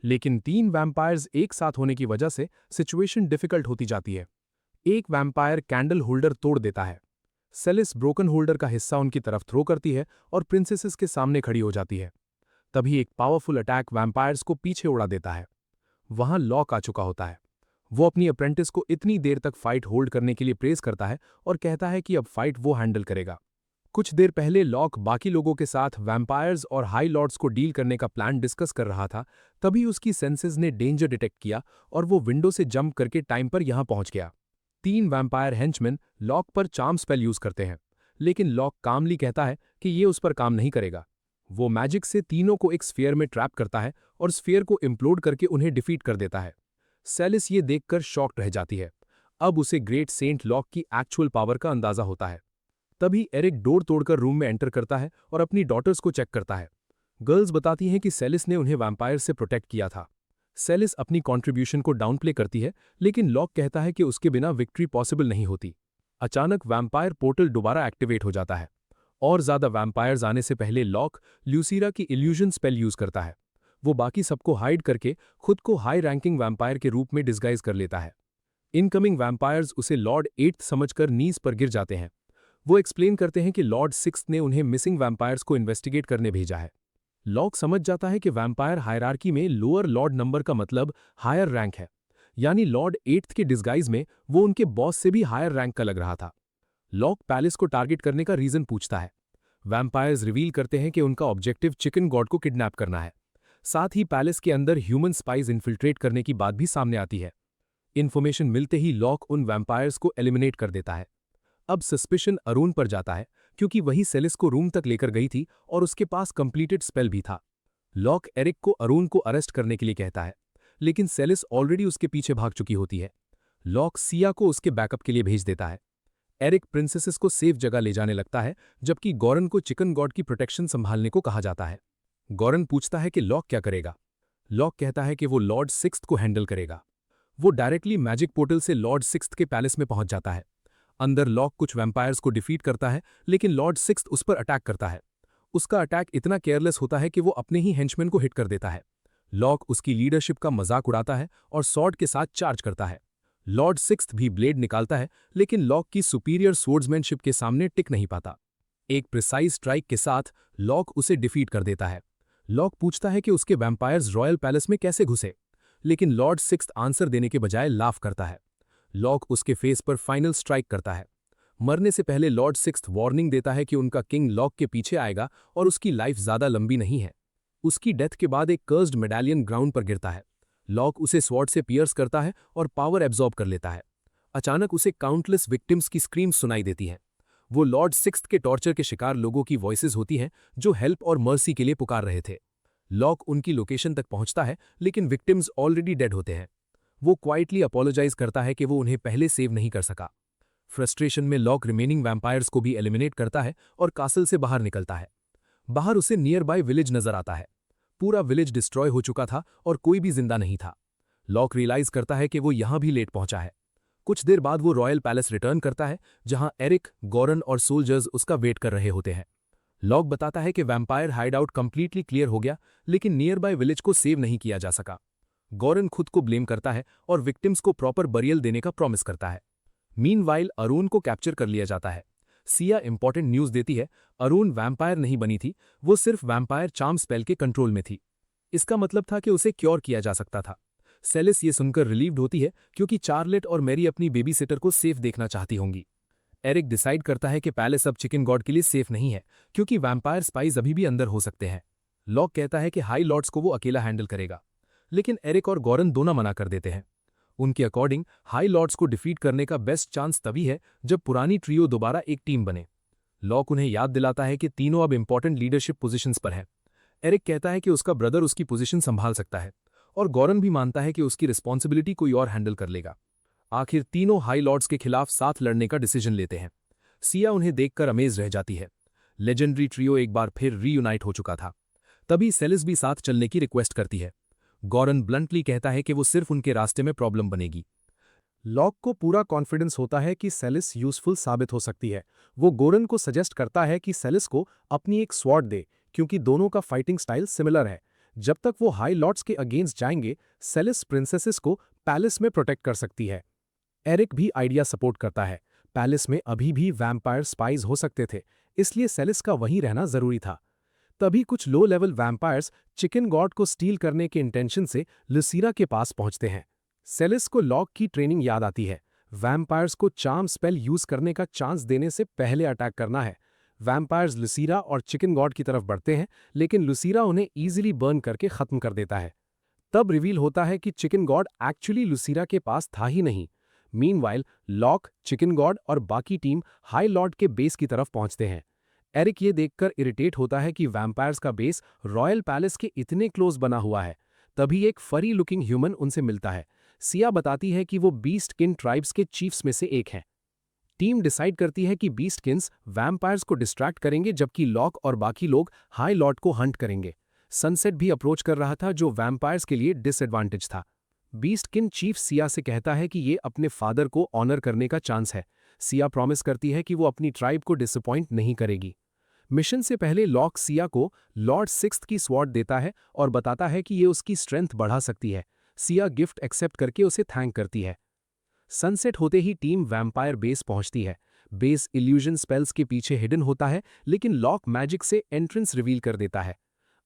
लेकिन 3 वैम्पायर्स एक साथ होने की वजह से सिचुएशन डिफिकल्ट होती जाती है। एक वैम्पायर कैंडल होल्डर तोड़ देता है। सेलिस ब्रोकन होल्डर का हिस्सा उनकी तरफ थ्रो करती है और प्रिंसेसेस के सामने खड़ी हो जाती है। तभी एक पावरफुल अटैक वैम्पायर्स को पीछे उड़ा देता है। वहां लॉक आ चुका होता है। वो अपनी अप्रेंटिस को इतनी देर तक फाइट होल्ड करने के लिए प्रेज करता है और कहता है कि अब फाइट वो हैंडल करेगा। कुछ देर पहले लॉक बाकी लोगों के साथ वैम्पायर्स और हाई लॉर्ड्स को डील करने का प्लान डिस्कस कर रहा था, तभी उसकी सेंसेस ने डेंजर डिटेक्ट किया और वो विंडो से जंप करके टाइम पर यहां पहुंच गया। 3 वैम्पायर हेंचमैन लॉक पर चार्म स्पेल यूज करते हैं, लेकिन लॉक कामली कहता है कि ये उस पर काम नहीं करेगा। वो मैजिक से तीनों को एक स्फीयर में ट्रैप करता है और स्फीयर को इम्प्लोड करके उन्हें डिफीट कर देता है। सेलिस ये देखकर शॉक्ड रह जाती है। अब उसे ग्रेट सेंट लॉक की एक्चुअल पावर का अंदाजा होता है। तभी एरिक डोर तोड़कर रूम में एंटर करता है और अपनी डॉटर्स को चेक करता है। गर्ल्स बताती हैं कि सेलिस ने उन्हें वैम्पायर से प्रोटेक्ट किया था। सेलिस अपनी कंट्रीब्यूशन को डाउनप्ले करती है, लेकिन लॉक कहता है कि उसके बिना विक्ट्री पॉसिबल नहीं होती। अचानक वैम्पायर पोर्टल दोबारा एक्टिवेट हो जाता है। और ज्यादा वैम्पायर्स आने से पहले लॉक ल्यूसीरा की इल्यूजन स्पेल यूज करता है। वो बाकी सबको हाइड करके खुद को हाई रैंकिंग वैम्पायर के रूप में डिस्गाइज कर लेता है। इनकमिंग वैम्पायर्स उसे लॉर्ड 8th समझकर नीज पर गिर जाते हैं। वो एक्सप्लेन करते हैं कि लॉर्ड 6th ने उन्हें मिसिंग वैम्पायर्स को इन्वेस्टिगेट करने भेजा है। लॉक समझ जाता है कि वैम्पायर हायरार्की में लोअर लॉर्ड नंबर का मतलब हायर रैंक है, यानी लॉर्ड 8th के डिस्गाइज में वो उनके बॉस से भी हायर रैंक का लग रहा था। लॉक पैलेस को टारगेट करने का रीजन पूछता है। वैम्पायर्स रिवील करते हैं कि उनका ऑब्जेक्टिव चिकन गॉड को किडनैप करना है। साथ ही पैलेस के अंदर ह्यूमन स्पाइज इन्फिल्ट्रेट करने की बात भी सामने आती है। इन्फॉर्मेशन मिलते ही लॉक उन वैम्पायर्स को एलिमिनेट कर देता है। अब सस्पिशन अरुण पर जाता है, क्योंकि वही सेलिस को रूम तक लेकर गई थी और उसके पास कंप्लीटेड स्पेल भी था। लॉक एरिक को अरुण को अरेस्ट करने के लिए कहता है, लेकिन सेलिस ऑलरेडी उसके पीछे भाग चुकी होती है। लॉक सिया को उसके बैकअप के लिए भेज देता है। एरिक प्रिंसेसेस को सेफ जगह ले जाने लगता है, जबकि गॉरन को चिकन गॉड की प्रोटेक्शन संभालने को कहा जाता है। गॉरन पूछता है कि लॉक क्या करेगा। लॉक कहता है कि वो लॉर्ड 6th को हैंडल करेगा। वो डायरेक्टली मैजिक पोर्टल से लॉर्ड 6th के पैलेस में पहुंच जाता है। अंदर लॉक कुछ वैम्पायर्स को डिफीट करता है, लेकिन लॉर्ड 6th उस पर अटैक करता है। उसका अटैक इतना केयरलेस होता है कि वो अपने ही हेंचमैन को हिट कर देता है। लॉक उसकी लीडरशिप का मजाक उड़ाता है और सॉर्ड के साथ चार्ज करता है। लॉर्ड सिक्स्थ भी ब्लेड निकालता है, लेकिन लॉक की सुपीरियर स्वॉर्ड्समैनशिप के सामने टिक नहीं पाता। एक प्रिसाइज स्ट्राइक के साथ लॉक उसे डिफीट कर देता है। लॉक पूछता है कि उसके वैम्पायर्स रॉयल पैलेस में कैसे घुसे, लेकिन लॉर्ड सिक्स्थ आंसर देने के बजाय लाफ करता है। लॉक उसके फेस पर फाइनल स्ट्राइक करता है। मरने से पहले लॉर्ड सिक्स्थ वार्निंग देता है कि उनका किंग लॉक के पीछे आएगा और उसकी लाइफ ज्यादा लंबी नहीं है। उसकी डेथ के बाद एक कर्स्ड मेडालियन ग्राउंड पर गिरता है। लॉक उसे स्वॉर्ड से पियर्स करता है और पावर एब्जॉर्ब कर लेता है। अचानक उसे काउंटलेस विक्टिम्स की स्क्रीम्स सुनाई देती हैं। वो लॉर्ड सिक्स्थ के टॉर्चर के शिकार लोगों की वॉइसेस होती हैं जो हेल्प और मर्सी के लिए पुकार रहे थे। लॉक उनकी लोकेशन तक पहुंचता है, लेकिन विक्टिम्स ऑलरेडी डेड होते हैं। वो क्वाइटली अपोलोजाइज करता है कि वो उन्हें पहले सेव नहीं कर सका। फ्रस्ट्रेशन में लॉक रिमेनिंग वैम्पायर्स को भी एलिमिनेट करता है और कासल से बाहर निकलता है। बाहर उसे नियर बाय विलेज नजर आता है। पूरा विलेज डिस्ट्रॉय हो चुका था और कोई भी जिंदा नहीं था। लॉक रियलाइज करता है कि वो यहां भी लेट पहुंचा है। कुछ देर बाद वो रॉयल पैलेस रिटर्न करता है, जहां एरिक, गॉरन और सोल्जर्स उसका वेट कर रहे होते हैं। लॉक बताता है कि वैम्पायर हाइडआउट कंप्लीटली क्लियर हो गया, लेकिन नियर बाय विलेज को सेव नहीं किया जा सका। गॉरन खुद को ब्लेम करता है और विक्टिम्स को प्रॉपर बरियल देने का प्रॉमिस करता है। मीनवाइल अरुण को कैप्चर कर लिया जाता है। सिया इंपॉर्टेंट न्यूज देती है, अरुण वैम्पायर नहीं बनी थी, वो सिर्फ वैम्पायर चार्म स्पेल के कंट्रोल में थी। इसका मतलब था कि उसे क्योर किया जा सकता था। सेलिस ये सुनकर रिलीव्ड होती है, क्योंकि चार्लेट और मैरी अपनी बेबी सिटर को सेफ देखना चाहती होंगी। एरिक डिसाइड करता है कि पैलेस अब चिकन गॉड के लिए सेफ नहीं है, क्योंकि वैम्पायर स्पाइज अभी भी अंदर हो सकते हैं। लॉक कहता है कि हाई लॉर्ड्स को वो अकेला हैंडल करेगा, लेकिन एरिक और गॉरन दोनों मना कर देते हैं। उनके अकॉर्डिंग हाई लॉर्ड्स को डिफीट करने का बेस्ट चांस तभी है जब पुरानी ट्रियो दोबारा एक टीम बने। लॉक उन्हें याद दिलाता है कि तीनों अब इंपॉर्टेंट लीडरशिप पोजीशंस पर हैं। एरिक कहता है कि उसका ब्रदर उसकी पोजीशन संभाल सकता है, और गॉरन भी मानता है कि उसकी रिस्पॉन्सिबिलिटी कोई और हैंडल कर लेगा। आखिर तीनों हाई लॉर्ड्स के खिलाफ साथ लड़ने का डिसीजन लेते हैं। सिया उन्हें देखकर अमेज रह जाती है। लेजेंडरी ट्रियो एक बार फिर रीयूनाइट हो चुका था। तभी सेलिस भी साथ चलने की रिक्वेस्ट करती है। गॉरन ब्लंटली कहता है कि वो सिर्फ उनके रास्ते में प्रॉब्लम बनेगी। लॉक को पूरा कॉन्फिडेंस होता है कि सेलिस यूजफुल साबित हो सकती है। वो गोरन को सजेस्ट करता है कि सेलिस को अपनी एक स्वॉर्ड दे, क्योंकि दोनों का फाइटिंग स्टाइल सिमिलर है। जब तक वो हाई लॉर्ड्स के अगेंस्ट जाएंगे, सेलिस प्रिंसेसेस को पैलेस में प्रोटेक्ट कर सकती है। एरिक भी आइडिया सपोर्ट करता है। पैलेस में अभी भी वैम्पायर स्पाइज हो सकते थे, इसलिए सेलिस का वहीं रहना जरूरी था। तभी कुछ low level vampires chicken God को स्टील करने के इंटेंशन से लुसीरा के पास पहुंचते हैं। सेलिस को लॉक की ट्रेनिंग याद आती है। वैम्पायर्स को चार्म स्पेल यूज करने का चांस देने से पहले अटैक करना है। वैम्पायर्स लुसीरा और चिकन गॉड की तरफ बढ़ते हैं, लेकिन लुसीरा उन्हें ईजिली बर्न करके खत्म कर देता है। तब रिवील होता है कि चिकन गॉड एक्चुअली लुसीरा के पास था ही नहीं। मीनवाइल लॉक, चिकन गॉड और बाकी टीम हाई लॉर्ड के बेस की तरफ पहुंचते हैं। एरिक ये देखकर इरिटेट होता है कि वैम्पायर्स का बेस रॉयल पैलेस के इतने क्लोज बना हुआ है। तभी एक फरी लुकिंग ह्यूमन उनसे मिलता है। सिया बताती है कि वो बीस्ट किन ट्राइब्स के चीफ्स में से एक हैं। टीम डिसाइड करती है कि बीस्ट किन्स वैम्पायर्स को डिस्ट्रैक्ट करेंगे, जबकि लॉक और बाकी लोग हाई लॉर्ड को हंट करेंगे। सनसेट भी अप्रोच कर रहा था, जो वैम्पायर्स के लिए डिसएडवांटेज था। बीस्ट किन चीफ सिया से कहता है कि ये अपने फादर को ऑनर करने का चांस है। सिया प्रॉमिस करती है कि वो अपनी ट्राइब को डिसअपॉइंट नहीं करेगी। मिशन से पहले लॉक सिया को लॉर्ड सिक्स्थ की स्वॉर्ड देता है और बताता है कि ये उसकी स्ट्रेंथ बढ़ा सकती है। सिया गिफ्ट एक्सेप्ट करके उसे थैंक करती है। सनसेट होते ही टीम वैम्पायर बेस पहुंचती है। बेस इल्यूजन स्पेल्स के पीछे हिडन होता है, लेकिन लॉक मैजिक से एंट्रेंस रिवील कर देता है।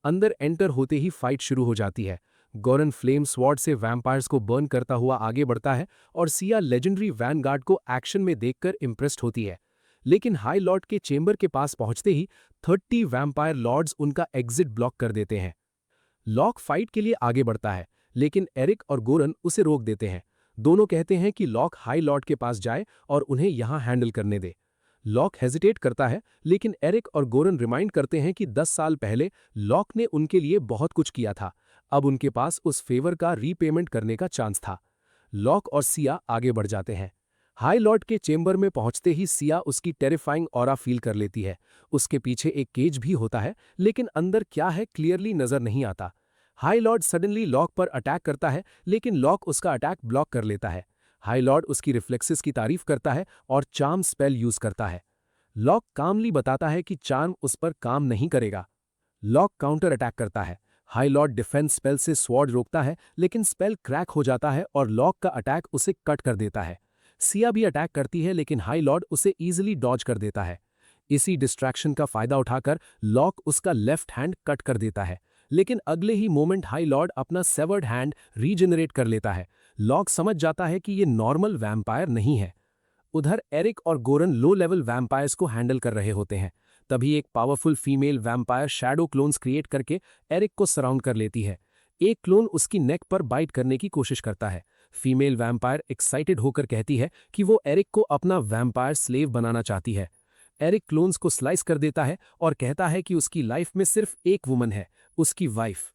अंदर एंटर होते ही फाइट शुरू हो जाती है। गॉरन फ्लेम स्वॉर्ड से वैम्पायर्स को बर्न करता हुआ आगे बढ़ता है और सिया लेजेंडरी वैनगार्ड को एक्शन में देखकर इंप्रेस्ड होती है। लेकिन हाई लॉर्ड के चेंबर के पास पहुंचते ही 30 वैम्पायर लॉर्ड्स उनका एग्जिट ब्लॉक कर देते हैं। लॉक फाइट के लिए आगे बढ़ता है, लेकिन एरिक और गोरन उसे रोक देते हैं। दोनों कहते हैं कि लॉक हाई लॉर्ड के पास जाए और उन्हें यहां हैंडल करने दे। लॉक हेजिटेट करता है, लेकिन एरिक और गोरन रिमाइंड करते हैं कि 10 साल पहले लॉक ने उनके लिए बहुत कुछ किया था। अब उनके पास उस फेवर का रीपेमेंट करने का चांस था। लॉक और सिया आगे बढ़ जाते हैं। हाई लॉर्ड के चेंबर में पहुंचते ही सिया उसकी टेरिफाइंग ऑरा फील कर लेती है। उसके पीछे एक केज भी होता है, लेकिन अंदर क्या है क्लियरली नजर नहीं आता। हाई लॉर्ड सडनली लॉक पर अटैक करता है, लेकिन लॉक उसका अटैक ब्लॉक कर लेता है। हाई लॉर्ड उसकी रिफ्लेक्सेस की तारीफ करता है और चार्म स्पेल यूज करता है। लॉक कामली बताता है कि चार्म उस पर काम नहीं करेगा। लॉक काउंटर अटैक करता है। हाई लॉर्ड डिफेंस स्पेल से स्वॉर्ड रोकता है, लेकिन स्पेल क्रैक हो जाता है और लॉक का अटैक उसे कट कर देता है। सिया भी अटैक करती है, लेकिन हाई लॉर्ड उसे ईजिली डॉज कर देता है। इसी डिस्ट्रैक्शन का फायदा उठाकर लॉक उसका लेफ्ट हैंड कट कर देता है, लेकिन अगले ही मोमेंट हाई लॉर्ड अपना सेवर्ड हैंड रीजनरेट कर लेता है। लॉक समझ जाता है कि ये नॉर्मल वैम्पायर नहीं है। उधर एरिक और गोरन लो लेवल वैम्पायर्स को हैंडल कर रहे होते हैं। तभी एक powerful female vampire shadow clones create करके एरिक को सराउंड कर लेती है। एक क्लोन उसकी नेक पर बाइट करने की कोशिश करता है। फीमेल वैम्पायर एक्साइटेड होकर कहती है कि वो एरिक को अपना वैम्पायर स्लेव बनाना चाहती है। एरिक क्लोन्स को स्लाइस कर देता है और कहता है कि उसकी लाइफ में सिर्फ एक वुमन है, उसकी वाइफ।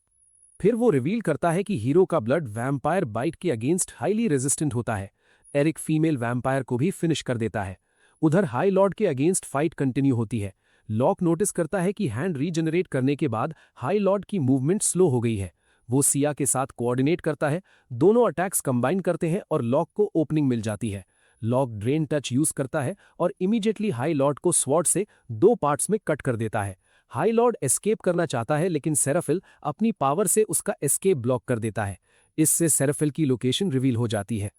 फिर वो रिवील करता है कि हीरो का ब्लड वैम्पायर बाइट के अगेंस्ट हाईली रेजिस्टेंट होता है। एरिक फीमेल वैम्पायर को भी फिनिश कर देता है। उधर हाई लॉर्ड के अगेंस्ट फाइट कंटिन्यू होती है। लॉक नोटिस करता है कि हैंड रीजनरेट करने के बाद हाई लॉर्ड की मूवमेंट स्लो हो गई है। वो सिया के साथ कोऑर्डिनेट करता है, दोनों अटैक्स कंबाइन करते हैं और लॉक को ओपनिंग मिल जाती है। लॉक ड्रेन टच यूज करता है और इमीडिएटली हाई लॉर्ड को स्वॉर्ड से 2 पार्ट्स में कट कर देता है। हाई लॉर्ड एस्केप करना चाहता है, लेकिन सेराफिल अपनी पावर से उसका एस्केप ब्लॉक कर देता है। इससे सेराफिल की लोकेशन रिवील हो जाती है।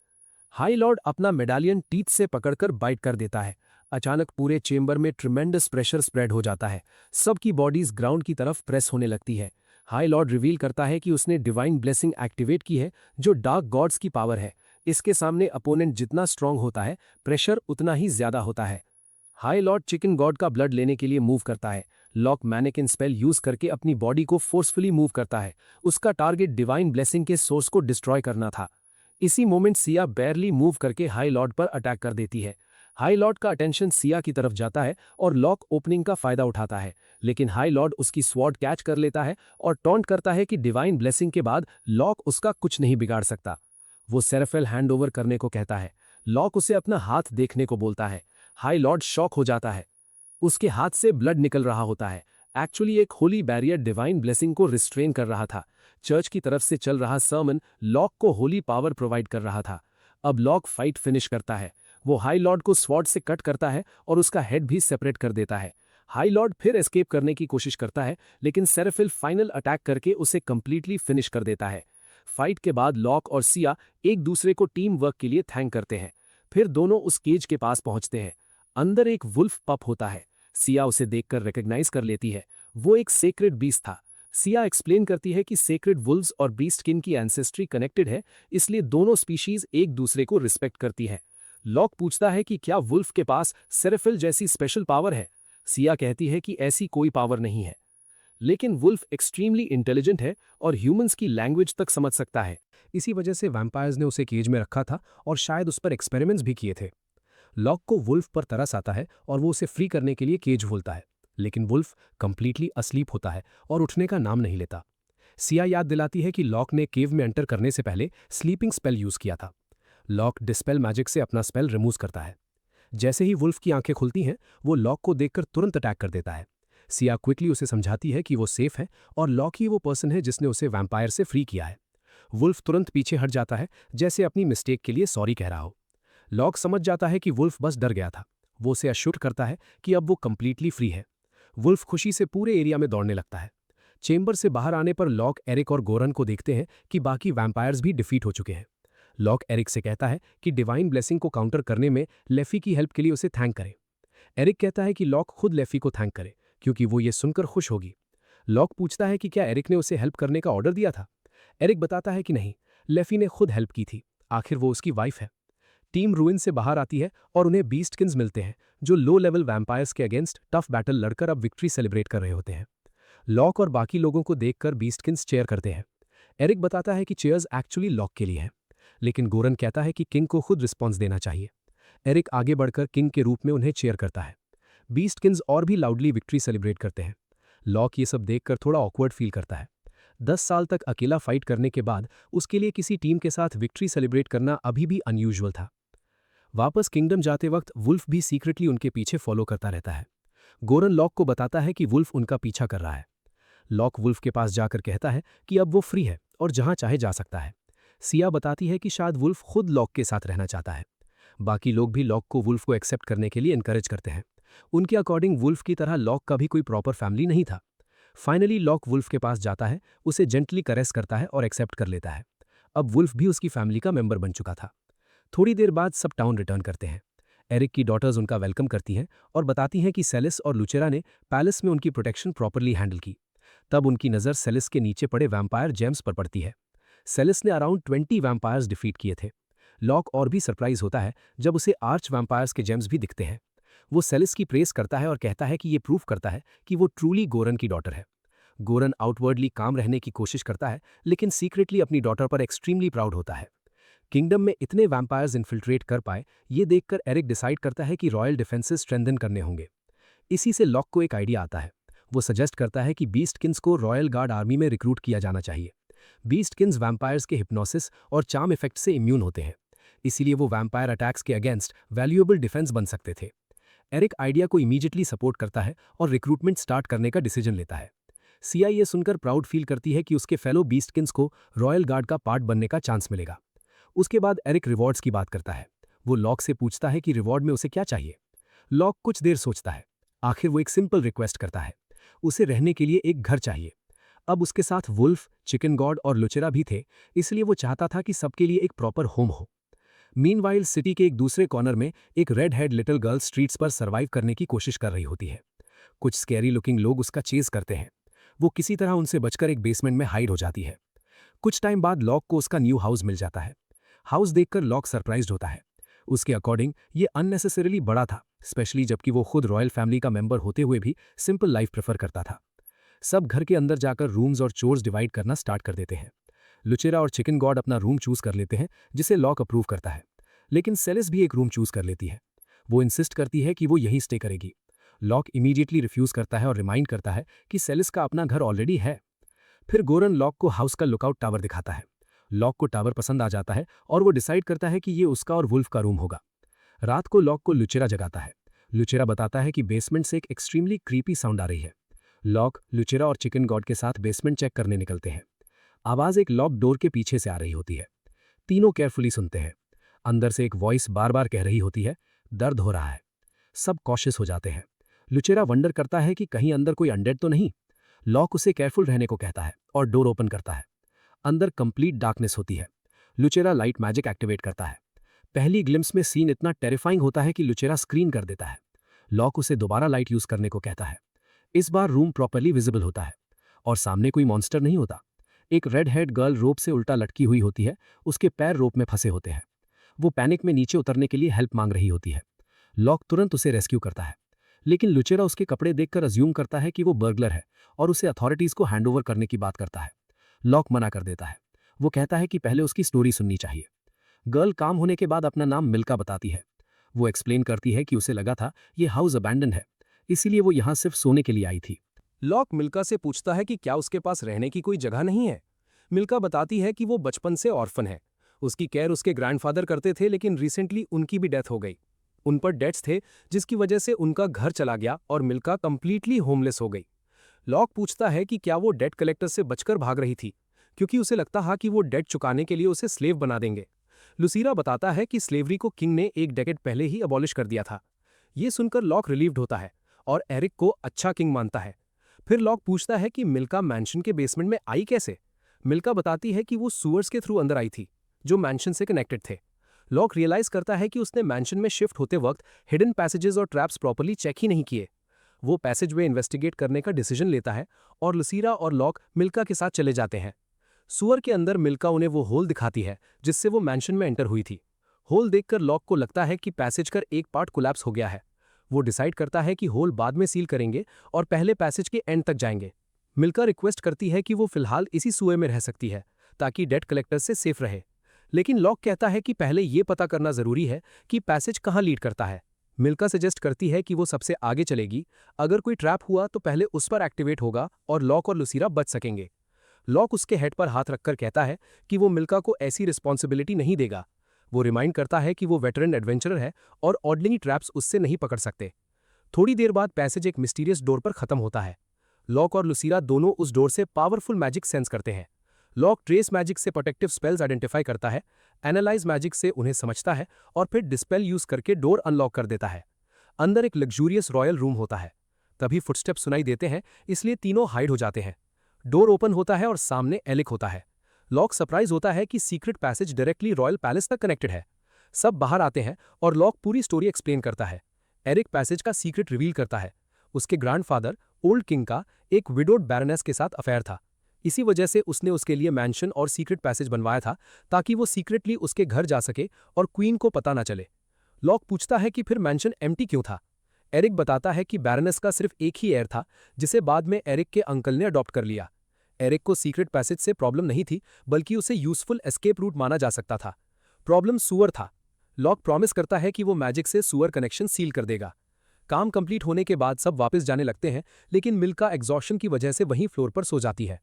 हाई लॉर्ड अपना मेडालियन टीथ से पकड़कर बाइट कर देता है। अचानक पूरे चेंबर में ट्रिमेंडस प्रेशर स्प्रेड हो जाता है। सबकी बॉडीज ग्राउंड की तरफ प्रेस होने लगती है। हाई लॉर्ड रिवील करता है कि उसने डिवाइन ब्लेसिंग एक्टिवेट की है, जो डार्क गॉड्स की पावर है। इसके सामने अपोनेंट जितना स्ट्रांग होता है, प्रेशर उतना ही ज्यादा होता है। हाई लॉर्ड चिकन गॉड का ब्लड लेने के लिए मूव करता है। लॉक मैनेकिन स्पेल यूज करके अपनी बॉडी को फोर्सफुली मूव करता है। उसका टारगेट डिवाइन ब्लेसिंग के सोर्स को डिस्ट्रॉय करना था। इसी मोमेंट सिया बैरली मूव करके हाई लॉर्ड पर अटैक कर देती है। हाई लॉर्ड का अटेंशन सिया की तरफ जाता है और लॉक ओपनिंग का फायदा उठाता है, लेकिन हाई लॉर्ड उसकी स्वॉर्ड कैच कर लेता है और टॉन्ट करता है कि डिवाइन ब्लेसिंग के बाद लॉक उसका कुछ नहीं बिगाड़ सकता। वो सेराफिल हैंड ओवर करने को कहता है। लॉक उसे अपना हाथ देखने को बोलता है। हाई लॉर्ड शॉक हो जाता है। उसके हाथ से ब्लड निकल रहा होता है। एक्चुअली एक होली बैरियर डिवाइन ब्लेसिंग को रिस्ट्रेन कर रहा था। चर्च की तरफ से चल रहा सर्मन लॉक को होली पावर प्रोवाइड कर रहा था। अब लॉक फाइट फिनिश करता है। वो हाई लॉर्ड को स्वॉर्ड से कट करता है और उसका हेड भी सेपरेट कर देता है। हाई लॉर्ड फिर एस्केप करने की कोशिश करता है, लेकिन सेराफिल फाइनल अटैक करके उसे कंप्लीटली फिनिश कर देता है। फाइट के बाद लॉक और सिया एक दूसरे को टीम वर्क के लिए थैंक करते हैं। फिर दोनों उस केज के पास पहुंचते हैं। अंदर एक वुल्फ पप होता है। सिया उसे देखकर रिकॉग्नाइज कर लेती है। वो एक सेक्रेड बीस्ट था। सिया एक्सप्लेन करती है कि सेक्रेड वुल्व्स और बीस्ट किन की एंसेस्ट्री कनेक्टेड है, इसलिए दोनों स्पीशीज एक दूसरे को रिस्पेक्ट करती है। लॉक पूछता है कि क्या वुल्फ के पास सेराफिल जैसी स्पेशल पावर है। सिया कहती है कि ऐसी कोई पावर नहीं है, लेकिन वुल्फ एक्सट्रीमली इंटेलिजेंट है और ह्यूमंस की लैंग्वेज तक समझ सकता है। इसी वजह से वैम्पायर्स ने उसे केज में रखा था और शायद उस पर एक्सपेरिमेंट्स भी किए थे। लॉक को वुल्फ पर तरस आता है और वो उसे फ्री करने के लिए केज खोलता है, लेकिन वुल्फ कंप्लीटली अस्लीप होता है और उठने का नाम नहीं लेता। सिया याद दिलाती है कि लॉक ने केव में एंटर करने से पहले स्लीपिंग स्पेल यूज किया था। लॉक डिस्पेल मैजिक से अपना स्पेल रिमूव करता है। जैसे ही वुल्फ की आंखें खुलती हैं, वो लॉक को देखकर तुरंत अटैक कर देता है। सिया क्विकली उसे समझाती है कि वो सेफ है और लॉक ही वो पर्सन है जिसने उसे वैम्पायर से फ्री किया है। वुल्फ तुरंत पीछे हट जाता है, जैसे अपनी मिस्टेक के लिए सॉरी कह रहा हो। लॉक समझ जाता है कि वुल्फ बस डर गया था। वो उसे अश्योर करता है कि अब वो कंप्लीटली फ्री है। वुल्फ खुशी से पूरे एरिया में दौड़ने लगता है। चेंबर से बाहर आने पर लॉक एरिक और गोरन को देखते हैं कि बाकी वैम्पायर्स भी डिफीट हो चुके हैं। लॉक एरिक से कहता है कि डिवाइन ब्लेसिंग को काउंटर करने में लेफी की हेल्प के लिए उसे थैंक करे। एरिक कहता है कि लॉक खुद लेफी को थैंक करे, क्योंकि वो ये सुनकर खुश होगी। लॉक पूछता है कि क्या एरिक ने उसे हेल्प करने का ऑर्डर दिया था। एरिक बताता है कि नहीं, लेफी ने खुद हेल्प की थी, आखिर वो उसकी वाइफ है। टीम रूइन से बाहर आती है और उन्हें बीस्टकिन्स मिलते हैं, जो लो लेवल वैम्पायर्स के अगेंस्ट टफ बैटल लड़कर अब विक्ट्री सेलिब्रेट कर रहे होते हैं। लॉक और बाकी लोगों को देखकर बीस्टकिन्स चेयर करते हैं। एरिक बताता है कि चेयर्स एक्चुअली लॉक के लिए हैं, लेकिन गोरन कहता है कि किंग को खुद रिस्पॉन्स देना चाहिए। एरिक आगे बढ़कर किंग के रूप में उन्हें चेयर करता है। बीस्टकिन्स और भी लाउडली विक्ट्री सेलिब्रेट करते हैं। लॉक ये सब देखकर थोड़ा ऑकवर्ड फील करता है। 10 साल तक अकेला फाइट करने के बाद उसके लिए किसी टीम के साथ विक्ट्री सेलिब्रेट करना अभी भी अनयूजुअल था। वापस किंगडम जाते वक्त वुल्फ भी सीक्रेटली उनके पीछे फॉलो करता रहता है। गोरन लॉक को बताता है कि वुल्फ उनका पीछा कर रहा है। लॉक वुल्फ के पास जाकर कहता है कि अब वो फ्री है और जहां चाहे जा सकता है। सिया बताती है कि शायद वुल्फ खुद लॉक के साथ रहना चाहता है। बाकी लोग भी लॉक को वुल्फ को एक्सेप्ट करने के लिए एनकरेज करते हैं। उनके अकॉर्डिंग वुल्फ की तरह लॉक का भी कोई प्रॉपर फैमिली नहीं था। फाइनली लॉक वुल्फ के पास जाता है, उसे जेंटली करेस करता है और एक्सेप्ट कर लेता है। अब वुल्फ भी उसकी फैमिली का मेंबर बन चुका था। थोड़ी देर बाद सब टाउन रिटर्न करते हैं। एरिक की डॉटर्स उनका वेलकम करती हैं और बताती हैं कि सेलिस और लुचेरा ने पैलेस में उनकी प्रोटेक्शन प्रॉपरली हैंडल की। तब उनकी नज़र सेलिस के नीचे पड़े वैम्पायर जेम्स पर पड़ती है। सेलिस ने अराउंड 20 वैम्पायर्स डिफीट किए थे। लॉक और भी सरप्राइज होता है जब उसे आर्च वैम्पायर्स के जेम्स भी दिखते हैं। वो सेलिस की प्रेस करता है और कहता है कि ये प्रूफ करता है कि वो ट्रूली गोरन की डॉटर है। गोरन आउटवर्डली काम रहने की कोशिश करता है, लेकिन सीक्रेटली अपनी डॉटर पर एक्सट्रीमली प्राउड होता है। किंगडम में इतने वैम्पायर्स इन्फिल्ट्रेट कर पाए, ये देखकर एरिक डिसाइड करता है कि रॉयल डिफेंसेस स्ट्रेंथन करने होंगे। इसी से लॉक को एक आइडिया आता है। वो सजेस्ट करता है कि बीस्टकिन्स को रॉयल गार्ड आर्मी में रिक्रूट किया जाना चाहिए। बीस्टकिन्स वैम्पायर्स के हिप्नोसिस और चार्म इफेक्ट से इम्यून होते हैं, इसीलिए वो वैम्पायर अटैक्स के अगेंस्ट वैल्यूएबल डिफेंस बन सकते थे। एरिक आइडिया को इमीडिएटली सपोर्ट करता है और रिक्रूटमेंट स्टार्ट करने का डिसीजन लेता है। CIA सुनकर प्राउड फील करती है कि उसके फेलो बीस्टकिन्स को रॉयल गार्ड का पार्ट बनने का चांस मिलेगा। उसके बाद एरिक रिवॉर्ड्स की बात करता है। वो लॉक से पूछता है कि रिवॉर्ड में उसे क्या चाहिए। लॉक कुछ देर सोचता है। आखिर वो एक सिंपल रिक्वेस्ट करता है। उसे रहने के लिए एक घर चाहिए। अब उसके साथ वुल्फ, चिकन गॉड और लुचेरा भी थे, इसलिए वो चाहता था कि सबके लिए एक प्रॉपर होम हो। मीनवाइल सिटी के एक दूसरे कॉर्नर में एक red head little girl streets पर सर्वाइव करने की कोशिश कर रही होती है। कुछ स्कैरी लुकिंग लोग उसका चेज करते हैं। वो किसी तरह उनसे बचकर एक बेसमेंट में हाइड हो जाती है। कुछ टाइम बाद लॉक को उसका न्यू हाउस मिल जाता है। हाउस देखकर लॉक सरप्राइज्ड होता है। उसके अकॉर्डिंग ये अननेसेसरीली बड़ा था, स्पेशली जबकि वो खुद रॉयल फैमिली का मेंबर होते हुए भी सिंपल लाइफ प्रेफर करता था। सब घर के अंदर जाकर रूम्स और चोर्स डिवाइड करना स्टार्ट कर देते हैं। लुचेरा और चिकन गॉड अपना रूम चूज कर लेते हैं, जिसे लॉक अप्रूव करता है। लेकिन सेलिस भी एक रूम चूज कर लेती है। वो इंसिस्ट करती है कि वो यहीं स्टे करेगी। लॉक इमीडिएटली रिफ्यूज करता है और रिमाइंड करता है कि सेलिस का अपना घर ऑलरेडी है। फिर गोरन लॉक को हाउस का लुकआउट टावर दिखाता है। लॉक को टावर पसंद आ जाता है और वो डिसाइड करता है कि ये उसका और वुल्फ का रूम होगा। रात को लॉक को लुचेरा जगाता है। लुचेरा बताता है कि बेसमेंट से एक एक्सट्रीमली क्रीपी साउंड आ रही है। लॉक, लुचेरा और चिकन गॉड के साथ बेसमेंट चेक करने निकलते हैं। आवाज एक लॉक डोर के पीछे से आ रही होती है। तीनों केयरफुली सुनते हैं। अंदर से एक वॉइस बार बार कह रही होती है, दर्द हो रहा है। सब कॉशियस हो जाते हैं। लुचेरा वंडर करता है कि कहीं अंदर कोई अनडेड तो नहीं। लॉक उसे केयरफुल रहने को कहता है और डोर ओपन करता है। अंदर कंप्लीट डार्कनेस होती है। लुचेरा लाइट मैजिक एक्टिवेट करता है। पहली ग्लिम्स में सीन इतना टेरिफाइंग होता है कि लुचेरा स्क्रीन कर देता है। लॉक उसे दोबारा लाइट यूज करने को कहता है। इस बार रूम प्रॉपर्ली विजिबल होता है और सामने कोई मॉन्स्टर नहीं होता। एक रेड हेड गर्ल रोप से उल्टा लटकी हुई होती है, उसके पैर रोप में फंसे होते हैं। वो पैनिक में नीचे उतरने के लिए हेल्प मांग रही होती है। लॉक तुरंत उसे रेस्क्यू करता है, लेकिन लुचेरा उसके कपड़े देखकर अज्यूम करता है कि वो बर्गलर है और उसे अथॉरिटीज को हैंडओवर करने की बात करता है। लॉक मना कर देता है। वो कहता है कि पहले उसकी स्टोरी सुननी चाहिए। गर्ल काम होने के बाद अपना नाम मिल्का बताती है। वो एक्सप्लेन करती है कि उसे लगा था ये हाउस अबैंडन है, इसीलिए वो यहाँ सिर्फ सोने के लिए आई थी। लॉक मिल्का से पूछता है कि क्या उसके पास रहने की कोई जगह नहीं है। मिल्का बताती है कि वो बचपन से ऑर्फन है। उसकी केयर उसके ग्रैंडफादर करते थे, लेकिन रिसेंटली उनकी भी डेथ हो गई। उन पर डेट्स थे, जिसकी वजह से उनका घर चला गया और मिल्का कंप्लीटली होमलेस हो गई। लॉक पूछता है कि क्या वो डेट कलेक्टर से बचकर भाग रही थी, क्योंकि उसे लगता था कि वो डेट चुकाने के लिए उसे स्लेव बना देंगे। लुसीरा बताता है कि स्लेवरी को किंग ने एक डेकेड पहले ही अबॉलिश कर दिया था। ये सुनकर लॉक रिलीव्ड होता है और एरिक को अच्छा किंग मानता है। फिर लॉक पूछता है कि मिल्का मैंशन के बेसमेंट में आई कैसे। मिल्का बताती है कि वो सूअर्स के थ्रू अंदर आई थी, जो मैंशन से कनेक्टेड थे। लॉक रियलाइज करता है कि उसने मैंशन में शिफ्ट होते वक्त हिडन पैसेजेस और ट्रैप्स प्रॉपर्ली चेक ही नहीं किए। वो पैसेज वे इन्वेस्टिगेट करने का डिसीजन लेता है और लुसीरा और लॉक मिल्का के साथ चले जाते हैं। सुअर के अंदर मिल्का उन्हें वो होल दिखाती है जिससे वो मैंशन में एंटर हुई थी। होल देखकर लॉक को लगता है कि पैसेज का एक पार्ट कोलैप्स हो गया है। वो डिसाइड करता है कि होल बाद में सील करेंगे और पहले पैसेज के एंड तक जाएंगे। मिल्का रिक्वेस्ट करती है कि वो फिलहाल इसी सुए में रह सकती है ताकि डेट कलेक्टर से सेफ रहे, लेकिन लॉक कहता है कि पहले ये पता करना जरूरी है कि पैसेज कहाँ लीड करता है। मिल्का सजेस्ट करती है कि वो सबसे आगे चलेगी। अगर कोई ट्रैप हुआ तो पहले उस पर एक्टिवेट होगा और लॉक और लुसीरा बच सकेंगे। लॉक उसके हेड पर हाथ रखकर कहता है कि वो मिल्का को ऐसी रिस्पॉन्सिबिलिटी नहीं देगा। वो रिमाइंड करता है कि वो वेटरन एडवेंचरर है और ऑर्डिनरी ट्रैप्स उससे नहीं पकड़ सकते। थोड़ी देर बाद पैसेज एक मिस्टीरियस डोर पर खत्म होता है। लॉक और लुसीरा दोनों उस डोर से पावरफुल मैजिक सेंस करते हैं। लॉक ट्रेस मैजिक से प्रोटेक्टिव स्पेल्स आइडेंटिफाई करता है, एनालाइज मैजिक से उन्हें समझता है और फिर डिस्पेल यूज करके डोर अनलॉक कर देता है। अंदर एक लग्जूरियस रॉयल रूम होता है। तभी फुटस्टेप सुनाई देते हैं, इसलिए तीनों हाइड हो जाते हैं। डोर ओपन होता है और सामने एरिक होता है। लॉक सरप्राइज होता है कि secret passage directly royal palace तक कनेक्टेड है। सब बाहर आते हैं और लॉक पूरी स्टोरी एक्सप्लेन करता है। एरिक पैसेज का सीक्रेट रिवील करता है। उसके ग्रैंडफादर ओल्ड किंग का एक विडोड बैरनेस के साथ अफेयर था। इसी वजह से उसने उसके लिए मैंशन और सीक्रेट पैसेज बनवाया था, ताकि वो सीक्रेटली उसके घर जा सके और क्वीन को पता ना चले। लॉक पूछता है कि फिर मैंशन एम्प्टी क्यों था। एरिक बताता है कि बैरनेस का सिर्फ एक ही हेयर था, जिसे बाद में एरिक के अंकल ने अडॉप्ट कर लिया। एरिक को सीक्रेट पैसेज से प्रॉब्लम नहीं थी, बल्कि उसे यूजफुल एस्केप रूट माना जा सकता था। प्रॉब्लम सुअर था। लॉक प्रॉमिस करता है कि वो मैजिक से सुअर कनेक्शन सील कर देगा। काम कंप्लीट होने के बाद सब वापस जाने लगते हैं, लेकिन मिल्का एग्जॉशन की वजह से वहीं फ्लोर पर सो जाती है।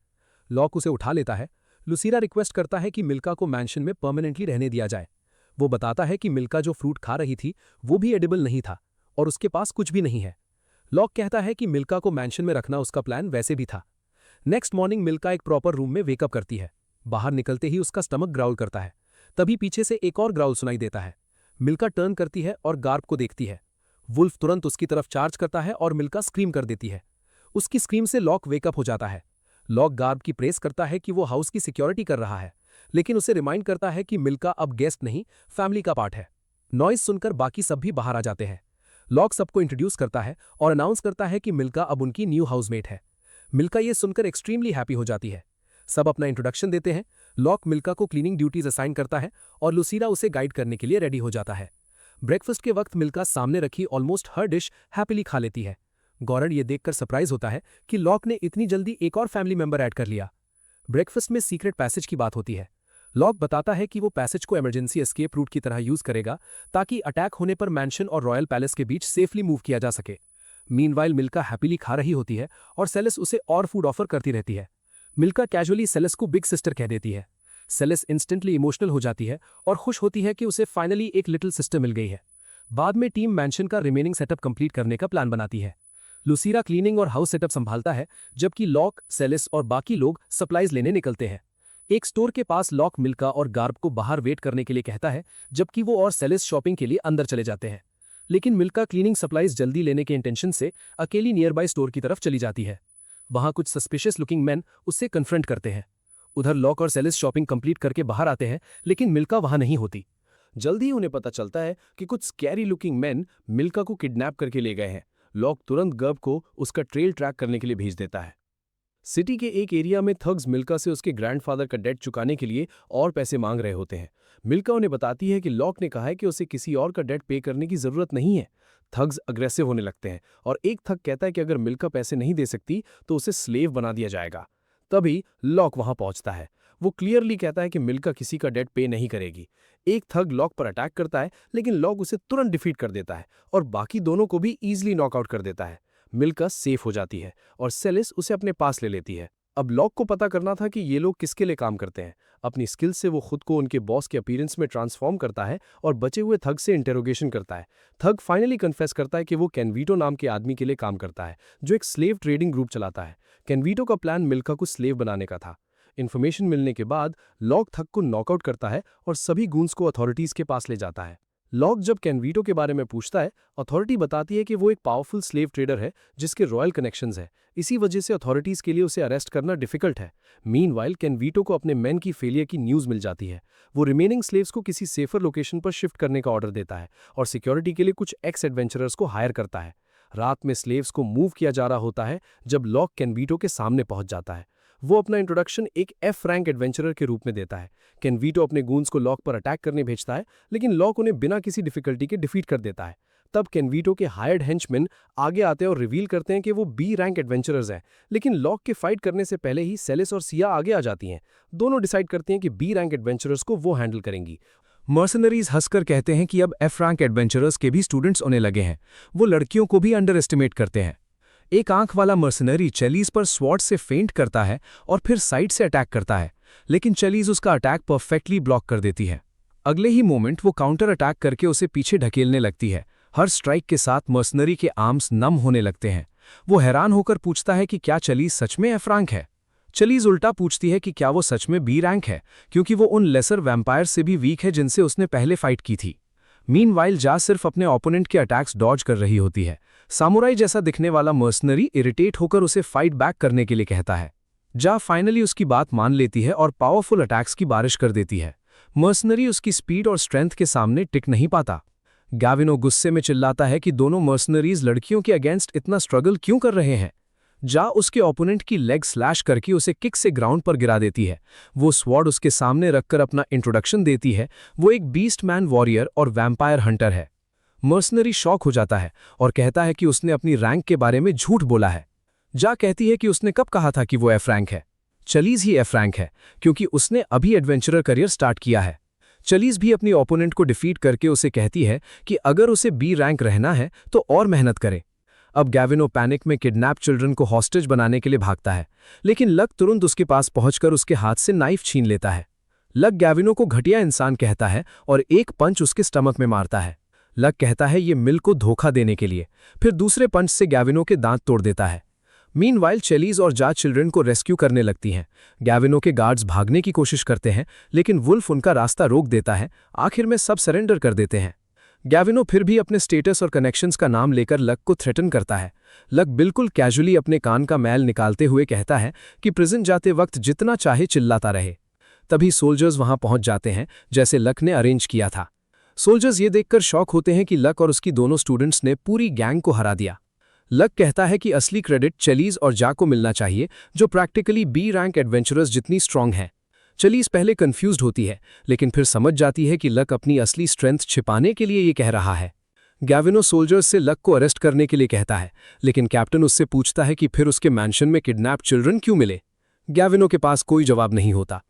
लॉक उसे उठा लेता है। लुसीरा रिक्वेस्ट करता है कि मिल्का को मैंशन में परमानेंटली रहने दिया जाए। वो बताता है कि मिल्का जो फ्रूट खा रही थी वो भी एडिबल नहीं था और उसके पास कुछ भी नहीं है। लॉक कहता है कि मिल्का को मैंशन में रखना उसका प्लान वैसे भी था। नेक्स्ट मॉर्निंग मिल्का एक प्रॉपर रूम में वेकअप करती है। बाहर निकलते ही उसका स्टमक ग्राउल करता है। तभी पीछे से एक और ग्राउल सुनाई देता है। मिल्का टर्न करती है और गार्ब को देखती है। वुल्फ तुरंत उसकी तरफ चार्ज करता है और मिल्का स्क्रीम कर देती है। उसकी स्क्रीम से लॉक वेकअप हो जाता है। लॉक गार्ब की प्रेस करता है कि वो हाउस की सिक्योरिटी कर रहा है, लेकिन उसे रिमाइंड करता है कि मिल्का अब गेस्ट नहीं, फैमिली का पार्ट है। नॉइज सुनकर बाकी सब भी बाहर आ जाते हैं। लॉक सबको इंट्रोड्यूस करता है और अनाउंस करता है कि मिल्का अब उनकी न्यू हाउसमेट है। मिल्का ये सुनकर एक्सट्रीमली हैप्पी हो जाती है। सब अपना इंट्रोडक्शन देते हैं। लॉक मिल्का को क्लीनिंग ड्यूटीज असाइन करता है और लुसीरा उसे गाइड करने के लिए रेडी हो जाता है। ब्रेकफास्ट के वक्त मिल्का सामने रखी ऑलमोस्ट हर डिश हैप्पीली खा लेती है। गॉरड ये देखकर सरप्राइज होता है कि लॉक ने इतनी जल्दी एक और फैमिली मेंबर ऐड कर लिया। ब्रेकफास्ट में सीक्रेट पैसेज की बात होती है। लॉक बताता है कि वो पैसेज को इमरजेंसी एस्केप रूट की तरह यूज करेगा, ताकि अटैक होने पर मैंशन और रॉयल पैलेस के बीच सेफली मूव किया जा सके। मीनवाइल मिल्का हैप्पीली खा रही होती है और सेलेस उसे और फूड ऑफर करती रहती है। मिल्का कैजुअली सेलेस को बिग सिस्टर कह देती है। सेलेस इंस्टेंटली इमोशनल हो जाती है और खुश होती है कि उसे फाइनली एक लिटिल सिस्टर मिल गई है। बाद में टीम मैंशन का रिमेनिंग सेटअप कंप्लीट करने का प्लान बनाती है। लुसीरा क्लीनिंग और हाउस सेटअप संभालता है, जबकि लॉक, सेलेस और बाकी लोग सप्लाईज लेने निकलते हैं। एक स्टोर के पास लॉक मिल्का और गार्ब को बाहर वेट करने के लिए कहता है, जबकि वो और सेलेस शॉपिंग के लिए अंदर चले जाते हैं। लेकिन मिल्का क्लीनिंग सप्लाईज जल्दी लेने के इंटेंशन से अकेली नियर बाय स्टोर की तरफ चली जाती है। वहां कुछ सस्पिशियस लुकिंग मैन उससे कन्फ्रंट करते हैं। उधर लॉक और सेलेस शॉपिंग कंप्लीट करके बाहर आते हैं, लेकिन मिल्का वहां नहीं होती। जल्दी ही उन्हें पता चलता है कि कुछ स्कैरी लुकिंग मैन मिल्का को किडनैप करके ले गए हैं। लॉक तुरंत गर्ब को उसका ट्रेल ट्रैक करने के लिए भेज देता है। सिटी के एक एरिया में थग्स मिल्का से उसके ग्रैंडफादर का डेट चुकाने के लिए और पैसे मांग रहे होते हैं। मिल्का उन्हें बताती है कि लॉक ने कहा है कि उसे किसी और का डेट पे करने की जरूरत नहीं है। थग्स अग्रेसिव होने लगते हैं और एक थग कहता है कि अगर मिल्का पैसे नहीं दे सकती तो उसे स्लेव बना दिया जाएगा। तभी लॉक वहां पहुंचता है। वो क्लियरली कहता है कि मिल्का किसी का डेट पे नहीं करेगी। एक थग लॉक पर अटैक करता है, लेकिन लॉक उसे तुरंत डिफीट कर देता है और बाकी दोनों को भी ईजिली नॉकआउट कर देता है। मिल्का सेफ हो जाती है और सेलिस उसे अपने पास ले लेती है। अब लॉक को पता करना था कि ये लोग किसके लिए काम करते हैं। अपनी स्किल से वो खुद को उनके बॉस के अपीयरेंस में ट्रांसफॉर्म करता है और बचे हुए थग से इंटेरोगेशन करता है। थग फाइनली कन्फेस करता है कि वो कैनवीटो नाम के आदमी के लिए काम करता है, जो एक स्लेव ट्रेडिंग ग्रुप चलाता है। कैनवीटो का प्लान मिल्का को स्लेव बनाने का था। इन्फॉर्मेशन मिलने के बाद लॉक थग को नॉकआउट करता है और सभी गूंस को अथॉरिटीज के पास ले जाता है। लॉक जब कैनवीटो के बारे में पूछता है, अथॉरिटी बताती है कि वो एक पावरफुल स्लेव ट्रेडर है जिसके रॉयल कनेक्शंस है। इसी वजह से अथॉरिटीज के लिए उसे अरेस्ट करना डिफिकल्ट है। मीनवाइल कैनवीटो को अपने मैन की फेलियर की न्यूज मिल जाती है। वो रिमेनिंग स्लेव्स को किसी सेफर लोकेशन पर शिफ्ट करने का ऑर्डर देता है और सिक्योरिटी के लिए कुछ एक्स एडवेंचरर्स को हायर करता है। रात में स्लेव्स को मूव किया जा रहा होता है जब लॉक कैनवीटो के सामने पहुंच जाता है। वो अपना इंट्रोडक्शन एक एफ रैंक एडवेंचरर के रूप में देता है। कैनवीटो अपने गूंस को लॉक पर अटैक करने भेजता है, लेकिन लॉक उन्हें बिना किसी डिफिकल्टी के डिफीट कर देता है। तब कैनवीटो के हायर्ड हेंचमैन आगे आते हैं और रिवील करते हैं कि वो बी रैंक एडवेंचरर्स हैं। लेकिन लॉक के फाइट करने से पहले ही सेलिस और सिया आगे आ जाती हैं। दोनों डिसाइड करते हैं कि बी रैंक एडवेंचरर्स को वो हैंडल करेंगी। मर्सनरीज हंसकर कहते हैं कि अब एफ रैंक एडवेंचरर्स के भी स्टूडेंट्स होने लगे हैं। वो लड़कियों को भी अंडर एस्टिमेट करते हैं। एक आंख वाला मर्सनरी चेलीज पर स्वॉर्ड से फेंट करता है और फिर साइड से अटैक करता है, लेकिन चेलीज उसका अटैक परफेक्टली ब्लॉक कर देती है। अगले ही मोमेंट वो काउंटर अटैक करके उसे पीछे ढकेलने लगती है। हर स्ट्राइक के साथ मर्सनरी के आर्म्स नम होने लगते हैं। वो हैरान होकर पूछता है कि क्या चलीज सच में एफ रैंक है। चलीज उल्टा पूछती है कि क्या वो सच में बी रैंक है, क्योंकि वो उन लेसर वैम्पायर से भी वीक है जिनसे उसने पहले फाइट की थी। मीनवाइल जा सिर्फ अपने ओपोनेंट के अटैक्स डॉज कर रही होती है। सामुराई जैसा दिखने वाला मर्सनरी इरिटेट होकर उसे फाइट बैक करने के लिए कहता है। जा फाइनली उसकी बात मान लेती है और पावरफुल अटैक्स की बारिश कर देती है। मर्सनरी उसकी स्पीड और स्ट्रेंथ के सामने टिक नहीं पाता। गैविनो गुस्से में चिल्लाता है कि दोनों मर्सनरीज लड़कियों के अगेंस्ट इतना स्ट्रगल क्यों कर रहे हैं। जा उसके ओपोनेंट की लेग स्लैश करके उसे किक से ग्राउंड पर गिरा देती है। वो स्वॉर्ड उसके सामने रखकर अपना इंट्रोडक्शन देती है। वो एक बीस्ट मैन वॉरियर और वैम्पायर हंटर है। मर्सनरी शॉक हो जाता है और कहता है कि उसने अपनी रैंक के बारे में झूठ बोला है। जा कहती है कि उसने कब कहा था कि वो एफ रैंक है। चलीज ही एफ रैंक है क्योंकि उसने अभी एडवेंचरर करियर स्टार्ट किया है। चलीज भी अपनी ओपोनेंट को डिफीट करके उसे कहती है कि अगर उसे बी रैंक रहना है तो और मेहनत करे। अब गैविनो पैनिक में किडनैप चिल्ड्रन को हॉस्टेज बनाने के लिए भागता है, लेकिन लक तुरंत उसके पास पहुंचकर उसके हाथ से नाइफ छीन लेता है। लक गैविनो को घटिया इंसान कहता है और एक पंच उसके स्टमक में मारता है। लक कहता है ये मिल को धोखा देने के लिए, फिर दूसरे पंच से गैविनो के दांत तोड़ देता है। मीनवाइल चेलीज और जा चिल्ड्रन को रेस्क्यू करने लगती हैं। गैविनो के गार्ड्स भागने की कोशिश करते हैं, लेकिन वुल्फ उनका रास्ता रोक देता है। आखिर में सब सरेंडर कर देते हैं। गैविनो फिर भी अपने स्टेटस और कनेक्शंस का नाम लेकर लक को थ्रेटन करता है। लक बिल्कुल कैजुअली अपने कान का मैल निकालते हुए कहता है कि प्रिजन जाते वक्त जितना चाहे चिल्लाता रहे। तभी सोल्जर्स वहां पहुंच जाते हैं जैसे लक ने अरेंज किया था। सोल्जर्स ये देखकर शॉक होते हैं कि लक और उसकी दोनों स्टूडेंट्स ने पूरी गैंग को हरा दिया। लक कहता है कि असली क्रेडिट चलीज और जा को मिलना चाहिए, जो प्रैक्टिकली बी रैंक एडवेंचरर्स जितनी स्ट्रांग हैं। चलीज पहले कंफ्यूज्ड होती है, लेकिन फिर समझ जाती है कि लक अपनी असली स्ट्रेंथ छिपाने के लिए ये कह रहा है। गैविनो सोल्जर्स से लक को अरेस्ट करने के लिए कहता है, लेकिन कैप्टन उससे पूछता है कि फिर उसके मैंशन में किडनैप चिल्ड्रन क्यों मिले। गैविनो के पास कोई जवाब नहीं होता।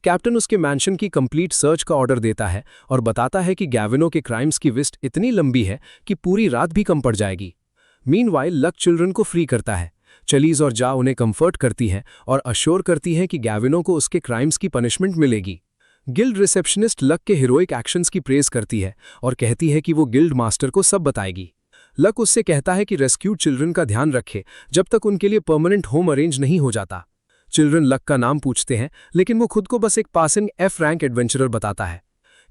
कैप्टन उसके मैंशन की कंप्लीट सर्च का ऑर्डर देता है और बताता है कि गैविनो के क्राइम्स की लिस्ट इतनी लंबी है कि पूरी रात भी कम पड़ जाएगी। मीनवाइल लक चिल्ड्रन को फ्री करता है। चलीज और जा उन्हें कंफर्ट करती है और अश्योर करती है कि गैविनो को उसके क्राइम्स की पनिशमेंट मिलेगी। गिल्ड रिसेप्शनिस्ट लक के हीरोइक एक्शंस की प्रेज करती है और कहती है कि वो गिल्ड मास्टर को सब बताएगी। लक उससे कहता है कि रेस्क्यूड चिल्ड्रन का ध्यान रखे जब तक उनके लिए परमानेंट होम अरेंज नहीं हो जाता। चिल्ड्रन लक का नाम पूछते हैं, लेकिन वो खुद को बस एक पासिंग एफ रैंक एडवेंचरर बताता है।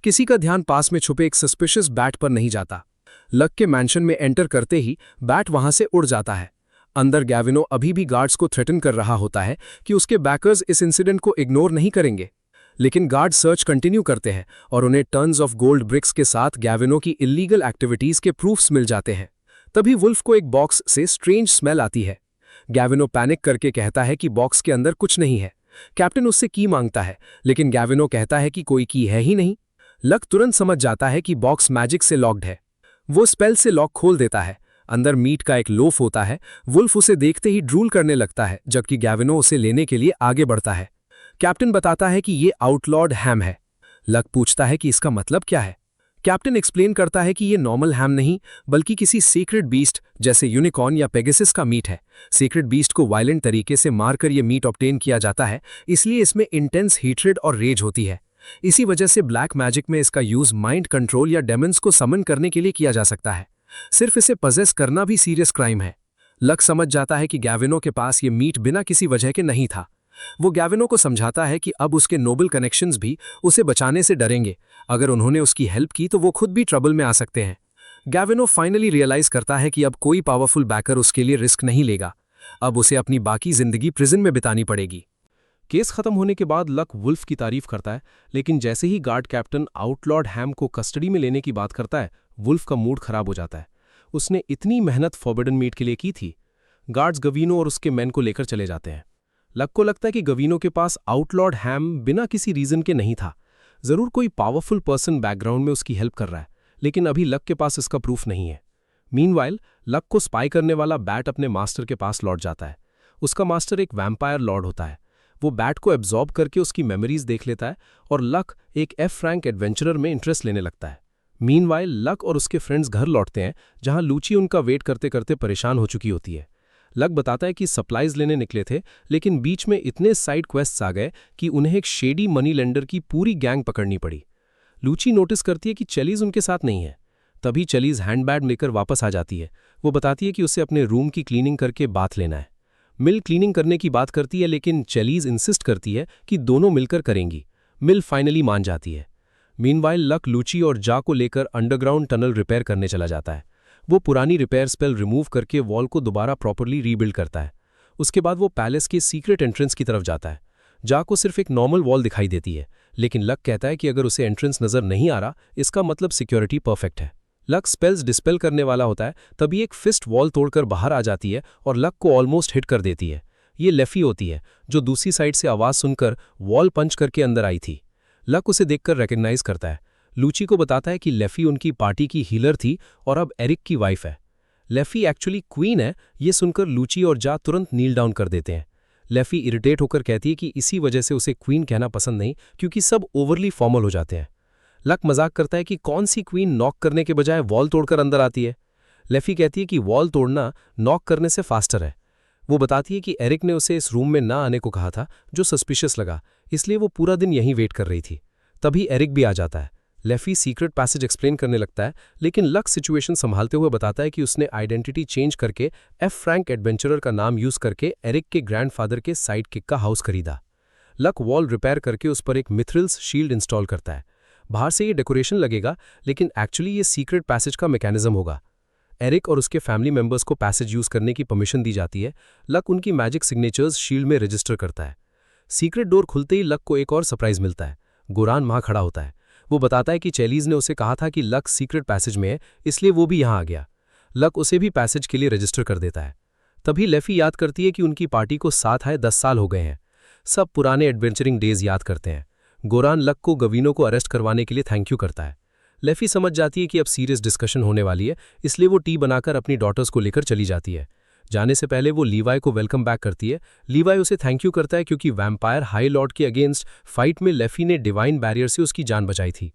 किसी का ध्यान पास में छुपे एक सस्पिशियस बैट पर नहीं जाता। लक के मैंशन में एंटर करते ही बैट वहां से उड़ जाता है। अंदर गैविनो अभी भी गार्ड्स को थ्रेटन कर रहा होता है कि उसके बैकर्स इस इंसिडेंट को इग्नोर नहीं करेंगे, लेकिन गार्ड सर्च कंटिन्यू करते हैं और उन्हें टन्स ऑफ गोल्ड ब्रिक्स के साथ गैविनो की इल्लीगल एक्टिविटीज के प्रूफ्स मिल जाते हैं। तभी वुल्फ को एक बॉक्स से स्ट्रेंज स्मेल आती है। गैविनो पैनिक करके कहता है कि बॉक्स के अंदर कुछ नहीं है। कैप्टन उससे की मांगता है, लेकिन गैविनो कहता है कि कोई की है ही नहीं। लक तुरंत समझ जाता है कि बॉक्स मैजिक से लॉक्ड है। वो स्पेल से लॉक खोल देता है। अंदर मीट का एक लोफ होता है। वुल्फ उसे देखते ही ड्रूल करने लगता है, जबकि गैविनो उसे लेने के लिए आगे बढ़ता है। कैप्टन बताता है कि ये आउटलॉर्ड हैम है। लक पूछता है कि इसका मतलब क्या है। कैप्टन एक्सप्लेन करता है कि ये नॉर्मल हैम नहीं, बल्कि किसी सीक्रेट बीस्ट जैसे यूनिकॉर्न या पेगासस का मीट है। सीक्रेट बीस्ट को वायलेंट तरीके से मारकर ये मीट ऑब्टेन किया जाता है, इसलिए इसमें इंटेंस हेट्रेड और रेज होती है। इसी वजह से ब्लैक मैजिक में इसका यूज माइंड कंट्रोल या डेमन्स को समन करने के लिए किया जा सकता है। सिर्फ इसे पजेस करना भी सीरियस क्राइम है। लक समझ जाता है कि गैविनो के पास ये मीट बिना किसी वजह के नहीं था। वो गैविनो को समझाता है कि अब उसके नोबल कनेक्शंस भी उसे बचाने से डरेंगे। अगर उन्होंने उसकी हेल्प की तो वो खुद भी ट्रबल में आ सकते हैं। गैविनो फाइनली रियलाइज करता है कि अब कोई पावरफुल बैकर उसके लिए रिस्क नहीं लेगा। अब उसे अपनी बाकी जिंदगी प्रिजन में बितानी पड़ेगी। केस खत्म होने के बाद लक वुल्फ की तारीफ करता है, लेकिन जैसे ही गार्ड कैप्टन आउटलॉर्ड हैम को कस्टडी में लेने की बात करता है, वुल्फ का मूड खराब हो जाता है। उसने इतनी मेहनत फॉरबिडन मीट के लिए की थी। गार्ड्स गवीनो और उसके मैन को लेकर चले जाते हैं। लक को लगता है कि गवीनो के पास आउटलॉर्ड हैम बिना किसी रीजन के नहीं था। जरूर कोई पावरफुल पर्सन बैकग्राउंड में उसकी हेल्प कर रहा है, लेकिन अभी लक के पास इसका प्रूफ नहीं है। मीनवाइल लक को स्पाई करने वाला बैट अपने मास्टर के पास लौट जाता है। उसका मास्टर एक वैम्पायर लॉर्ड होता है। वो बैट को एब्जॉर्ब करके उसकी मेमोरीज देख लेता है और लक एक एफ रैंक एडवेंचरर में इंटरेस्ट लेने लगता है। मीनवाइल लक और उसके फ्रेंड्स घर लौटते हैं, जहां लूची उनका वेट करते करते परेशान हो चुकी होती है। लक बताता है कि सप्लाईज लेने निकले थे, लेकिन बीच में इतने साइड क्वेस्ट्स आ गए कि उन्हें एक शेडी मनी लेंडर की पूरी गैंग पकड़नी पड़ी। लूची नोटिस करती है कि चलीज उनके साथ नहीं है। तभी चलीज हैंडबैग लेकर वापस आ जाती है। वो बताती है कि उसे अपने रूम की क्लीनिंग करके बाथ लेना है। मिल क्लीनिंग करने की बात करती है, लेकिन चलीज इंसिस्ट करती है कि दोनों मिलकर करेंगी। मिल फाइनली मान जाती है। मीनवाइल लक लूची और जा को लेकर अंडरग्राउंड टनल रिपेयर करने चला जाता है। वो पुरानी रिपेयर स्पेल रिमूव करके वॉल को दोबारा प्रॉपरली रीबिल्ड करता है। उसके बाद वो पैलेस के सीक्रेट एंट्रेंस की तरफ जाता है। जा को सिर्फ एक नॉर्मल वॉल दिखाई देती है, लेकिन लक कहता है कि अगर उसे एंट्रेंस नजर नहीं आ रहा, इसका मतलब सिक्योरिटी परफेक्ट है। लक स्पेल्स डिस्पेल करने वाला होता है, तभी एक फिस्ट वॉल तोड़कर बाहर आ जाती है और लक को ऑलमोस्ट हिट कर देती है। ये लेफी होती है, जो दूसरी साइड से आवाज सुनकर वॉल पंच करके अंदर आई थी। लक उसे देखकर रिकग्नाइज करता है। लूची को बताता है कि लेफी उनकी पार्टी की हीलर थी और अब एरिक की वाइफ है। लेफी एक्चुअली क्वीन है। ये सुनकर लूची और जा तुरंत नील डाउन कर देते हैं। लेफी इरिटेट होकर कहती है कि इसी वजह से उसे क्वीन कहना पसंद नहीं, क्योंकि सब ओवरली फॉर्मल हो जाते हैं। लक मजाक करता है कि कौन सी क्वीन नॉक करने के बजाय वॉल तोड़कर अंदर आती है। लेफी कहती है कि वॉल तोड़ना नॉक करने से फास्टर है। वो बताती है कि एरिक ने उसे इस रूम में ना आने को कहा था, जो सस्पिशियस लगा, इसलिए वो पूरा दिन यहीं वेट कर रही थी। तभी एरिक भी आ जाता है। लेफी सीक्रेट पैसेज एक्सप्लेन करने लगता है, लेकिन लक सिचुएशन संभालते हुए बताता है कि उसने आइडेंटिटी चेंज करके एफ फ्रैंक एडवेंचरर का नाम यूज करके एरिक के ग्रैंडफादर के साइड किक का हाउस खरीदा। लक वॉल रिपेयर करके उस पर एक मिथ्रिल्स शील्ड इंस्टॉल करता है। बाहर से ये डेकोरेशन लगेगा, लेकिन एक्चुअली ये सीक्रेट पैसेज का मैकेनिज्म होगा। एरिक और उसके फैमिली मेंबर्स को पैसेज यूज करने की परमिशन दी जाती है। लक उनकी मैजिक सिग्नेचर्स शील्ड में रजिस्टर करता है। सीक्रेट डोर खुलते ही लक को एक और सरप्राइज मिलता है। गोरान वहां खड़ा होता है। वो बताता है कि चेलीज ने उसे कहा था कि लक सीक्रेट पैसेज में है, इसलिए वो भी यहां आ गया। लक उसे भी पैसेज के लिए रजिस्टर कर देता है। तभी लेफी याद करती है कि उनकी पार्टी को साथ आए 10 साल हो गए हैं। सब पुराने एडवेंचरिंग डेज याद करते हैं। गोरान लक को गवीनो को अरेस्ट करवाने के लिए थैंक यू करता है। लेफी समझ जाती है कि अब सीरियस डिस्कशन होने वाली है, इसलिए वो टी बनाकर अपनी डॉटर्स को लेकर चली जाती है। जाने से पहले वो लीवाई को वेलकम बैक करती है। लीवाई उसे थैंक यू करता है क्योंकि वैम्पायर हाई लॉर्ड के अगेंस्ट फाइट में लेफी ने डिवाइन बैरियर से उसकी जान बचाई थी।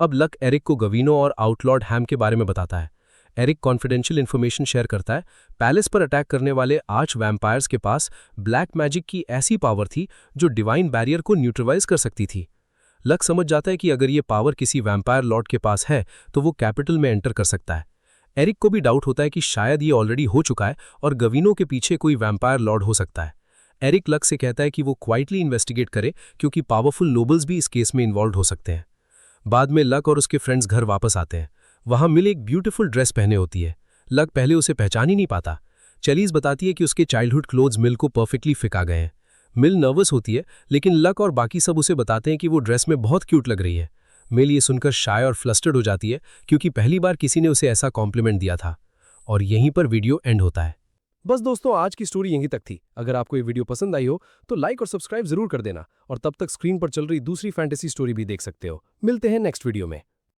अब लक एरिक को गवीनो और आउटलॉर्ड हैम के बारे में बताता है। एरिक कॉन्फिडेंशियल इन्फॉर्मेशन शेयर करता है। पैलेस पर अटैक करने वाले आर्च वैम्पायर्स के पास ब्लैक मैजिक की ऐसी पावर थी जो डिवाइन बैरियर को न्यूट्रलाइज कर सकती थी। लक समझ जाता है कि अगर ये पावर किसी वैम्पायर लॉर्ड के पास है तो वो कैपिटल में एंटर कर सकता है। एरिक को भी डाउट होता है कि शायद ये ऑलरेडी हो चुका है और गवीनो के पीछे कोई वैम्पायर लॉर्ड हो सकता है। एरिक लक से कहता है कि वो क्वाइटली इन्वेस्टिगेट करे, क्योंकि पावरफुल नोबल्स भी इस केस में इन्वॉल्व हो सकते हैं। बाद में लक और उसके फ्रेंड्स घर वापस आते हैं। वहां मिल एक ब्यूटीफुल ड्रेस पहने होती है। लक पहले उसे पहचान ही नहीं पाता। चेलीज बताती है कि उसके चाइल्डहुड क्लोथ्स मिल को परफेक्टली फिट आ गए हैं। मिल नर्वस होती है, लेकिन लक और बाकी सब उसे बताते हैं कि वो ड्रेस में बहुत क्यूट लग रही है। मिल ये सुनकर शाय और फ्लस्टर्ड हो जाती है, क्योंकि पहली बार किसी ने उसे ऐसा कॉम्प्लीमेंट दिया था। और यहीं पर वीडियो एंड होता है। बस दोस्तों, आज की स्टोरी यहीं तक थी। अगर आपको ये वीडियो पसंद आई हो तो लाइक और सब्सक्राइब जरूर कर देना, और तब तक स्क्रीन पर चल रही दूसरी फैंटेसी स्टोरी भी देख सकते हो। मिलते हैं नेक्स्ट वीडियो में।